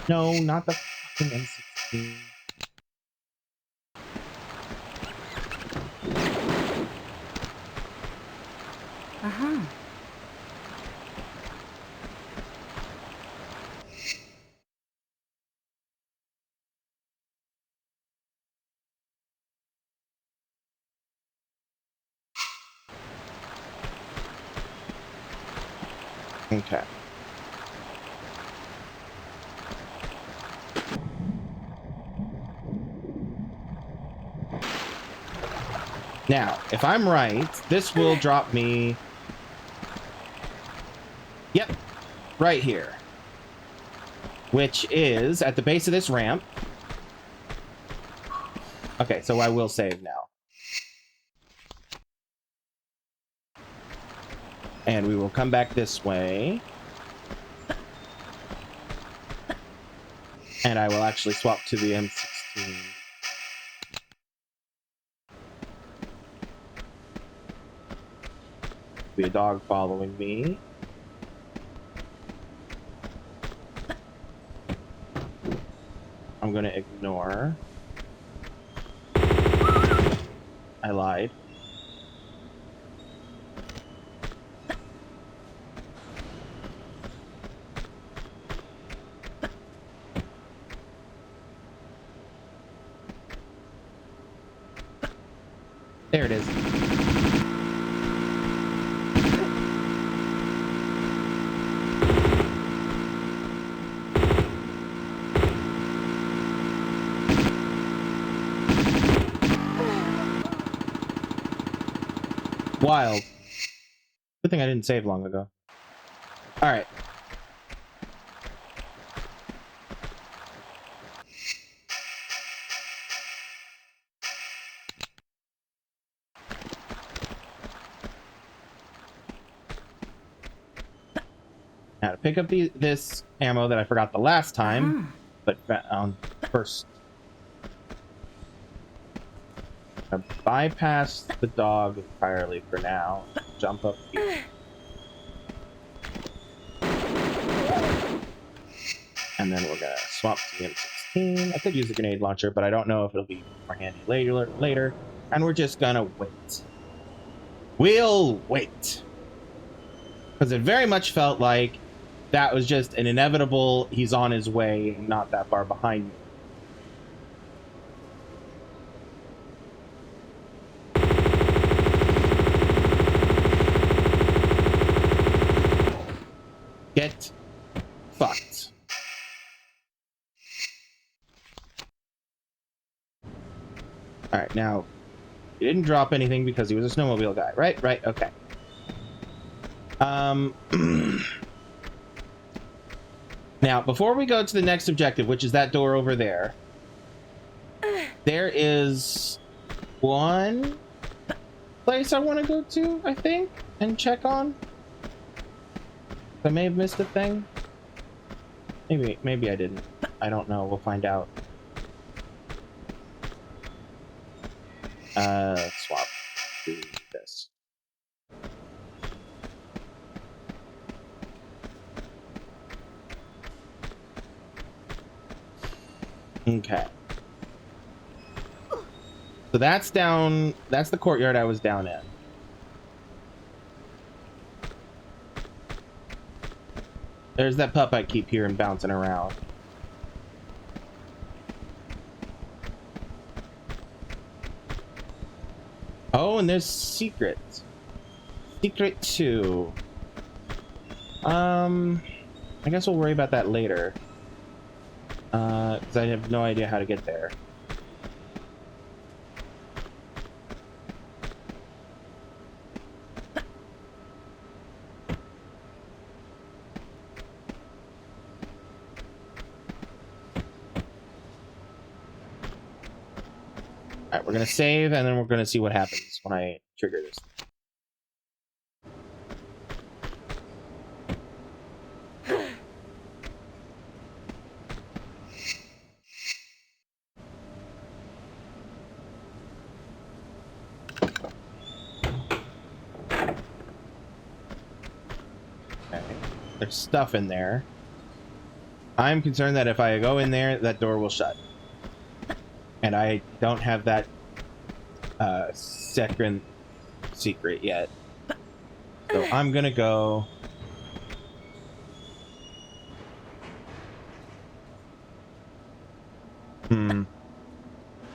No, not the fucking M16. Uh-huh. Okay. Now, if I'm right, this will drop me... Yep, right here. Which is at the base of this ramp. Okay, so I will save now. And we will come back this way. And I will actually swap to the M16. Be a dog following me. I'm gonna ignore. I lied. There it is. Wild. Good thing I didn't save long ago. Alright. Now to pick up this ammo that I forgot the last time, but first, I bypass the dog entirely for now. Jump up here. And then we're gonna swap to the M16. I could use a grenade launcher, but I don't know if it'll be more handy later. And we're just gonna wait. We'll wait. Because it very much felt like that was just an inevitable, he's on his way, not that far behind me. Get fucked. Alright, now, he didn't drop anything because he was a snowmobile guy, right? Right, okay. Now, before we go to the next objective, which is that door over there, there is one place I want to go to, I think, and check on. I may have missed a thing. Maybe I didn't. I don't know. We'll find out. Swap to this. Okay. So that's down. That's the courtyard I was down in. There's that pup I keep hearing bouncing around. Oh, and there's secret. Secret 2. I guess we'll worry about that later. Because I have no idea how to get there. Alright, we're gonna save, and then we're gonna see what happens when I trigger this. Okay. There's stuff in there. I'm concerned that if I go in there, that door will shut. And I don't have that second secret yet. So I'm gonna go...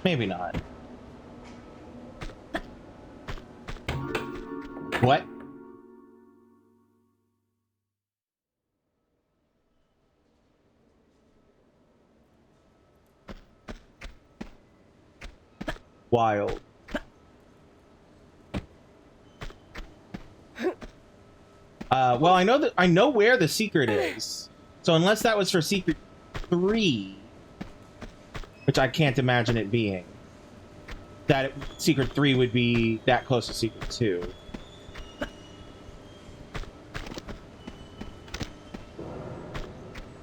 Maybe not. What? Wild. Well, I know where the secret is. So unless that was for secret 3, which I can't imagine it being, that secret 3 would be that close to secret 2.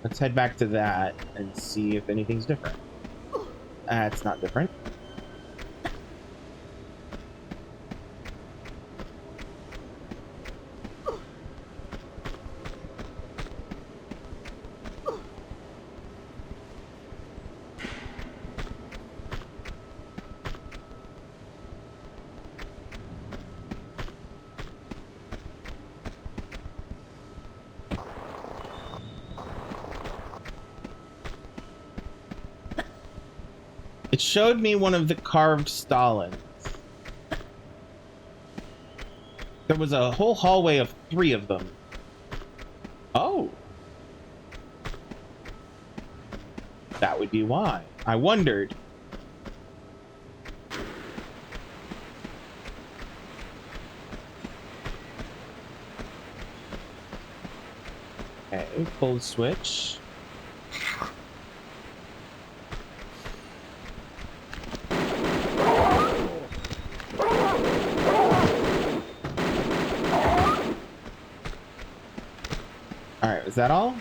Let's head back to that and see if anything's different. It's not different. It showed me one of the carved Stalins. There was a whole hallway of 3 of them. Oh. That would be why. I wondered. Okay, pull the switch. Alright, is that all?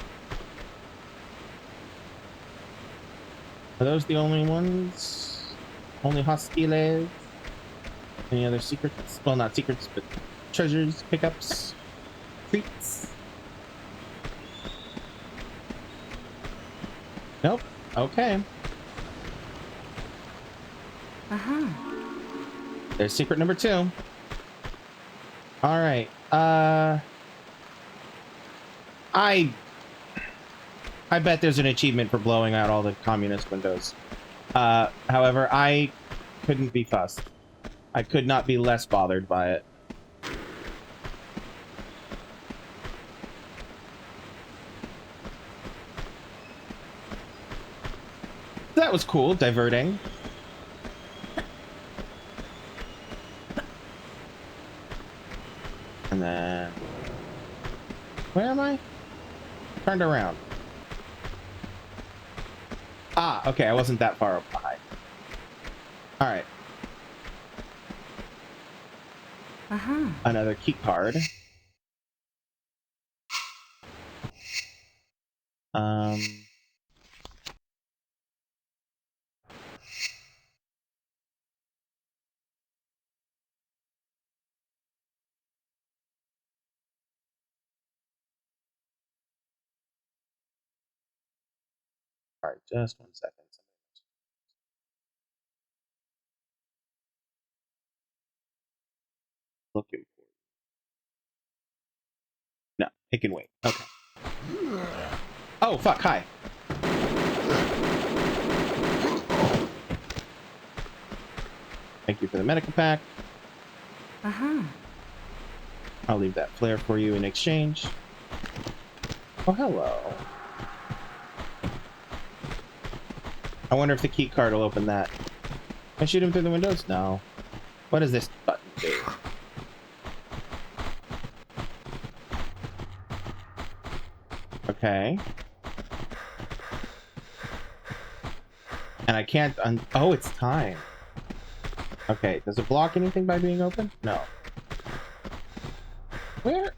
Are those the only ones? Only hostiles? Any other secrets? Well, not secrets, but treasures, pickups, treats? Nope. Okay. There's secret number 2. Alright. I bet there's an achievement for blowing out all the communist windows. However, I couldn't be fussed. I could not be less bothered by it. That was cool, diverting. And then... where am I? Turned around. Ah, okay, I wasn't that far behind. Alright. Another key card. Alright, just 1 second. look important. No, it can wait. Okay. Oh, fuck, hi. Thank you for the medical pack. Uh-huh. I'll leave that flare for you in exchange. Oh, hello. I wonder if the key card will open that. Can I shoot him through the windows? No. What does this button do? Okay. And I can't oh, it's time. Okay, does it block anything by being open? No. Where?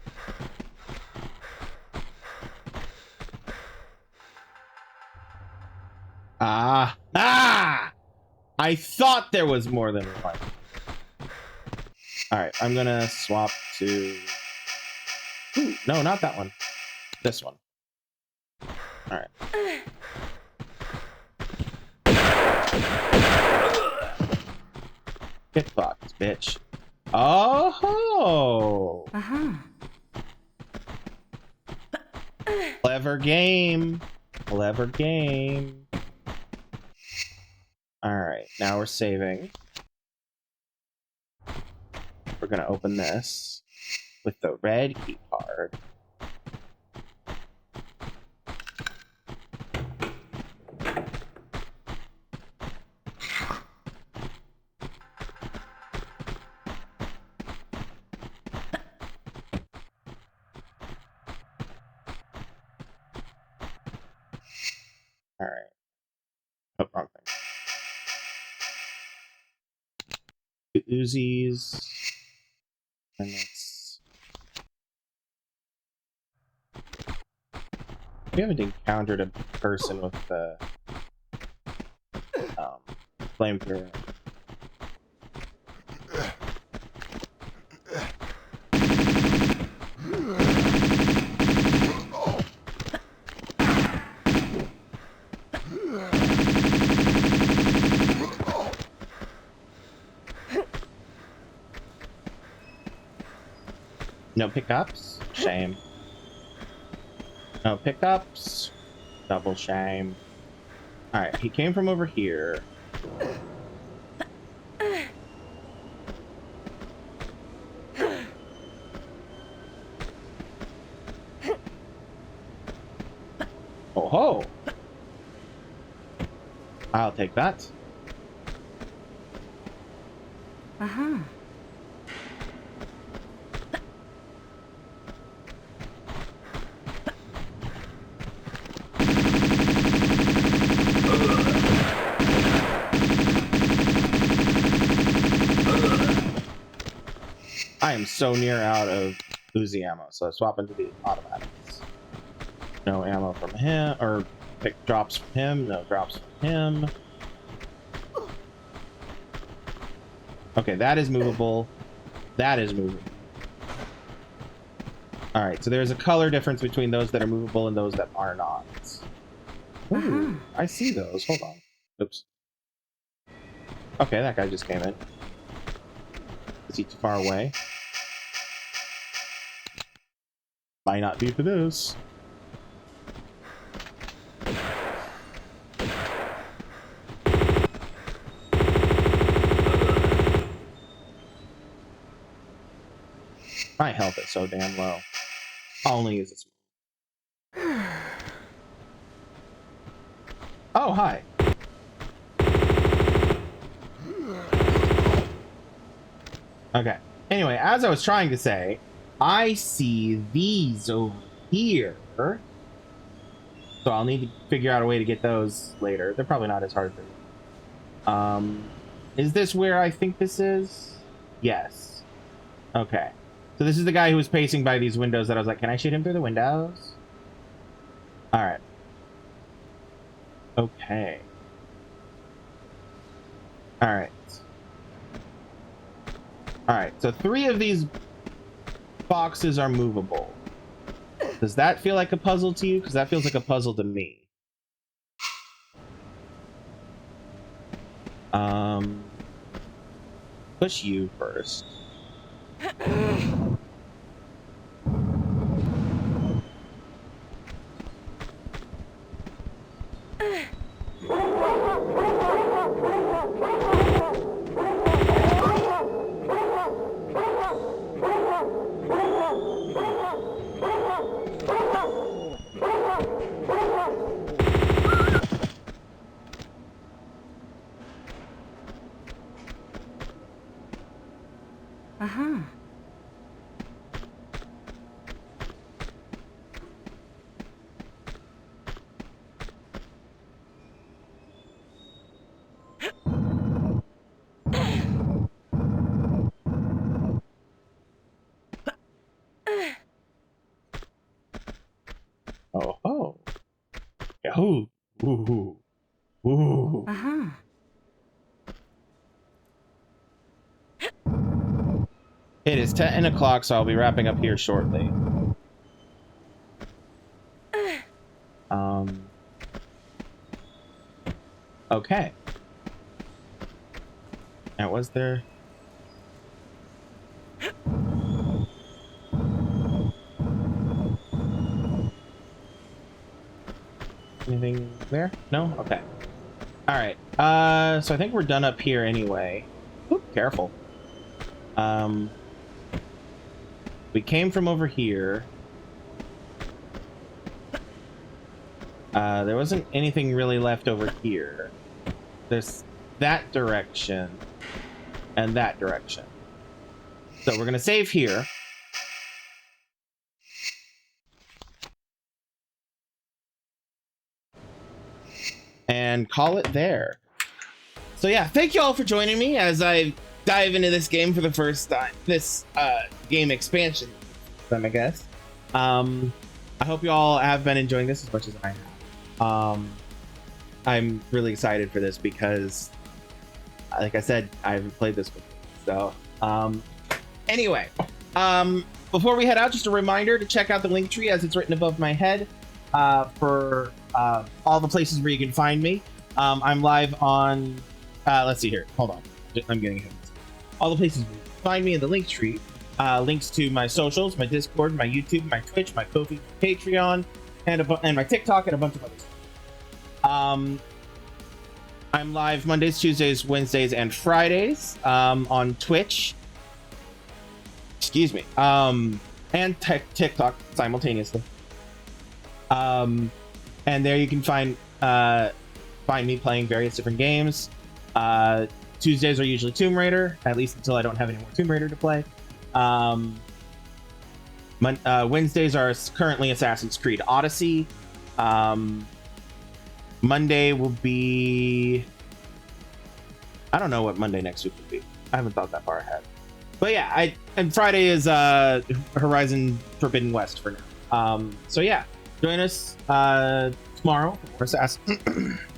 Ah! Ah! I thought there was more than one. Alright, I'm gonna swap to... Ooh, no, not that one. This one. Alright. Get fucked, bitch. Oh! Uh-huh. Clever game. Clever game. Alright, now we're saving. We're gonna open this with the red key card. Alright. Oh, wrong thing. Two Uzis. And it's... We haven't encountered a person with the flamethrower. No pickups? Shame. No pickups? Double shame. Alright, he came from over here. Oh ho! I'll take that. Uh-huh. I am so near out of Uzi ammo, so I swap into the automatics. No ammo from him, or pick drops from him, no drops from him. Okay, that is movable. That is movable. Alright, so there's a color difference between those that are movable and those that are not. Ooh, I see those. Hold on. Oops. Okay, that guy just came in. Is he too far away? Might not be for this. My health is so damn low. I'll only use this one. Oh, hi. Okay. Anyway, as I was trying to say, I see these over here. So I'll need to figure out a way to get those later. They're probably not as hard to... Is this where I think this is? Yes. Okay. So this is the guy who was pacing by these windows that I was like, can I shoot him through the windows? Alright. Okay. Alright. Alright, so 3 of these boxes are movable. Does that feel like a puzzle to you? Because that feels like a puzzle to me. Push you first. Aha. Oh, oh. Yeah, ooh. Ooh. Ooh. Aha. It is 10 o'clock, so I'll be wrapping up here shortly. Okay. Now, was there... anything there? No? Okay. Alright. So I think we're done up here anyway. Oop, careful. We came from over here. There wasn't anything really left over here. There's that direction and that direction. So we're gonna save here. And call it there. So yeah, thank you all for joining me as I dive into this game for the first time. This game expansion, I guess. I hope you all have been enjoying this as much as I have. I'm really excited for this because, like I said, I haven't played this before. So, anyway, before we head out, just a reminder to check out the link tree as it's written above my head for all the places where you can find me. I'm live on, let's see here. Hold on. I'm getting ahead. All the places where you can find me in the link tree. Links to my socials, my Discord, my YouTube, my Twitch, my Ko-fi, my Patreon, and my TikTok, and a bunch of other stuff. I'm live Mondays, Tuesdays, Wednesdays, and Fridays on Twitch. Excuse me. And TikTok simultaneously. And there you can find me playing various different games. Tuesdays are usually Tomb Raider, at least until I don't have any more Tomb Raider to play. Wednesdays are currently Assassin's Creed Odyssey. Monday will be... I don't know what Monday next week will be. I haven't thought that far ahead. But yeah, and Friday is Horizon Forbidden West for now. So yeah, join us tomorrow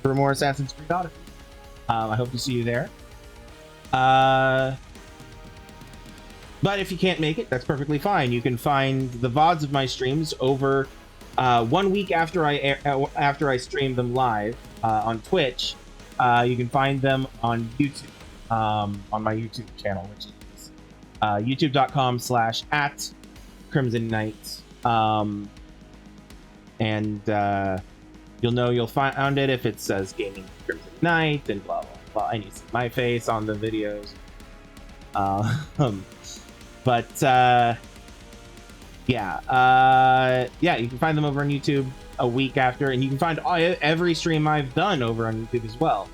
for more Assassin's Creed Odyssey. I hope to see you there. But if you can't make it, that's perfectly fine. You can find the VODs of my streams over 1 week after I stream them live on Twitch. You can find them on YouTube, on my YouTube channel, which is youtube.com/@Crimson Knight. And you'll find it if it says Gaming Crimson Knight and blah blah blah. And you see my face on the videos. Yeah, you can find them over on YouTube a week after, and you can find every stream I've done over on YouTube as well.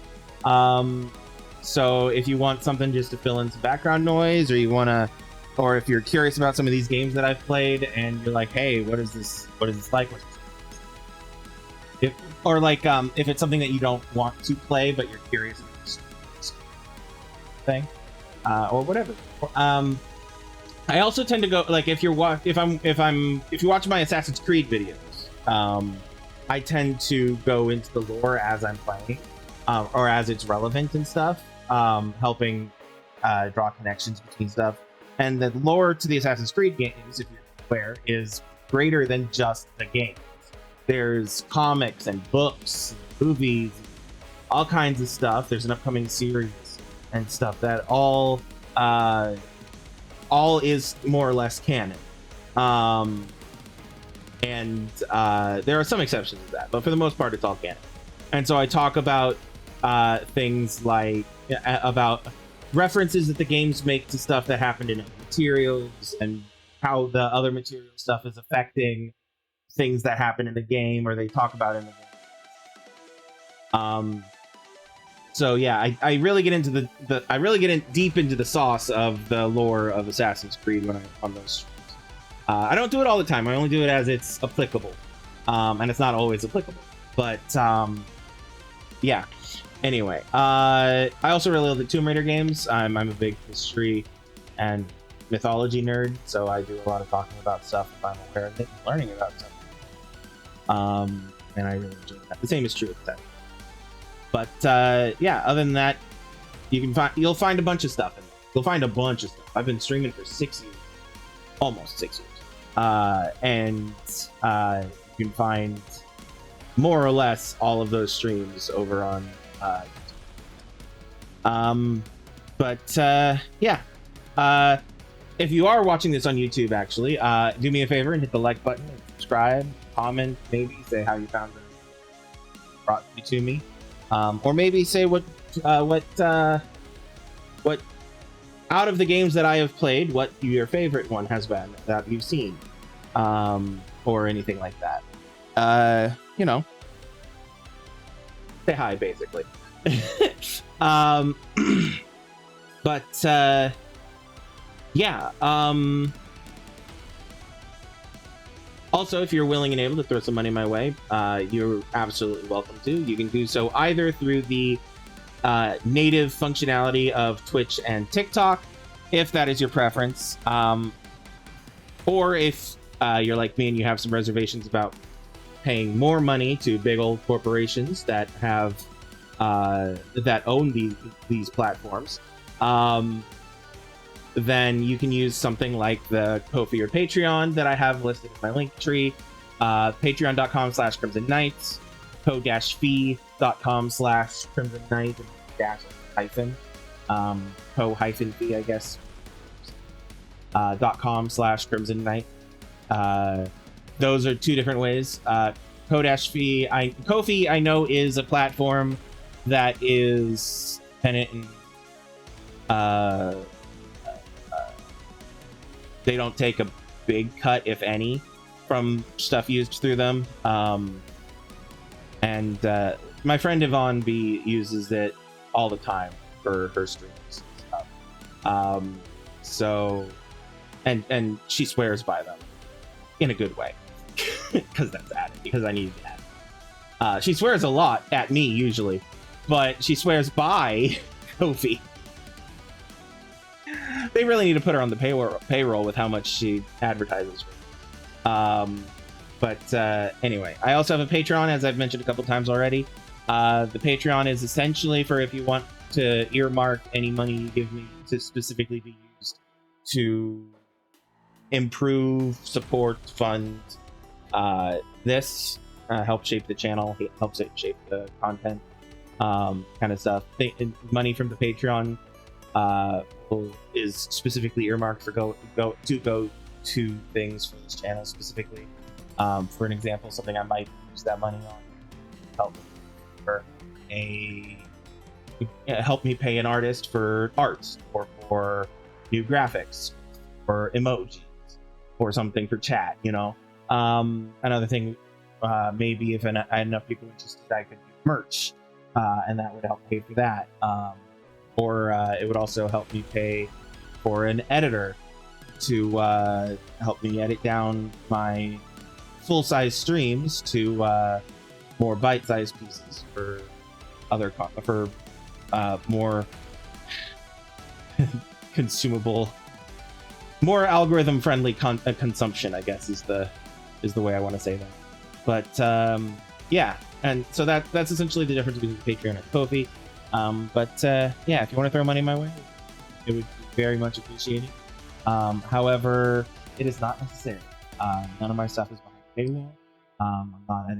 So if you want something just to fill in some background noise, or or if you're curious about some of these games that I've played, and you're like, hey, what is this like? If it's something that you don't want to play, but you're curious about this thing, or whatever. I also tend to go, like, if you watch my Assassin's Creed videos, I tend to go into the lore as I'm playing, or as it's relevant and stuff, helping draw connections between stuff. And the lore to the Assassin's Creed games, if you're aware, is greater than just the games. There's comics and books, and movies, all kinds of stuff. There's an upcoming series and stuff that all all is more or less canon. And there are some exceptions to that, but for the most part, it's all canon. And so I talk about things like about references that the games make to stuff that happened in other materials, and how the other material stuff is affecting things that happen in the game or they talk about in the game. So yeah, I really get into I really get in deep into the sauce of the lore of Assassin's Creed when I'm on those streams. I don't do it all the time. I only do it as it's applicable, and it's not always applicable. But yeah. Anyway, I also really love the Tomb Raider games. I'm a big history and mythology nerd, so I do a lot of talking about stuff if I'm aware of it and learning about stuff. And I really enjoy that. The same is true with that. But yeah, other than that, you'll find a bunch of stuff in there. You'll find a bunch of stuff. I've been streaming for 6 years, almost 6 years, and you can find more or less all of those streams over on but yeah, if you are watching this on YouTube, actually, do me a favor and hit the like button and subscribe, comment, maybe say how you found it, brought you to me, or maybe say what out of the games that I have played, what your favorite one has been that you've seen, or anything like that. You know, say hi, basically. But yeah. Also, if you're willing and able to throw some money my way, you're absolutely welcome to. You can do so either through the native functionality of Twitch and TikTok, if that is your preference, or if you're like me and you have some reservations about paying more money to big old corporations that have that own these platforms, then you can use something like the Ko-fi or Patreon that I have listed in my link tree. Patreon.com/Crimson Knights, ko-fi.com/Crimson Knight, and dash hyphen ko-fi, I guess, .com/Crimson Knight. Those are two different ways. Ko-fi, I know, is a platform that is dependent and they don't take a big cut, if any, from stuff used through them. And my friend Yvonne B uses it all the time for her streams and stuff. So, and she swears by them in a good way, because that's added, because I needed that. She swears a lot at me usually, but she swears by Ko-fi. They really need to put her on the payroll with how much she advertises for. But anyway, I also have a Patreon, as I've mentioned a couple times already. The Patreon is essentially for if you want to earmark any money you give me to specifically be used to improve, support, fund this, help shape the channel, help shape the content, kind of stuff. Money from the Patreon is specifically earmarked for go to things for this channel specifically. For an example, something I might use that money on, help me pay an artist for art, or for new graphics, or emojis, or something for chat. You know, another thing, maybe if I had enough people interested, I could do merch, and that would help pay for that. Or it would also help me pay for an editor to help me edit down my full-size streams to more bite-sized pieces for other more consumable, more algorithm-friendly consumption, I guess is the way I want to say that. But yeah, and so that's essentially the difference between Patreon and Ko-fi. But yeah, if you want to throw money my way, it would be very much appreciated. However, it is not necessary. None of my stuff is behind paywall. I'm not at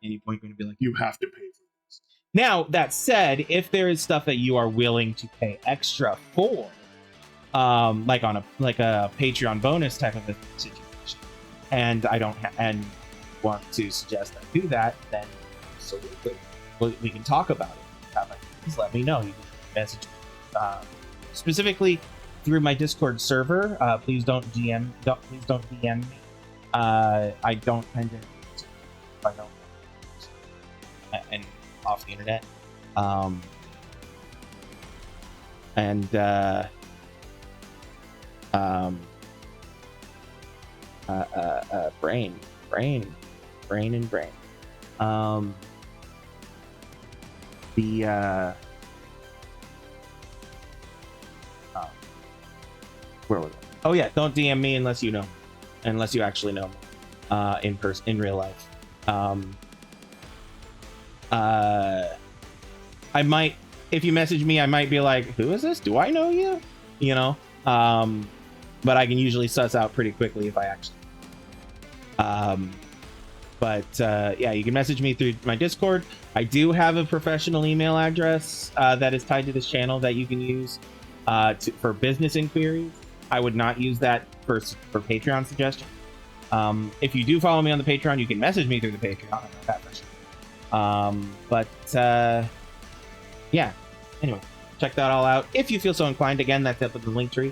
any point going to be like, you have to pay for this. Now, that said, if there is stuff that you are willing to pay extra for, like on a Patreon bonus type of a situation, and I don't and want to suggest I do that, then absolutely we can talk about it. Please let me know. You can message me, specifically through my Discord server. Please don't DM me. I don't tend to if I don't and off the internet. Brain. Where was it? Oh yeah, don't DM me unless you actually know me in person, in real life. I might, if you message me, I might be like, who is this? Do I know you? You know, but I can usually suss out pretty quickly if I actually. Yeah, you can message me through my Discord. I do have a professional email address that is tied to this channel that you can use for business inquiries. I would not use that for Patreon suggestions. If you do follow me on the Patreon, you can message me through the Patreon. I know that for sure. Yeah. Anyway, check that all out if you feel so inclined. Again, that's up in the link tree,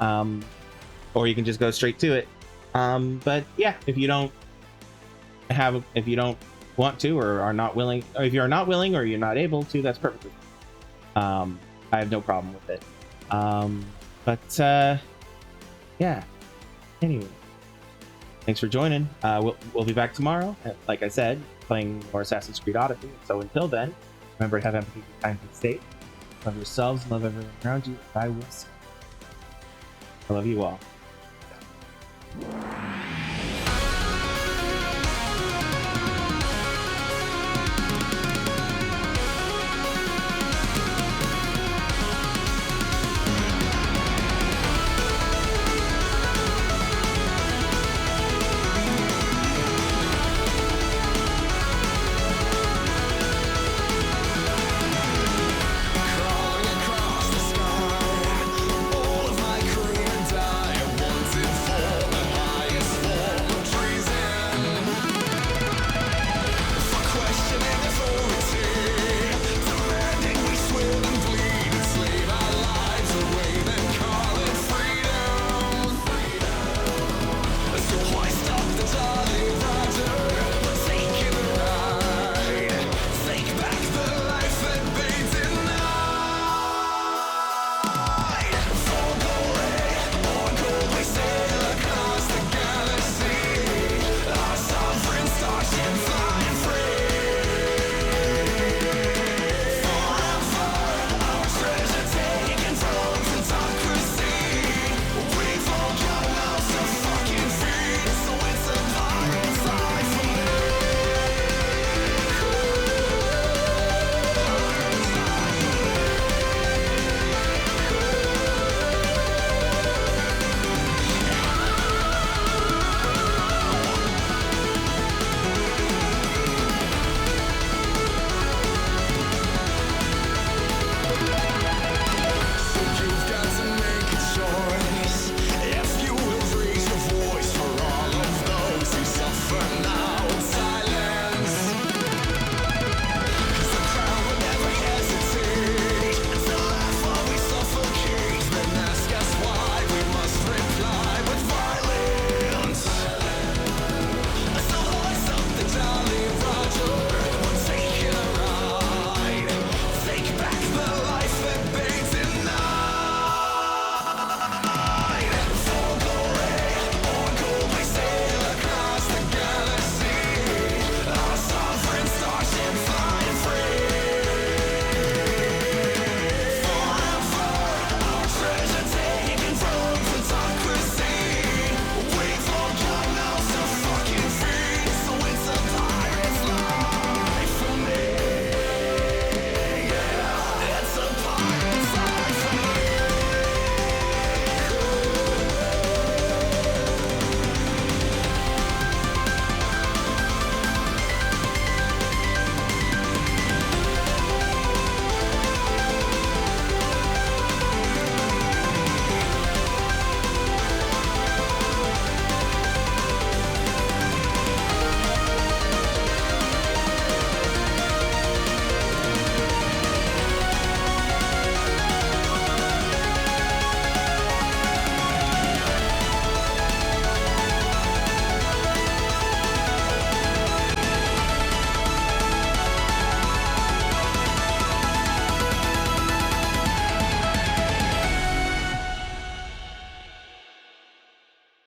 or you can just go straight to it. But yeah, if you don't want to, or are not willing, or if you're not willing or you're not able to, that's perfectly fine. I have no problem with it. Yeah. Anyway, thanks for joining. We'll be back tomorrow, like I said, playing more Assassin's Creed Odyssey. So until then, remember to have empathy for time and state. Love yourselves and love everyone around you. I will see. I love you all.